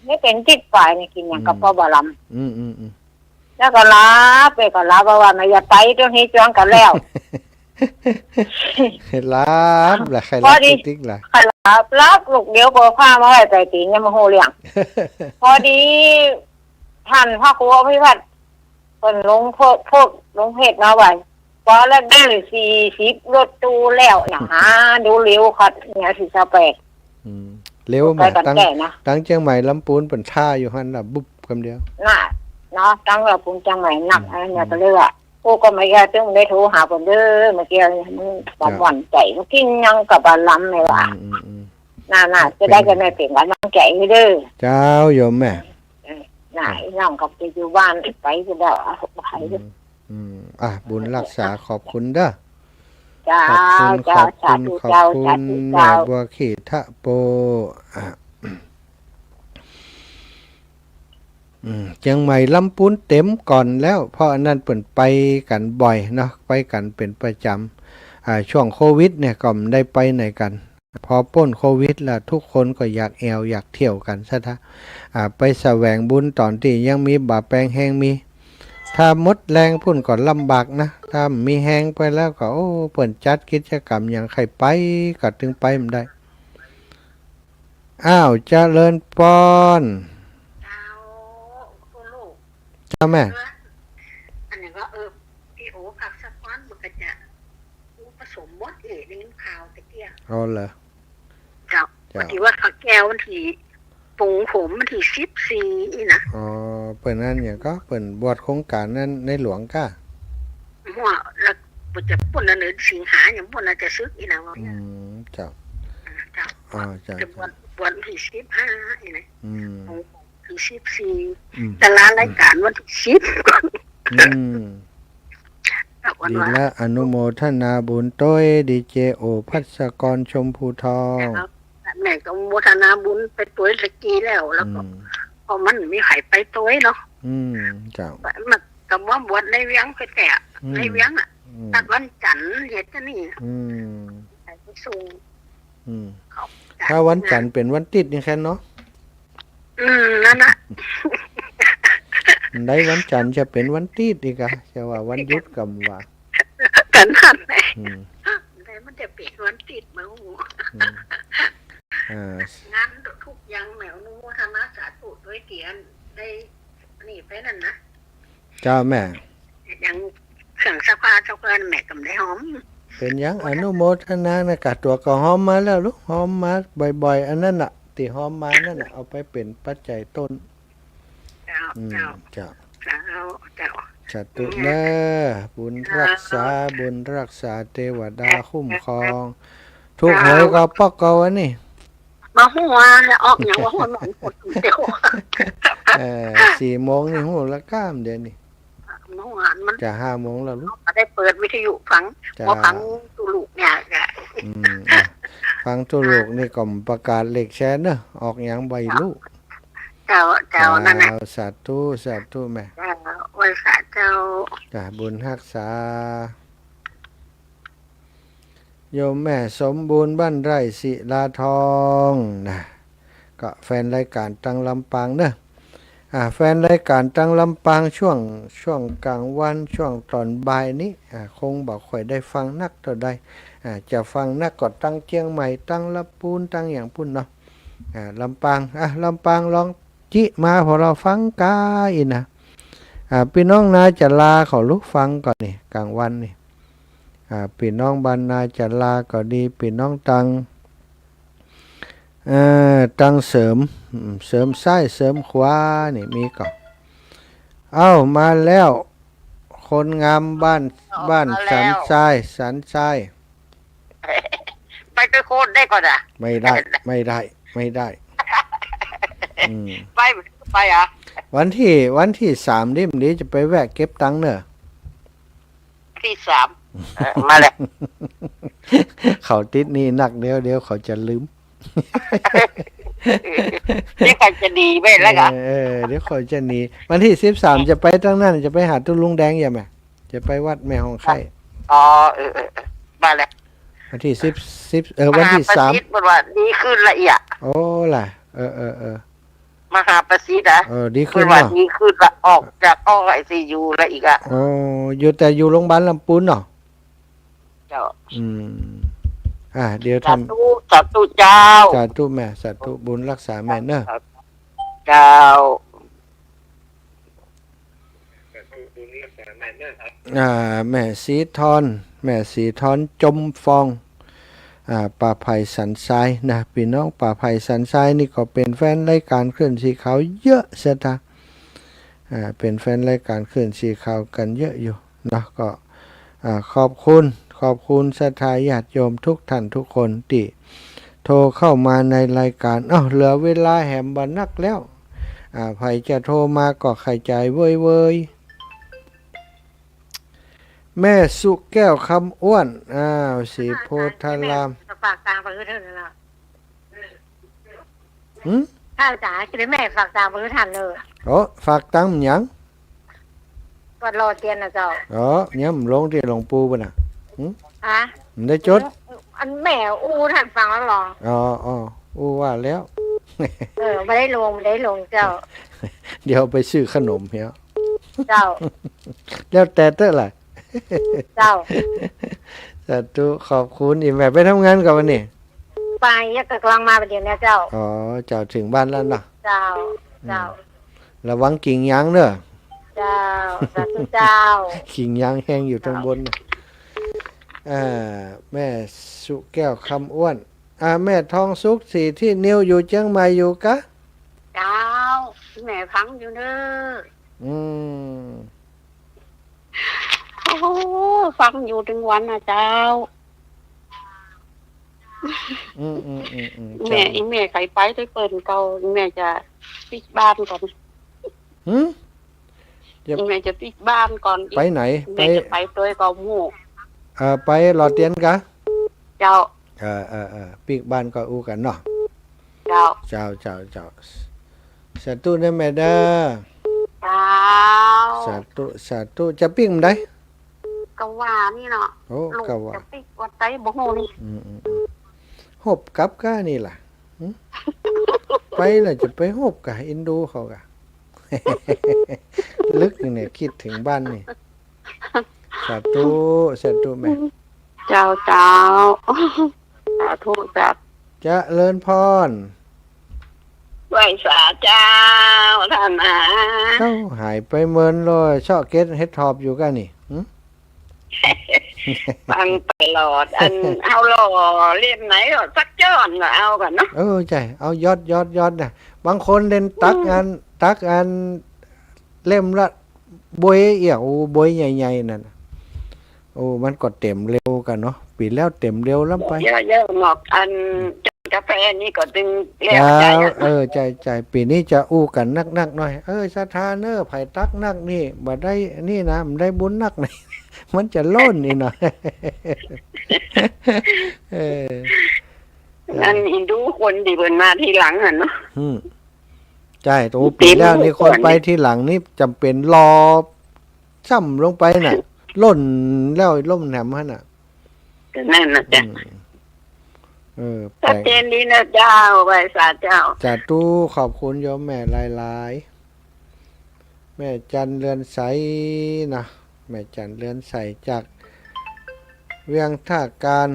ไม่เป็นติดฝ่ายนี่กินอย่างกับพ่อบาลำแล้วก็ลาไปก็ลาเพราะว่าไม่อยากไปตรงนี้จ้องกันแล้วลาบแหละใครติ๊กล่ะรับลูกเดียวพอผ้ามาไว้ใส่ตีนยังมาโหเลี้ยงพอดีท่านพระครูพิพัฒน์คนลงพวกลงเพชรมาไว้พอแล้วได้40รถตู้แล้วนะฮะดูเร็วคัดเนี่ย48เร็วมาตั้งเชียงใหม่ลำปูนเป็นท่าอยู่หันน่ะบุ๊บคำเดียวน่ะเนาะตั้งลำปูนเชียงใหม่หนักอะไรเนี่ยก็เลยว่าพวกก็ไม่ยากจึงได้โทรหาคนเด้อเมื่อกี้มันหวั่นใจมันกินยังกับบ้านล้ำไม่ว่าน่ะจะได้กันไม่เปลี่ยนกันน้องใจเด้อเจ้าโยมแม่น่ะน้องกับไปอยู่บ้านไปก็ได้ไปบุญรักษาขอบคุณเด้อขอบคุณแม่บัวขีทะโปเชียงใหม่ลำปูนเต็มก่อนแล้วเพราะนั้นเปิ่นไปกันบ่อยเนาะไปกันเป็นประจำช่วงโควิดเนี่ยก็ไม่ได้ไปไหนกันพอพ้นโควิดแล้วทุกคนก็อยากอยากเที่ยวกันซะท่าไปแสวงบุญตอนที่ยังมีบาแปลงแห้งมีถ้าหมดแรงพุ่นก่อนลำบากนะถ้ามีแห้งไปแล้วก็เปิ่นจัดกิจกรรมอย่างใครไปก็ถึงไปมันได้เจริญปอนเจ้าแม่อันนี้ก็พี่โอผักสะพานมันก็จะผสมมดได้ยินข่าวตะเกียเหรอเจ้าวันที่ว่าผักแก้ววันที่ปรุงผมวันที่14อีนะเปิ่นนั่นเนี่ยก็เปิ่นบวชโครงการนั้นในหลวงก้าว่าแล้วจะปุ่นนั่นสิงหาอย่างปุ่นน่ะจะซึกอีนะว่าเจ้าจะบวชที่15อีนะที่14แต่ละรายการวันที่10ก่อนดีละอนุโมทนาบุญต้อยดีเจโอภัสกรชมพูทองแม่ก็โมทนาบุญไปตัวตะกี้แล้วก็พ ราะมันมีไข่ไปตัวเนาะ เจ้า มันกับว่าบวชในเวียงไปแต่ในเวียงอ่ะ ตัดวันจันทร์เฮ็ดจะนี่ไปส่งเขา ถ้าวันจันทร์เป็นวันติดนี่แค่เนาะ นั่นน่ะ ได้วันจันทร์จะเป็นวันติดอีกอะจะว่าวันหยุดกำว่า กันหันเลยได้มันจะเป็นวันติดมาหูงานทุกอย่างแมวนู้ธรรมะสาธุด้วยเกียรติได้นี่ไปนั่นนะ เจ้าแม่ ยังเครื่องซักผ้าเจ้าเพื่อนแม่กำได้หอม เป็นยังอนุโมทนานะกะตัวก็หอมมาแล้วลูกหอมมาบ่อยๆอันนั้นน่ะที่หอมมานั่นน่ะเอาไปเป็นปัจจัยต้น เจ้า เจ้า เจ้าชาตุเนอบุญรักษาบุญรักษาเทวดาคุ้มครอง ทุกหวยก็ปอกเกาอันนี้ มาหัวแล้วออกอย่างว่าหัวหนอนปวดเดียว 4 โมงนี่หูละก้ามเดี๋ยวนี้ เมื่อวานมัน จะ5 โมงแล้วลูก ได้เปิดวิทยุฟังพอฟังตุลูกเนี่ยฟังตุลูกนี่ก็ประกาศเลขแชร์เนอะออกอย่างใบลูก เจ้านั่นน่ะ สาธุแม่ วันสาเจ้า จ้ะบุญรักษาโยมแม่สมบูรณ์บ้านไร่ศิลาทองนะก็แฟนรายการตังลำปางเนอะแฟนรายการตังลำปางช่วงกลางวันช่วงตอนบ่ายนี้คงบอกค่อยได้ฟังนักต่อใดจะฟังนักก็ตั้งเชียงใหม่ตั้งลำปูนตั้งอย่างพุ่นเนาะลำปางลำปางลองจิมาพอเราฟังกายนะพี่น้องนาจะลาเขาลุกฟังก่อนนี่กลางวันนี่พี่น้องบ้านนาจะลาก็ดีพี่น้องตังเสริมซ้ายเสริมขวานี่มีก่อนมาแล้วคนงามบ้านสันทรายไปโคตรได้ก่อนอ่ะไม่ได้ไปอ่ะวันที่3นี่มันจะไปแวะเก็บตังค์เนอะที่3มาแล้ว เขาติดนี่หนักเดี๋ยวเขาจะลืมนี่ใครจะดีไปแล้วกันเดี๋ยวเขาจะหนีวันที่13จะไปตั้งนั่นจะไปหาตุ้ลุงแดงอย่าไหมจะไปวัดแม่หองไข่มาแล้ววันที่10วันที่3บอกว่าดีขึ้นละเอียดโอ้ล่ะมหาประสิทธิ์ดีขึ้นเนาะดีขึ้นละออกจากICUละอีกอ่ะอยู่โรงพยาบาลลำพูนเนาะเจ้าเดี๋ยวทำสาธุเจ้าสาธุแม่สาธุบุญรักษาแม่เนอะเจ้าแม่สีทอนจมฟองป่าไผ่สันทรายนะพี่น้องป่าไผ่สันทรายนี่ก็เป็นแฟนรายการเคลื่อนสีขาวเยอะเสียท่าเป็นแฟนรายการเคลื่อนสีขาวกันเยอะอยู่นะก็ขอบคุณศรัทธาญาติโยมทุกท่านทุกคนที่โทรเข้ามาในรายการเหลือเวลาแหมบันนักแล้วไผจะโทรมาก็ไข่ใจเว้ยแม่สุแก้วคำอ้วนสีโพธารามฝากตามไปเถอะนะถ้าจ๋าคือแม่ฝากตามไปทันเลยฝากตังค์หยังก็รอเตียนนะเจ้าเนี่ยลงที่หลวงปู่ป่ะน่ะได้จดอันแม่ท่านฟังแล้วหรอว่าแล้วไม่ได้ลงเจ้าเดี๋ยวไปซื้อขนมเฮียเจ้าแล้วแต่เต้อล่ะเจ้าสาธุขอบคุณอีแม่ไปทำงานกับวันนี้ไปยักกำลังมาประเดี๋ยวนี้เจ้าเจ้าถึงบ้านแล้วนะเจ้าระวังกิ่งยางเด้อเจ้าสาธุเจ้ากิ่งยางแห้งอยู่ตรงบนแม่สุแก้วคำอ้วนแม่ทองสุขสีที่นิ้วอยู่เชียงใหม่อยู่กะเจ้าแม่ฟังอยู่เด้อฟังอยู่ถึงวันนะเจ้าแม่ใครไปได้เปิดเก่าแม่จะปิดบ้านก่อนแม่จะปิดบ้านก่อนไปไหนแม่จะไปด้วยกับหมู่ไปหลอดเตียนกะเจ้าปิกบ้านก็อู้กันเนาะเจ้า สาธุเด้อแม่เด้อ เจ้า สาธุจะปิ้งมันได้ กะว่านี่เนาะ โอ้ ลูก กะว่า จะปิกวัดไตบ่ฮู้นี่ หบกับก้านี่ล่ะหึไปแล้วจะไปหบกะอินดูเขากะ ลึกนี่เนี่ยคิดถึงบ้านนี่สาธุแม่ เจ้าสาธุจ้า จะเลินพร ไหวสาเจ้าท่านอา เจ้าหายไปเมินเลยชอบเก็ตเฮ็ดทอบอยู่กันนี่หึ ฟังตลอดอันเอาหล่อเล่มไหนก็สักจ้อนก็เอากันเนาะ ใช่เอายอดนะบางคนเล่นตักอันเล่มละบวยเอี่ยวบวยใหญ่ๆนั่นน่ะโอ้มันก็เต็มเร็วกันเนาะปีแล้วเต็มเร็วล้ำไป เยอะๆหมอกอันกาแฟนี่ก็ดึงเลี้ย แล้ว ใจอะ ใจปีนี้จะอู้กันนักหน่อยสถานเนอไผ่ตักนักนี่บ่ได้นี่นะมันได้บุญนักหน่อย มันจะโล่นนี่หน่อย นั่นอินดูคนที่เบิ่นมาทีหลังอ่ะเนาะ ใช่ตัวปีแล้วนี่คนไปที่หลังนี่จำเป็นรอซ้ำลงไปน่ะล่นแล้วล่มแหนมฮะน่ะ ก็นั่นน่ะจ้ะ แปล ชัด ก เจนดีนะเจ้าไหวสาเจ้า จัดตู้ขอบคุณโยมแม่หลายๆแม่จันเรือนใสนะแม่จันเรือนใสจากเวียงท่าการ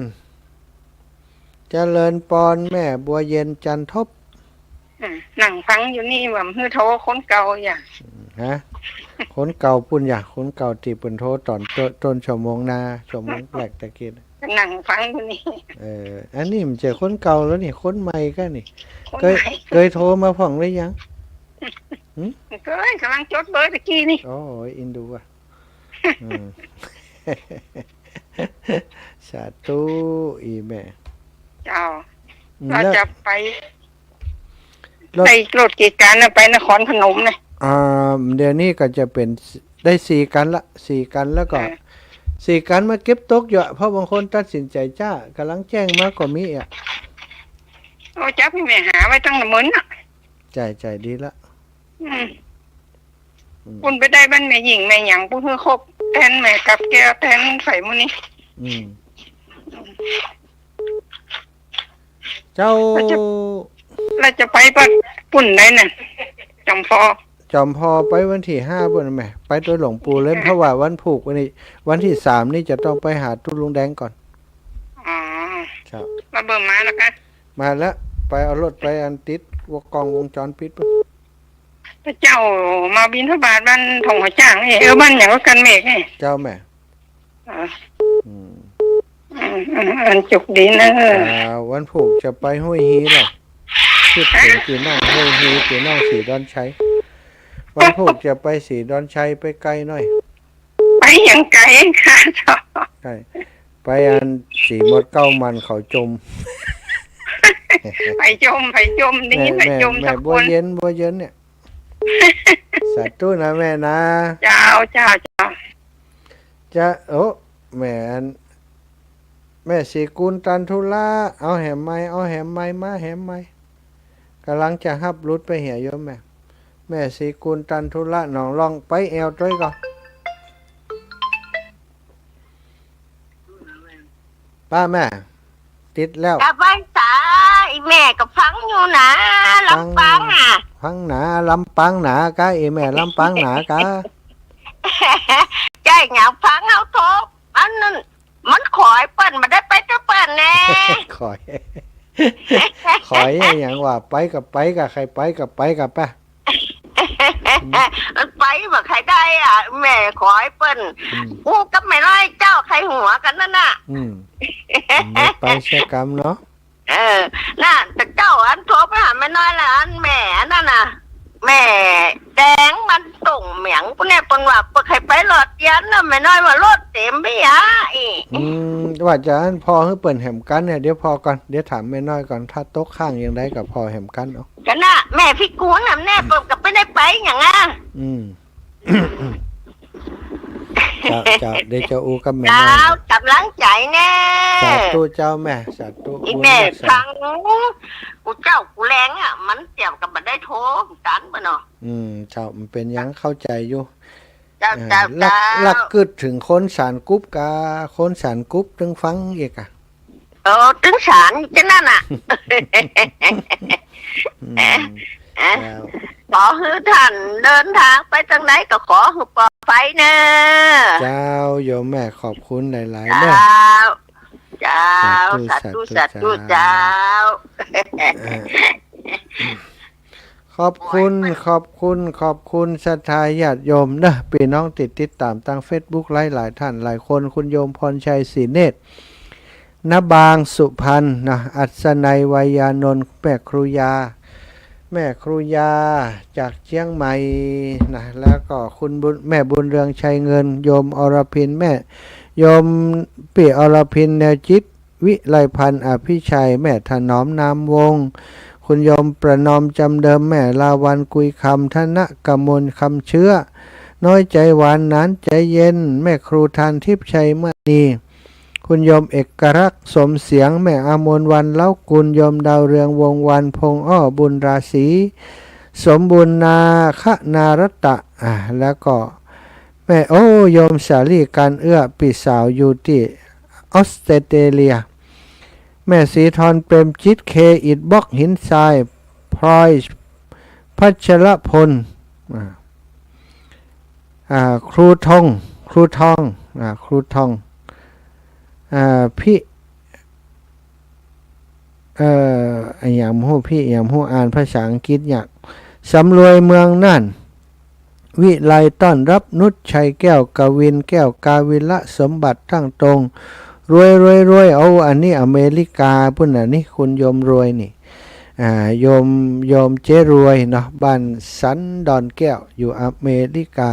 เจริญปอนแม่บัวเย็นจันทบ นั่งฟังอยู่นี่ว่าฮือโทรคนเก่าอย่าง ฮะคนเก่าปุ่นอย่าคนเก่าตีปุ่นโทรตอนต้นชั่วโมงนาชั่วโมงแรกตะกี้ นั่งฟังอยู่นี่ อันนี้มันเจอคนเก่าแล้วนี่คนใหม่ก็นี่ คน เคย ไหน เคยโทรมาผ่องหรือยัง เคยกำลังจดเบอร์ตะกี้นี่ โอ้ยอินดูอ่ะอืม สาธุอีแม่ เจ้า เรา แล้ว จะไป รถ ไปรถกีการน่ะไปนครพนมเลย เดี๋ยวนี้ก็จะเป็นได้4 กันละ4 กันแล้วก็4 กันมาเก็บตกอยู่อะเพราะบางคนตัดสินใจจ้ากำลังแจ้งมาก็มีอ่ะ โอ้จับพี่แม่หาไว้ตั้งแต่มื้อน่ะ ใจดีละ คุณไปได้บ้านแม่หญิงแม่หยังผู้คือครบแทนแม่กับแก้วแทนไฟมื้อนี้ เจ้า เราจะไปปัดปุ่นได้น่ะจำพอ จอมพอไปวันที่5บ่นแม่ไปตัวหลวงปู่เลยเพราะว่าวันผูกวันที่3นี่จะต้องไปหาตุ้ลุงแดงก่อน อ๋อ ครับ มาเบิ่มมาแล้วกัน มาแล้วไปเอารถไปอันติดกล้องวงจรปิดปุ๊บ พระเจ้ามาบิณฑบาตบ้านทองหัวจ้างนี่บ้านหยังก็กันเมฆนี่ เจ้าแม่ อันจุกดีนะ วันผูกจะไปห้วยฮีหรอกคิดถึงปีน้องห้วยฮีปีน้องสีดอนชัยวันผูกจะไปสีดอนชัยไปไกลหน่อย ไปอย่างไกลค่ะเจ้า ใช่ไปอันสีมดเก้ามันเขาจม ไปจมนี่ไปจม แม่ สัก บั คว น เย็นเนี่ย สาธุนะแม่นะ เจ้า จะแม่สีกุลตันทุละเอาแหมไม้มาแหมไม้กำลังจะฮับรุดไปเหี่ยโยมแม่สีกุลตันทุละหนองลองไปแอวต้อยก่อนป้าแม่ติดแล้ว กับบ้านตาอีแม่ก็ฟังอยู่นะลำปางอ่ะ ฟังหนาลำปังหนากะแม่ลำปังหนากะ ใจหยาฟังเอาโทบอันนั้นมันขอยเปิ้นมาได้ไปก็เปิ้นแน่ ขอยอย่างว่าไปกับใครไปกับป่ะ มันไปแบบใครได้อ่ะแม่ขอยเปิ้นกูกับแม่น้อยเจ้าใครหัวกันนั่นน่ะ ไม่ไปเชื่อกรรมเนาะ น่ะแต่เจ้าอันโทรไปหาแม่น้อยละอันแม่นั่นน่ะแม่แดงมันส่งเหมียงพวกเนี่ยเปิ้นว่าเปิ้นใครไปรถยันน่ะแม่น้อยว่ารถเต็มไปอ่ะอีก ว่าจะอันพอให้เปิ่นแหมกันเนี่ยเดี๋ยวพอก่อนเดี๋ยวถามแม่น้อยก่อนถ้าโต๊ะข้างยังได้กับพอแหมกันเนาะ กันน่ะแม่พี่กูน่ะแน่เปิ้นก็ไม่ได้ไปอย่างอ่ะ สา เจ้าเดี๋ยวจะอูกับแม่ เจ้า น้อย กำลังใจแน่ สาธุเจ้าแม่สาธุ อี บุญ แม่ รักษา ทางกูเจ้ากูแรงอ่ะมันเจ็บกับมันได้โทรกันบ่เนาะ เจ้ามันเป็นหยังเข้าใจอยู่ เจ้าเจ้า ลัก เจ้า ลักกึดถึงคนสารกุ๊บกาคนสารกุ๊บถึงฟังอีกอ่ะ ถึงศาลจะนั่นอ่ะ อืมแล้ว ขอให้ท่านเดินทางไปทางไหนก็ขอให้ปลอดภัยนะ เจ้าโยมแม่ขอบคุณหลายๆ เจ้า เด้อ เจ้าสาธุสาธุเจ้า ขอบคุณขอบคุณศรัทธาญาติโยมเด้อพี่น้องติดตามทาง Facebook หลายท่านหลายคนคุณโยมพรชัยศรีเนตรณบางสุพรรณนะอัศนัยวัยานนท์แม่ครูยาจากเชียงใหม่นะแล้วก็คุณแม่บุญเรืองชัยเงินโยมอรพินแม่โยมปีอรพินแนวจิตวิไลพันธ์อภิชัยแม่ถนอมนามวงศ์คุณโยมประนอมจำเดิมแม่ลาวันกุยคำธนกมลคำเชื้อน้อยใจหวานนั้นใจเย็นแม่ครูทานทิพย์ชัยเมื่อนีคุณโยมเอกรักษ์สมเสียงแม่อมรวันเล่ากุลโยมดาวเรืองวงวันพงอ้อบุญราศีสมบุญนาคะนารตะแล้วก็แม่โยมสาลีการเอื้อปีสาวอยู่ที่ออสเตรเลียแม่สีทรเปรมจิตเคอิดบล็อกหินทรายพลอยพัชรพลครูทองพี่อย่างผู้อ่านภาษาอังกฤษอย่างสำรวยเมืองนั่นวิไลต้อนรับนุชชัยแก้วกวินแก้วกาวิละสมบัติทั้งตรงรวยเอาอันนี้อเมริกาพุ่นอันนี้คุณโยมรวยนี่โยมเจรวยเนาะบ้านสันดอนแก้วอยู่อเมริกา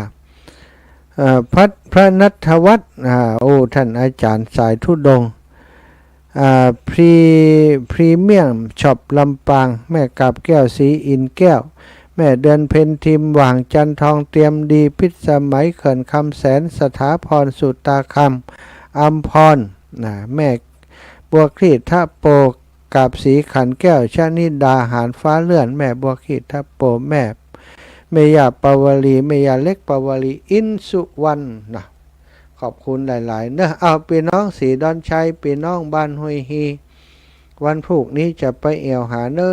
พระนัทวัฒน์ท่านอาจารย์สายทุดงพรีเมียมช็อปลำปางแม่กาบแก้วสีอินแก้วแม่เดือนเพ็ญทิมหว่างจันทองเตรียมดีพิษสมัยเขื่อนคำแสนสถาพรสุตาคำอัมพรแม่บัวครีดทะโปกาบสีขันแก้วชนิดาหารฟ้าเลื่อนแม่บัวครีดทะโปแม่เมยาปาวลีเมยาเล็กปาวลีอินสุวรรณนะขอบคุณหลายๆเนอะเอาพี่น้องสีดอนชัยพี่น้องบ้านห้วยฮีวันพรุ่งนี้จะไปเอวหาเนอ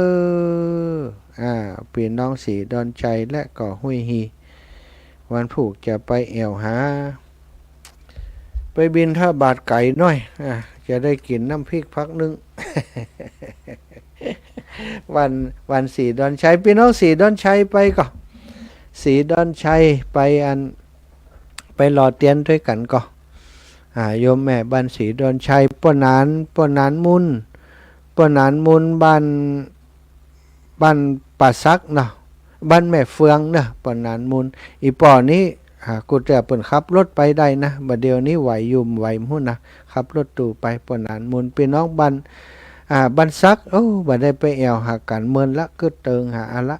พี่น้องสีดอนชัยและก่อห้วยฮีวันพรุ่งจะไปเอวหาไปบินถ้าบาทไก่น้อยจะได้กินน้ำพริกพักนึง วันสีดอนชัยพี่น้องสีดอนชัยไปก่อนสีดอนชัยไปรอเตียนด้วยกันก็โยมแม่บ้านสีดอนชัยป้อนานมุนบ้านป่าซักเนาะบ้านแม่เฟืองเนาะป้อนานมุนอีป่อนี้กูแต่เปิ่นขับรถไปได้นะบัดเดียวนี้ไหวยุ่มไหวมุ่นนะขับรถตู่ไปป้อนานมุนพี่น้องบ้านซักบัดได้ไปแอวหากันเมินละก็เติงหาละ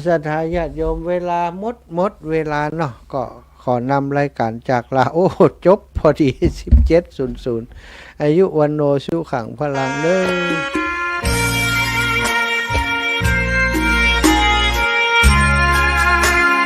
ศรัทธาญาติโยมเวลาหมดเวลาเนาะก็ขอนำรายการจากลาจบพอดี 17:00 อายุวันโนสุขังพลังเด้อ